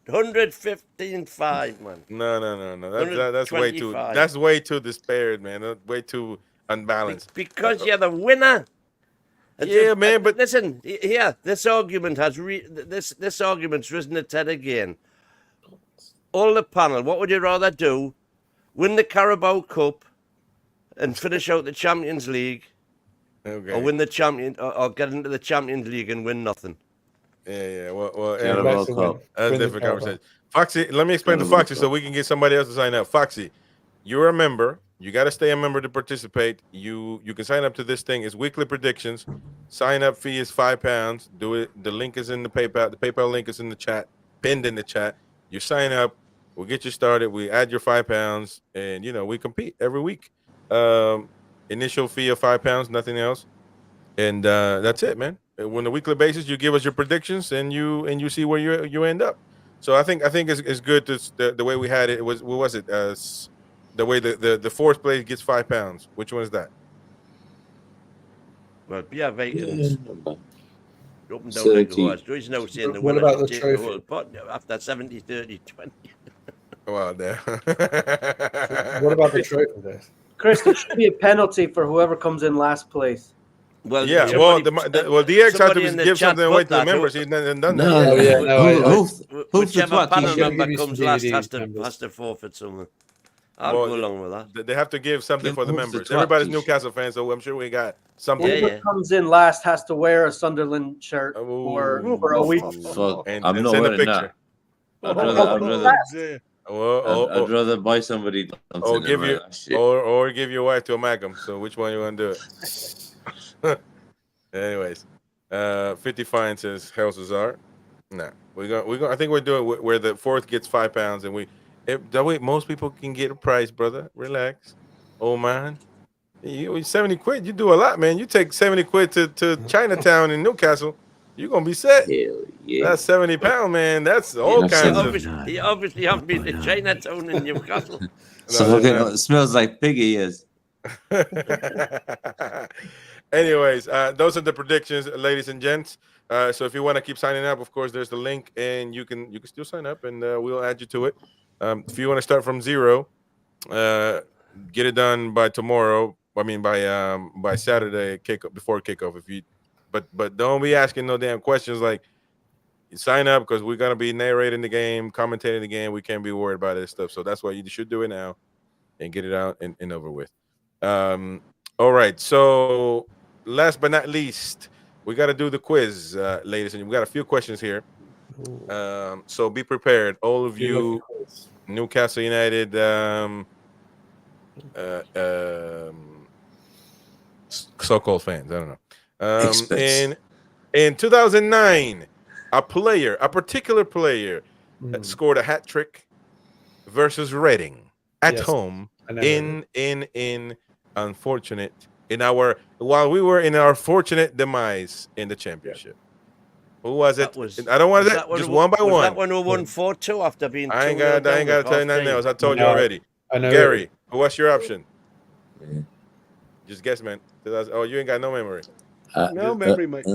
115.5, man. No. That's way too. 125. That's way too despaired, man. That's way too unbalanced. Because you're the winner. Yeah, man, but listen, here, this argument has this argument's risen its head again. All the panel, what would you rather do? Win the Carabao Cup and finish out the Champions League, okay. or win the or get into the Champions League and win nothing? Yeah. Well, Carabao anyways, Cup. that's a different conversation. Foxy, let me explain to Foxy so we can get somebody else to sign up. Foxy, you're a member. You got to stay a member to participate. You can sign up to this thing. It's weekly predictions. Sign up fee is £5. Do it. The link is in the PayPal. The PayPal link is in the chat, pinned in the chat. You sign up. We'll get you started. We add your £5, and we compete every week. Initial fee of £5, nothing else, and that's it, man. On a weekly basis, you give us your predictions, and you see where you end up. So I think it's good the way we had it. What was it? The way the fourth place gets £5. Which one is that? Well, yeah, Vikings. Up and down 30. like horse. There is no saying the What winner about should the take trophy? whole pot after 70, 30, 20. Well, there. What about the trophy there? Chris, there should be a penalty for whoever comes in last place. Well, Yeah, somebody- DX has somebody to in the give chat something away put to the that. members. He's not done that. No, yeah, no, Whichever twat, panel he should member give you some comes last has DVD to forfeit something. I'll Well, go along with that. They have to give something Give for the Wolf the members. twat Everybody's t-shirt. Newcastle fans, so I'm sure we got something. Yeah, Whoever yeah. comes in last has to wear a Sunderland shirt Ooh. for a week. Fuck, And I'm not send a wearing picture. that. I'd Oh, rather buy somebody Or give you or give your wife to a Magnum. So which one you want to do it? Anyways, 50 fine says houses are. Nah, we I think we're doing where the fourth gets £5, and that way most people can get a price, brother. Relax, old man. You 70 quid. You do a lot, man. You take 70 quid to Chinatown in Newcastle, you're gonna be set. Hell yeah. That's £70, man. That's all That's kinds something. of. He obviously haven't been to Chinatown in Newcastle. So No, fucking, no. it smells like piggy ears. Anyways, those are the predictions, ladies and gents. So if you want to keep signing up, of course, there's the link, and you can still sign up, and we'll add you to it. If you want to start from zero, get it done by tomorrow. I mean, by Saturday before kickoff. But don't be asking no damn questions like. You sign up because we're gonna be narrating the game, commentating the game. We can't be worried about this stuff. So that's why you should do it now and get it out and over with. All right. So last but not least, we got to do the quiz, ladies, and we got a few questions here. So be prepared, all of you Newcastle United so-called fans. I don't know. In 2009. A particular player, scored a hat trick versus Reading at home while we were in our fortunate demise in the championship. Who was it? I don't want that. Just one by one. That one who won 4-2 after being. I ain't got to tell you nothing else. I told you already. I know. Gary, what's your option? Just guess, man. Oh, you ain't got no memory. no memory, mate.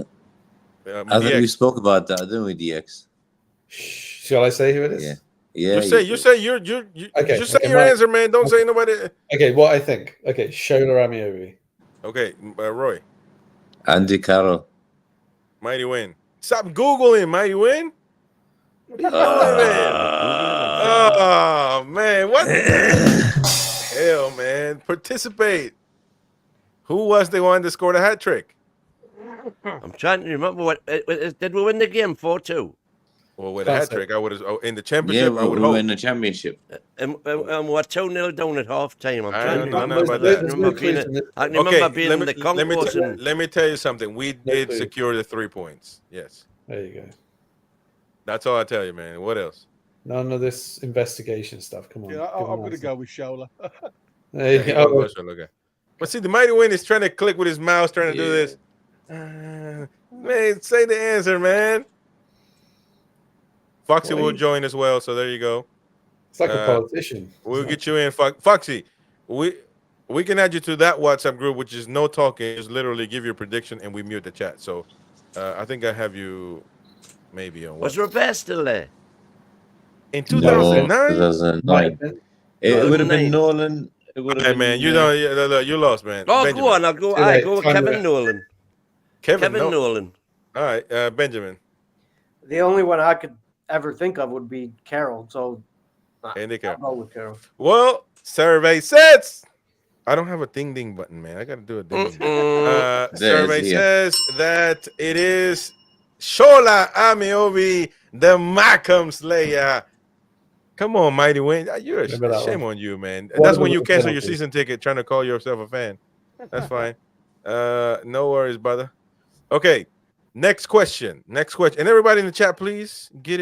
I think we spoke about that, didn't we, DX? Shall I say who it is? Yeah. Yeah. You say your answer, man. Don't say nobody. Okay, what I think. Okay, Shola Ramiobi. Okay, Roy. Andy Carroll. Mighty Win. Stop Googling, Mighty Win. What are you doing, man? Oh, man. What the hell, man? Participate. Who was the one that scored a hat trick? I'm trying to remember what did we win the game 4-2? Well, with a hat trick, I would have in the Yeah, championship. I would we were hope. in the championship. And we're 2-0 down at half time. I'm I trying to don't know remember about that. that. I remember being in the concourse. Let me tell you something. We did secure the 3 points. Yes. There you go. That's all I tell you, man. What else? None of this investigation stuff. Come on. Yeah, I'm going to go with Shola. There you go. Okay. But see, the Mighty Win is trying to click with his mouse, trying to do this. Man, say the answer, man. Foxy will Wait. join as well. So there you go. It's like a politician. We'll It's get you in, Foxy. We can add you to that WhatsApp group, which is no talking. Just literally give your prediction, and we mute the chat. So I think I have you maybe on Was what? Robert still there? In No, 2009? 2009. It would have been 2009. Nolan. It would have Hey been. man, you don't. You lost, man. Oh, Benjamin. go on. I'll go. Too I late. go with Time Kevin limit. Nolan. Kevin Kevin Nolan. All right, Benjamin. The only one I could ever think of would be Carroll. So Andy I'll Carroll. go with Carroll. Well, survey says I don't have a ding ding button, man. I gotta do a ding ding. Mm-mm. Survey There's here. says that it is Shola Amiobi, the Macam Slayer. Come on, Mighty Wayne. You're Remember that shame one. on you, man. One That's of when them you was cancel your penalty. season ticket trying to call yourself a fan. That's fine. No worries, brother. Okay. Next question. And everybody in the chat, please get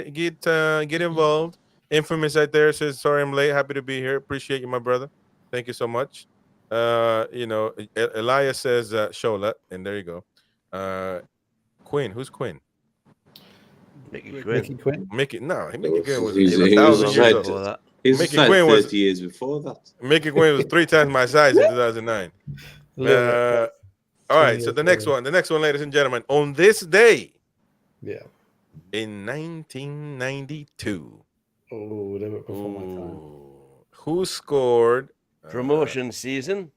involved. Infamous right there says, sorry I'm late. Happy to be here. Appreciate you, my brother. Thank you so much. Elias says Shola, and there you go. Quinn, who's Quinn? Mickey Mickey Quinn. Quinn. Mickey, no, Mickey Quinn was He was 1,000 just years right. old. That. He was Mickey like Quinn 30 was- years before that. Mickey Quinn was 3 times my size in 2009. Little bit. All right, 20 so years the next ago. one, ladies and gentlemen, on this day Yeah. in 1992, Oh, they were before my time. who scored Promotion season.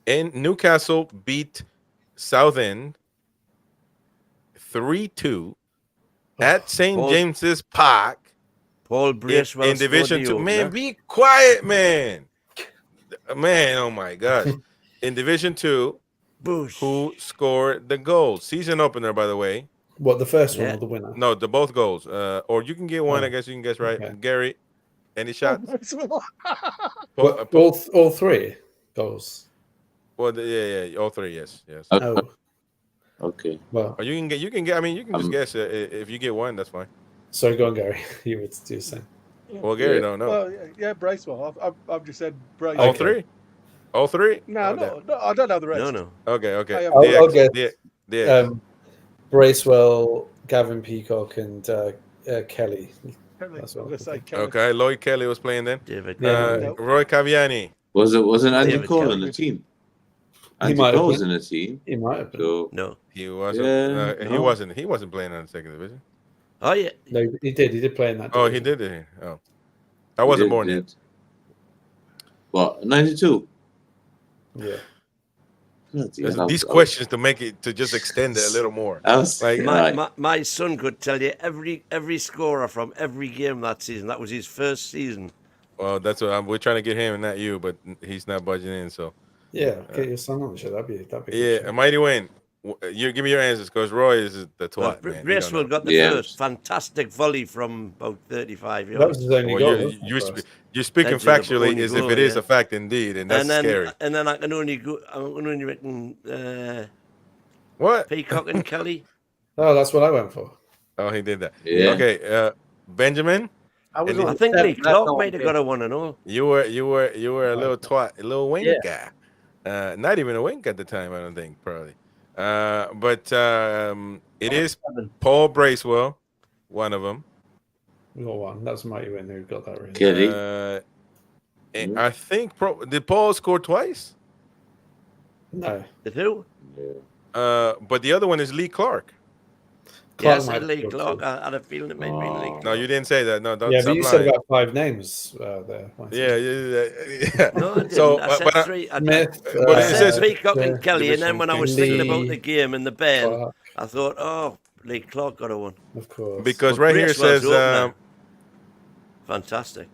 in Newcastle beat Southend 3-2 at St. Paul- James's Park Paul in, Bracewell in Division scored 2. the Man, opener. be quiet, man. Man, oh my gosh. In Division 2, Boosh. who scored the goal? Season opener, by the way. What, the first one Yeah. or the winner? No, the both goals. Or you can get one. I Oh, guess you can guess right. okay. Gary, any shots? What, all three goals. Yeah, all three. Yes. Oh, Okay. well, Or you can get. I mean, you can just guess. If you get one, that's fine. sorry, go on, Gary. You would do the same. Well, Gary Yeah. don't know. Well, yeah, Bracewell. I've just said Bracewell. All Okay. three. All three. No, no, I don't know the rest. No. Okay. I'll get DX. Bracewell, Gavin Peacock, and Kelly. Kelly, That's I'm what gonna I say think. Kelly. Okay. Lloyd Kelly was playing then. David. Yeah. Cameron. Roy Caviani. Wasn't Andy David Cole Kelly. in the team? He Andy might have Cole was been. in the team. He might have been. So No. He wasn't. Yeah, He no. wasn't. He wasn't playing on the second division. Oh yeah. No, he did. He did play in that. Oh, he division. did. Oh, I wasn't born yet. What? 92. Yeah. These questions to make it to just extend it a little more. I was Like, My son could tell you every scorer from every game that season. That was his first season. Well, that's what we're trying to get him and not you, but he's not budging in. So Yeah, get your son on the show. That'd be a good yeah, show. Mighty Wayne, you give me your answers because Roy is the twat. man. He don't Bracewell know. got the Yeah. first fantastic volley from about 35 That yards. was his only Well, goal. you're, wasn't it, you're, for spe- us? you're speaking That's the factually only as if goal, it is yeah. a fact indeed, and that's scary. And then I can only reckon What? Peacock and Kelly. Oh, that's what I went for. Oh, he did that. Yeah. Okay, Benjamin, I was And on I think that- Lee that Clark don't might have fit. got a 1-0. you were a little twat, a little wink guy. Not even a wink at the time, I don't think, probably. But it is Paul Bracewell, one of them. We got one. That's Mighty Win who got that really. Kelly. And I think did Paul score twice? No. The who? But the other one is Lee Clark. Clark Yes, might have Lee scored Clark. too. I had a feeling it might be Lee No, Clark. you didn't say that. No, don't Yeah, stop but you lying. said about 5 names there. Yeah. No, I didn't. So, I said but three. I, Smith, But I it said says- Peacock yeah, and Kelly, and then when I was thinking about the game and the band, Clark, I thought, oh, Lee Clark got a 1. of course. because But right here Bracewell's says opener. Fantastic.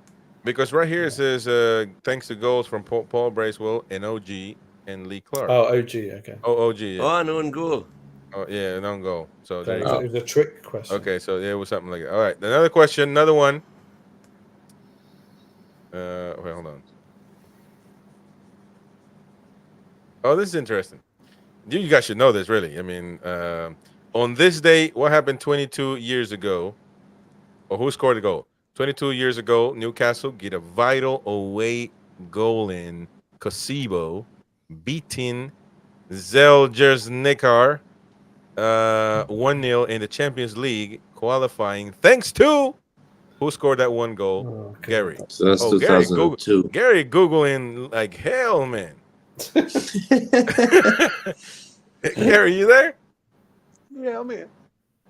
thanks to goals from Paul Bracewell and OG and Lee Clark. Oh, OG. Okay. OG. Yeah. Oh, an own goal. Oh, yeah, an own goal. So there That you was, go. it was a trick question. Okay, so yeah, it was something like that. All right, another question, another one. Wait, hold on. Oh, this is interesting. You guys should know this, really. I mean, on this day, what happened 22 years ago? Or who scored the goal? 22 years ago, Newcastle get a vital away goal in Kosibo, beating Željezničar 1-0 in the Champions League qualifying thanks to who scored that one goal? Oh, God. Gary. So that's Oh, Gary, Google, 2002. Gary Googling like hell, man. Gary, you there? Yeah, I'm here.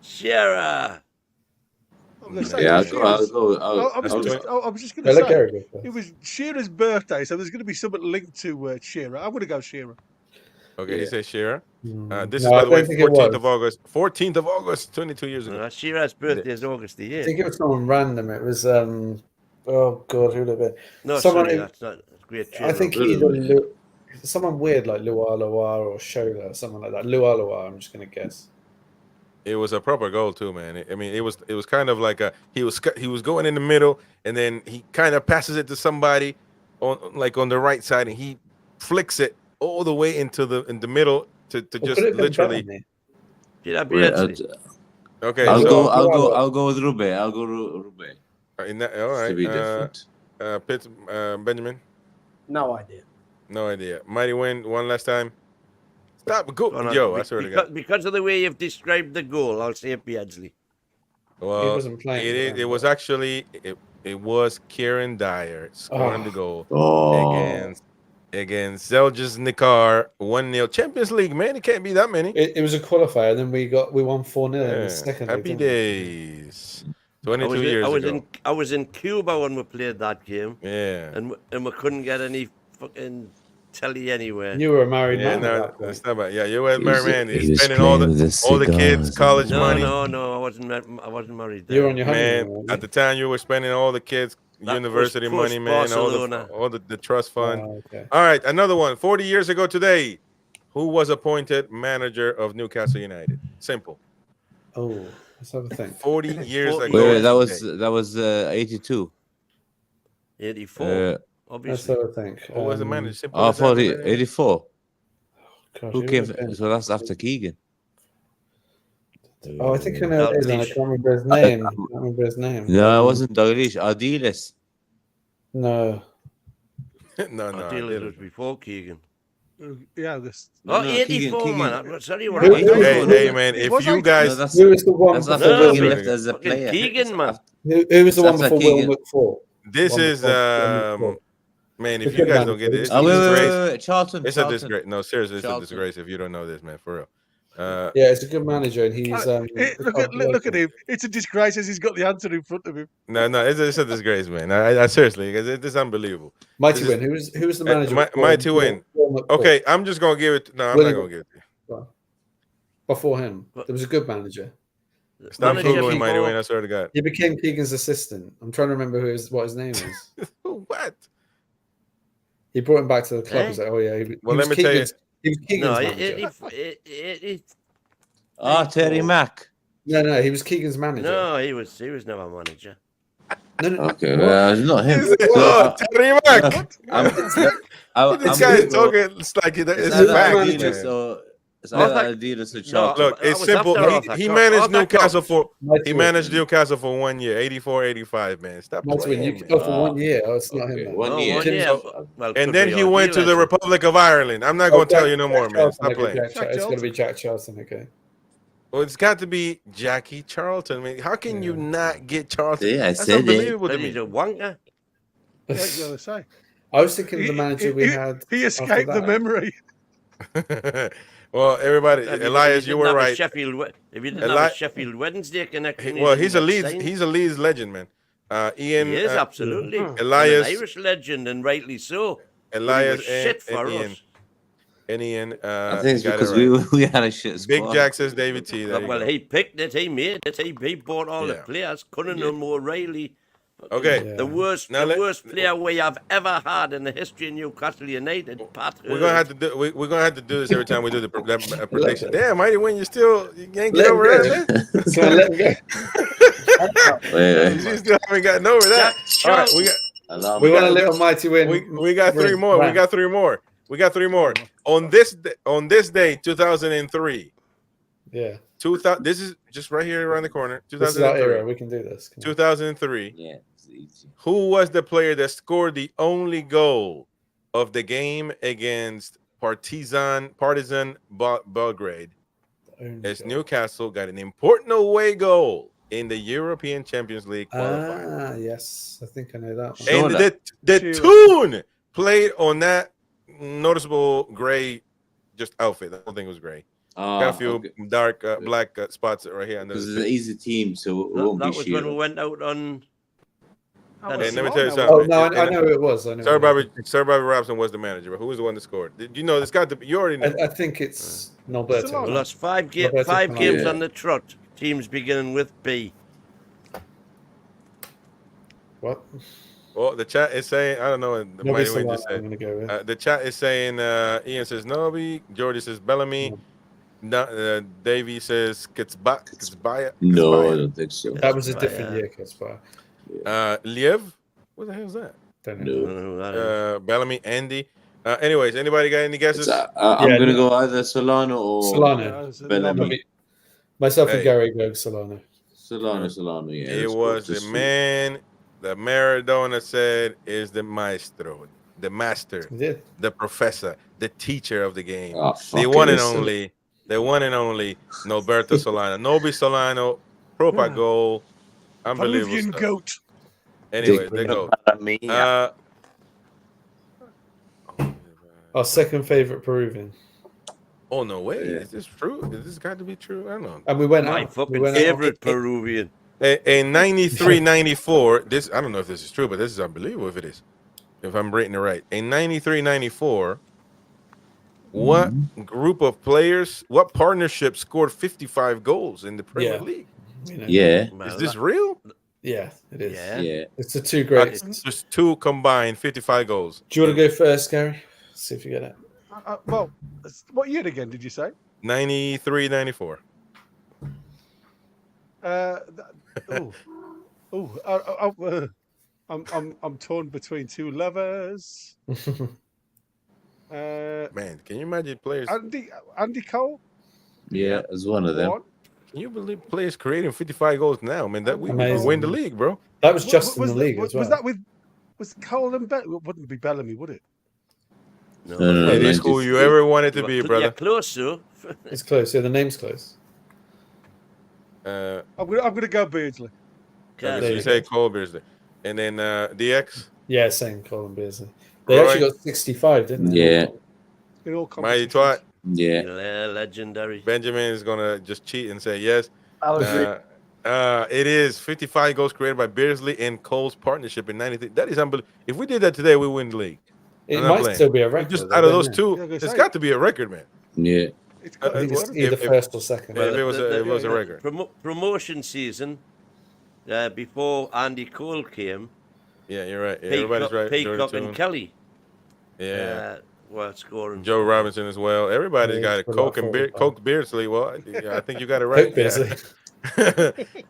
Shearer. I'm gonna say Yeah, it was I'll Shearer's- go. I was I'll just, go. I was just Yeah, going let to say Gary go first. it was Shearer's birthday, so there's going to be something linked to Shearer. I'm going to go Shearer. Okay, he says Shearer. This is, No, by I the way, don't think it 14th of was. August. 14th of August, 22 years ago. Shearer's birthday is August the I 8th. think it was someone random. It was oh God, who would it be? No, someone sorry, who- that's not a great I think Really? either someone weird like Lualua or Shola, someone like that. Lualua, I'm just gonna guess. It was a proper goal too, man. I mean, it was kind of like he was going in the middle, and then he kind of passes it to somebody on the right side, and he flicks it all the way into the middle to Or just could it have been literally. Bellamy? Did I Wait, Okay, I'll so go. I'll go with Rube. I'll go Rube. in that, all Just to be right. different. Benjamin, No idea. no idea. Mighty Win, one last time. Stop, go, yo! I swear to God. Because of the way you've described the goal, I'll say Beardsley. Well, wasn't playing for them, it was actually it was Kieran Dyer scoring the goal Oh, against Zeljas Nikar 1-0 Champions League, man. It can't be that many. It was a qualifier, and then we won 4-0 in Yeah. the second. Happy leg, didn't we? days. 22 years ago. I was in Cuba when we played that game, Yeah. and we couldn't get any fucking telly anywhere. You were a married Yeah, man. no, at that point. that's not bad. Yeah, you were He married was- man. he He's was spending all playing with the the kids' cigars college and- money. No, I wasn't married. Then. You were on your Man, honeymoon. weren't at you? the time you were spending all the kids' That university was money, man, post-Barcelona. all the trust fund. Oh, okay. All right, another one. 40 years ago today, who was appointed manager of Newcastle United? Simple. Oh, let's have a think. 40 years 40 ago. wait, that today. was 82. 84, Uh, Let's obviously. have a think. Who was the manager? Simple oh, as that, 40, man. 84. God, Who who came? would have been? So that's after Keegan. Oh, I think I know who it is, and I Dalglish. can't remember his name. I can't remember his name. No, it wasn't Dalglish. Ardiles. No. No, I deal it was before Keegan. Yeah, this. Oh, no, 84, Keegan. man. I'm sorry, what Who- am I who- talking Hey, about? hey, man, if was you like- guys, No, that's Who was the one that's before after No, Keegan but- left as a fucking player. Keegan, man. Who was the one That's before like Will Keegan. McFall? this One is before Will McFall. man, The if you good guys don't get manager. it, it's Oh, a wait, disgrace. wait. Charlton. It's a Charlton. disgrace. No, seriously, it's a Charlton. disgrace if you don't know this, man, for real. Yeah, it's a good manager, and he's Look at him. It's a disgrace as he's got the answer in front of him. No, it's a disgrace, man. I seriously, because it is unbelievable. Mighty this is- Win. Who was the manager? before Mighty him? Win. Will McFall. Okay, I'm just gonna give it. No, I'm not William- gonna give it to you. Before him, But- there was a good manager. Stop Manager googling, Mighty before- Win. I swear to God. He became Keegan's assistant. I'm trying to remember what his name is. What? He brought him back to the club. Eh? He's like, oh yeah. Well, let me tell you- He was Keegan's No, manager. Ah, Terry Mack. No, he was Keegan's manager. no, he was never manager. No. Okay, well, not him. Is it- So, oh, Terry Mack. This guy is talking. It's like it's It's a either fact. Adidas man. or it's No, either that- Adidas or No, Charlton. Look, That it's was simple. after Arthur He Cox. managed Arthur Newcastle Cox. for. Mighty He Win. managed Newcastle for 1 year, 84, 85. Man, stop Mighty Win. playing, You man. go for 1 year. Oh, it's not Okay, him. Then. one Oh, year. 1 year. So- Well, And could then be he went to the Ardiles. Republic of Ireland. I'm not Oh, gonna tell Jack- you no more, Jack man. Charlton, Stop okay, playing. It's got to be Jack Charlton. Okay. Well, it's got to be Jackie Charlton. I mean, how can you not get Charlton? Yeah, I That's said it. unbelievable to But he's me. a wanker. What was I going to say? I was thinking of the manager we had. He after escaped the that. memory. Well, everybody, If you Elias, didn't you were have a right. If you didn't have Eli- a Sheffield Wednesday connection, Well, you he's a wouldn't Leeds. have signed. He's a Leeds legend, man. Ian, He is absolutely Elias- an Irish legend, and rightly so. Elias, But he was shit for and Ian. us. And Ian, I think it's got it because right. we had a shit squad. Big Jack says David T. There you Well, go. he picked it, he made it, he bought all the Yeah. players. Cunningham, O'Reilly. Okay, Yeah. The worst, Now the let- worst player we have ever had in the history of Newcastle United. Pat we're gonna have to do. We're gonna have to do this every time we do the prediction. Damn, Mighty Win, you ain't Let get him over go. that, man. So I let him go. Wait, You still haven't gotten over that. Jack All right, we got. Allow We me. want a little Mighty Win. We got three more. We Right. got three more. We got three more. On this day, 2003. Yeah. 2000. This is just right here around the corner. This is our era. 2003. We can do this. Come on. 2003. Yeah, it's easy. Who was the player that scored the only goal of the game against Partizan Belgrade? Only As goal. Newcastle got an important away goal in the European Champions League qualifier. Ah, yes, I think I know that one. Sure. And that. the Cheers. tune played on that noticeable gray just outfit. The whole thing was gray. Got a few dark black spots right here. Because it's an easy team, so it won't That be was when we Shearer. went out on. That Hey, was let me long tell you now, something. Oh no, And- I know who it was. I know. Sir who it Bobby Robson was the manager, but who was the one that scored? Did you know this got to be? You already know. was. I think it's Norberto. Solano. We lost five Roberto games Solano. on the trot. Teams beginning with B. What? Well, the chat is saying, I don't know. The Nobby Mighty Wayne Solano, just I'm said. going to go with. The chat is saying, Ian says Nobi, Georgie says Bellamy, Davey says Kitsbaya. No, I don't think so. That was a Yeah. different year, Kaspar. Liev, what the hell is that? Don't I know. don't know who that is. Bellamy, Andy. Anyways, anybody got any guesses? I'm Yeah, going to no. go either Solano or Solano. Yeah, it's Bellamy. Nobby. Myself and Hey. Gary go Solano. Solano. Yeah, It let's go was with the this man that Maradona said is the maestro, the master, He did. the professor, the teacher of the game. one. Oh, fuck The one it, and listen. only, Norberto Solano. Nobi Solano, proper Yeah. goal. Unbelievable Peruvian stuff. goat. Anyway, there goes. Our second favorite Peruvian. Oh, no way. Yeah. Is this true? Is this got to be true? I don't know. And we went My out. We fucking went out. favorite Peruvian. In 93, 94, this, I don't know if this is true, but this is unbelievable if it is. If I'm reading it right. In 93, 94, what group of players, what partnership scored 55 goals in the Premier Yeah. League? You know. Yeah, Is this real? Yeah, it is. Yeah. yeah. It's the two greats. Just two combined 55 goals. Do you want to go first, Gary? See if you get it. Well, what year again did you say? 93, 94. I'm torn between two lovers. Man, can you imagine players? Andy Cole. Yeah, as one of them. One. Can you believe players creating 55 goals now? Man, that we Amazing. win the league, bro. That was just in the league was, as well. Was that with Cole and Bellamy? It wouldn't be Bellamy, would it? No, No, It is 90. who you ever wanted to be, You're brother. close, though. It's close. Yeah, the name's close. I'm gonna go Beardsley. So There you you say go. Cole Beardsley. And then DX, Yeah, same Colin Beardsley. They Roy. actually got 65, didn't they? Yeah, In all Mighty competitions. Twat, yeah. Legendary. Benjamin is going to just cheat and say yes. I'll agree. It is 55 goals created by Beardsley and Cole's partnership in 93. That is unbelievable. If we did that today, we win the league. It I'm not might playing. still be a record. Just though, out of don't those it? two, Yeah, I was gonna it's say. got to be a record, man. Yeah. It's I I think it's If- either if- first or second. If it was a record. Promotion season, before Andy Cole came, Yeah, you're right. Yeah, everybody's right. Peacock Jordan and Toon. Kelly Yeah. were scoring. Joe Robinson as well. Everybody's Yeah, got it. it's Coke about and 45. Coke Beardsley. Well, I think you got it right. Coke Beardsley.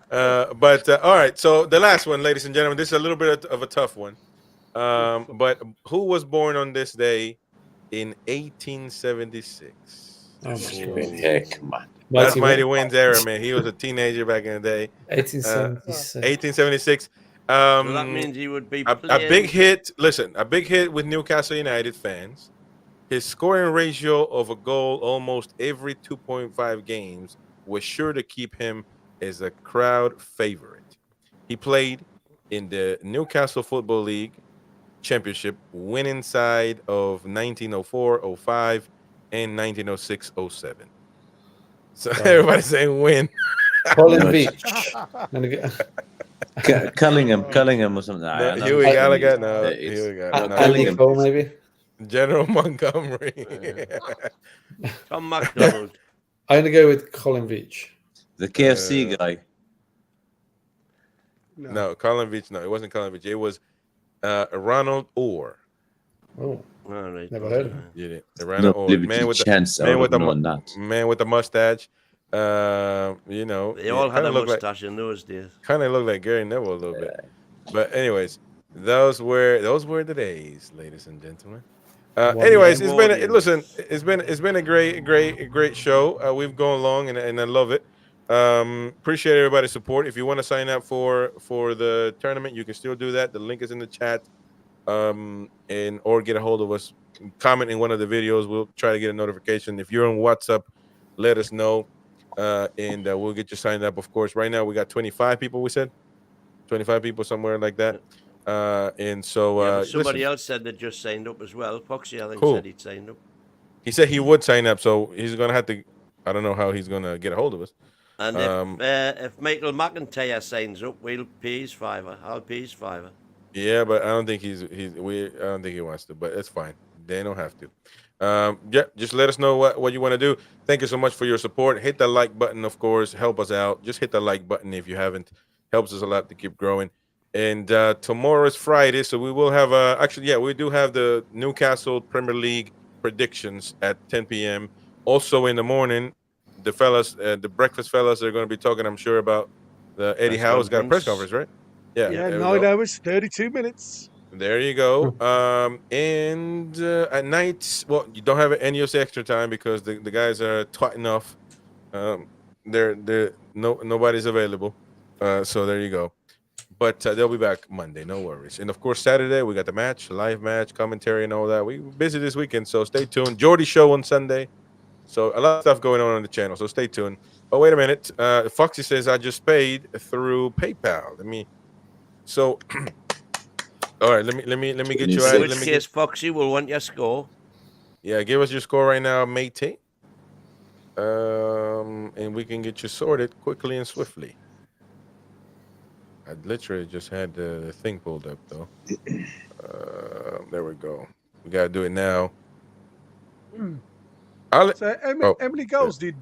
But all right. So the last one, ladies and gentlemen, this is a little bit of a tough one. But who was born on this day in 1876? Oh, my God. Heck, man. That's Mighty Wayne. Wayne's era, man. He was a teenager back in the day. 1876. 1876. So that means he would be a playing. big hit. Listen, a big hit with Newcastle United fans. His scoring ratio of a goal almost every 2.5 games was sure to keep him as a crowd favorite. He played in the Newcastle Football League Championship, winning side of 1904-05 and 1906-07. So everybody's saying win. Colin No, Beach. Gonna get- Cullingham or something. No, Huey Gallagher. No, It's- Huey Andy Gallagher. Cullingham. Cole, maybe. General Montgomery. Tom McDonald. I'm gonna go with Colin Beach. The KFC guy. No, Colin Beach. No, it wasn't Colin Beach. It was Ronald Orr. Oh, All right. never heard of him. Did it? No Ronald Orr. liberty chance. I would have known that. Man with the mustache. You know, They all had kinda a looked mustache in those days. kind of looked like Gary Neville a little bit. But anyways, those were the days, ladies and gentlemen. Anyways, it's been a great show. We've gone long and I love it. Appreciate everybody's support. If you want to sign up for the tournament, you can still do that. The link is in the chat. And or get a hold of us. Comment in one of the videos. We'll try to get a notification. If you're on WhatsApp, let us know. and we'll get you signed up. Of course, right now we got 25 people. We said 25 people, somewhere like that. And so but somebody listen, else said they just signed up as well. Foxy, I think, Cool. said he'd signed up. he said he would sign up, so he's gonna have to. I don't know how he's gonna get a hold of us. And if Michael McIntyre signs up, we'll pay his $5. I'll pay his $5. Yeah, but I don't think I don't think he wants to, but it's fine. They don't have to. Yeah, just let us know what you want to do. Thank you so much for your support. Hit the like button, of course. Help us out. Just hit the like button if you haven't. Helps us a lot to keep growing. And tomorrow is Friday, so we will have actually, yeah, we do have the Newcastle Premier League predictions at 10 p.m. Also in the morning, the fellas, the breakfast fellas, are going to be talking, I'm sure, about the Eddie Howe's got a press conference, right? Yeah, Yeah, there we 9 go. hours, 32 minutes. There you go. And at night, well, you don't have any of the extra time because the guys are twatting off. Nobody's available. So there you go. But they'll be back Monday, no worries. And of course, Saturday we got the match, live match, commentary, and all that. We're busy this weekend, so stay tuned. Jordy show on Sunday. So a lot of stuff going on the channel, so stay tuned. But wait a minute. Foxy says I just paid through PayPal. So all right, let me get you out. In which case, Foxy will want your score. Yeah, give us your score right now, matey. And we can get you sorted quickly and swiftly. I literally just had the thing pulled up though. There we go. We gotta do it now. So how many goals did,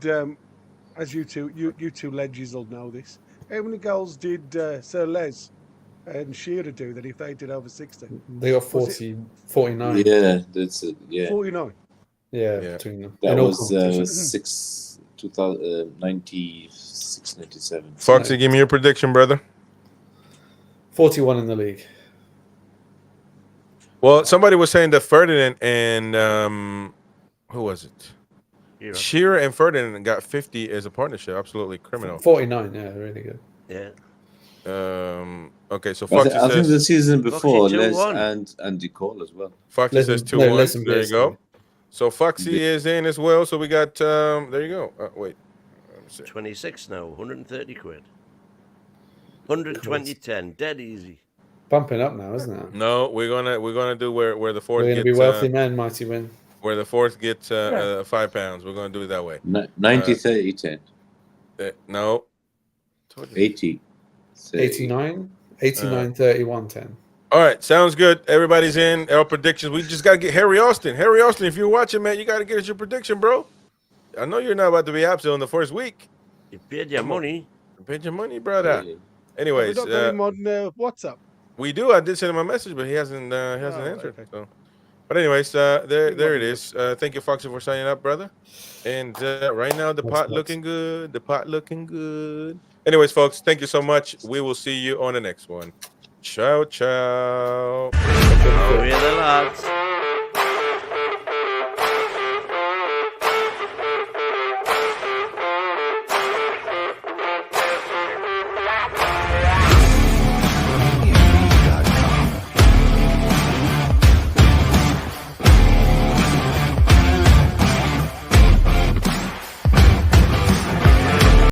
as you two legends will know this, how many goals did Sir Les and Shearer do that if they did over 60? They got 49. Yeah, that's it. Yeah, 49. Yeah, Yeah. between them. that In all was competitions. 96, 97. Foxy, give me your prediction, brother. 41 in the league. Well, somebody was saying that Ferdinand and who was it? Shearer and Ferdinand got 50 as a partnership. Absolutely criminal. 49, yeah, really good. Yeah. Okay, so I Foxy think the says season before, Foxy Les 2-1. and Andy Cole as well. Foxy Les says and- 2-1. no, Les and There you Pierce, go. yeah. So Foxy is in as well. So we got there you go. Wait. Let me see. 26 now, 130 quid. 120.10, dead easy. Bumping up now, isn't it? No, we're gonna do where the fourth We're going to gets be wealthy men, mighty win. where the fourth gets £5. We're gonna do it that way. 90, 30, 10. No. 80. 89, 89, 31, 10. All right, sounds good. Everybody's in. Our predictions. We just gotta get Harry Austin. Harry Austin, if you're watching, man, you gotta get us your prediction, bro. I know you're not about to be absent in the first week. You paid your money. You paid your money, brother. Yeah. Anyways, We've not got him on WhatsApp. we do. I did send him a message, but he hasn't answered. okay. So, but anyways, there it is. Thank you, Foxy, for signing up, brother. And right now, the pot looking good. The pot looking good. Anyways, folks, thank you so much. We will see you on the next one. Ciao, ciao. Oh, yeah, the lads.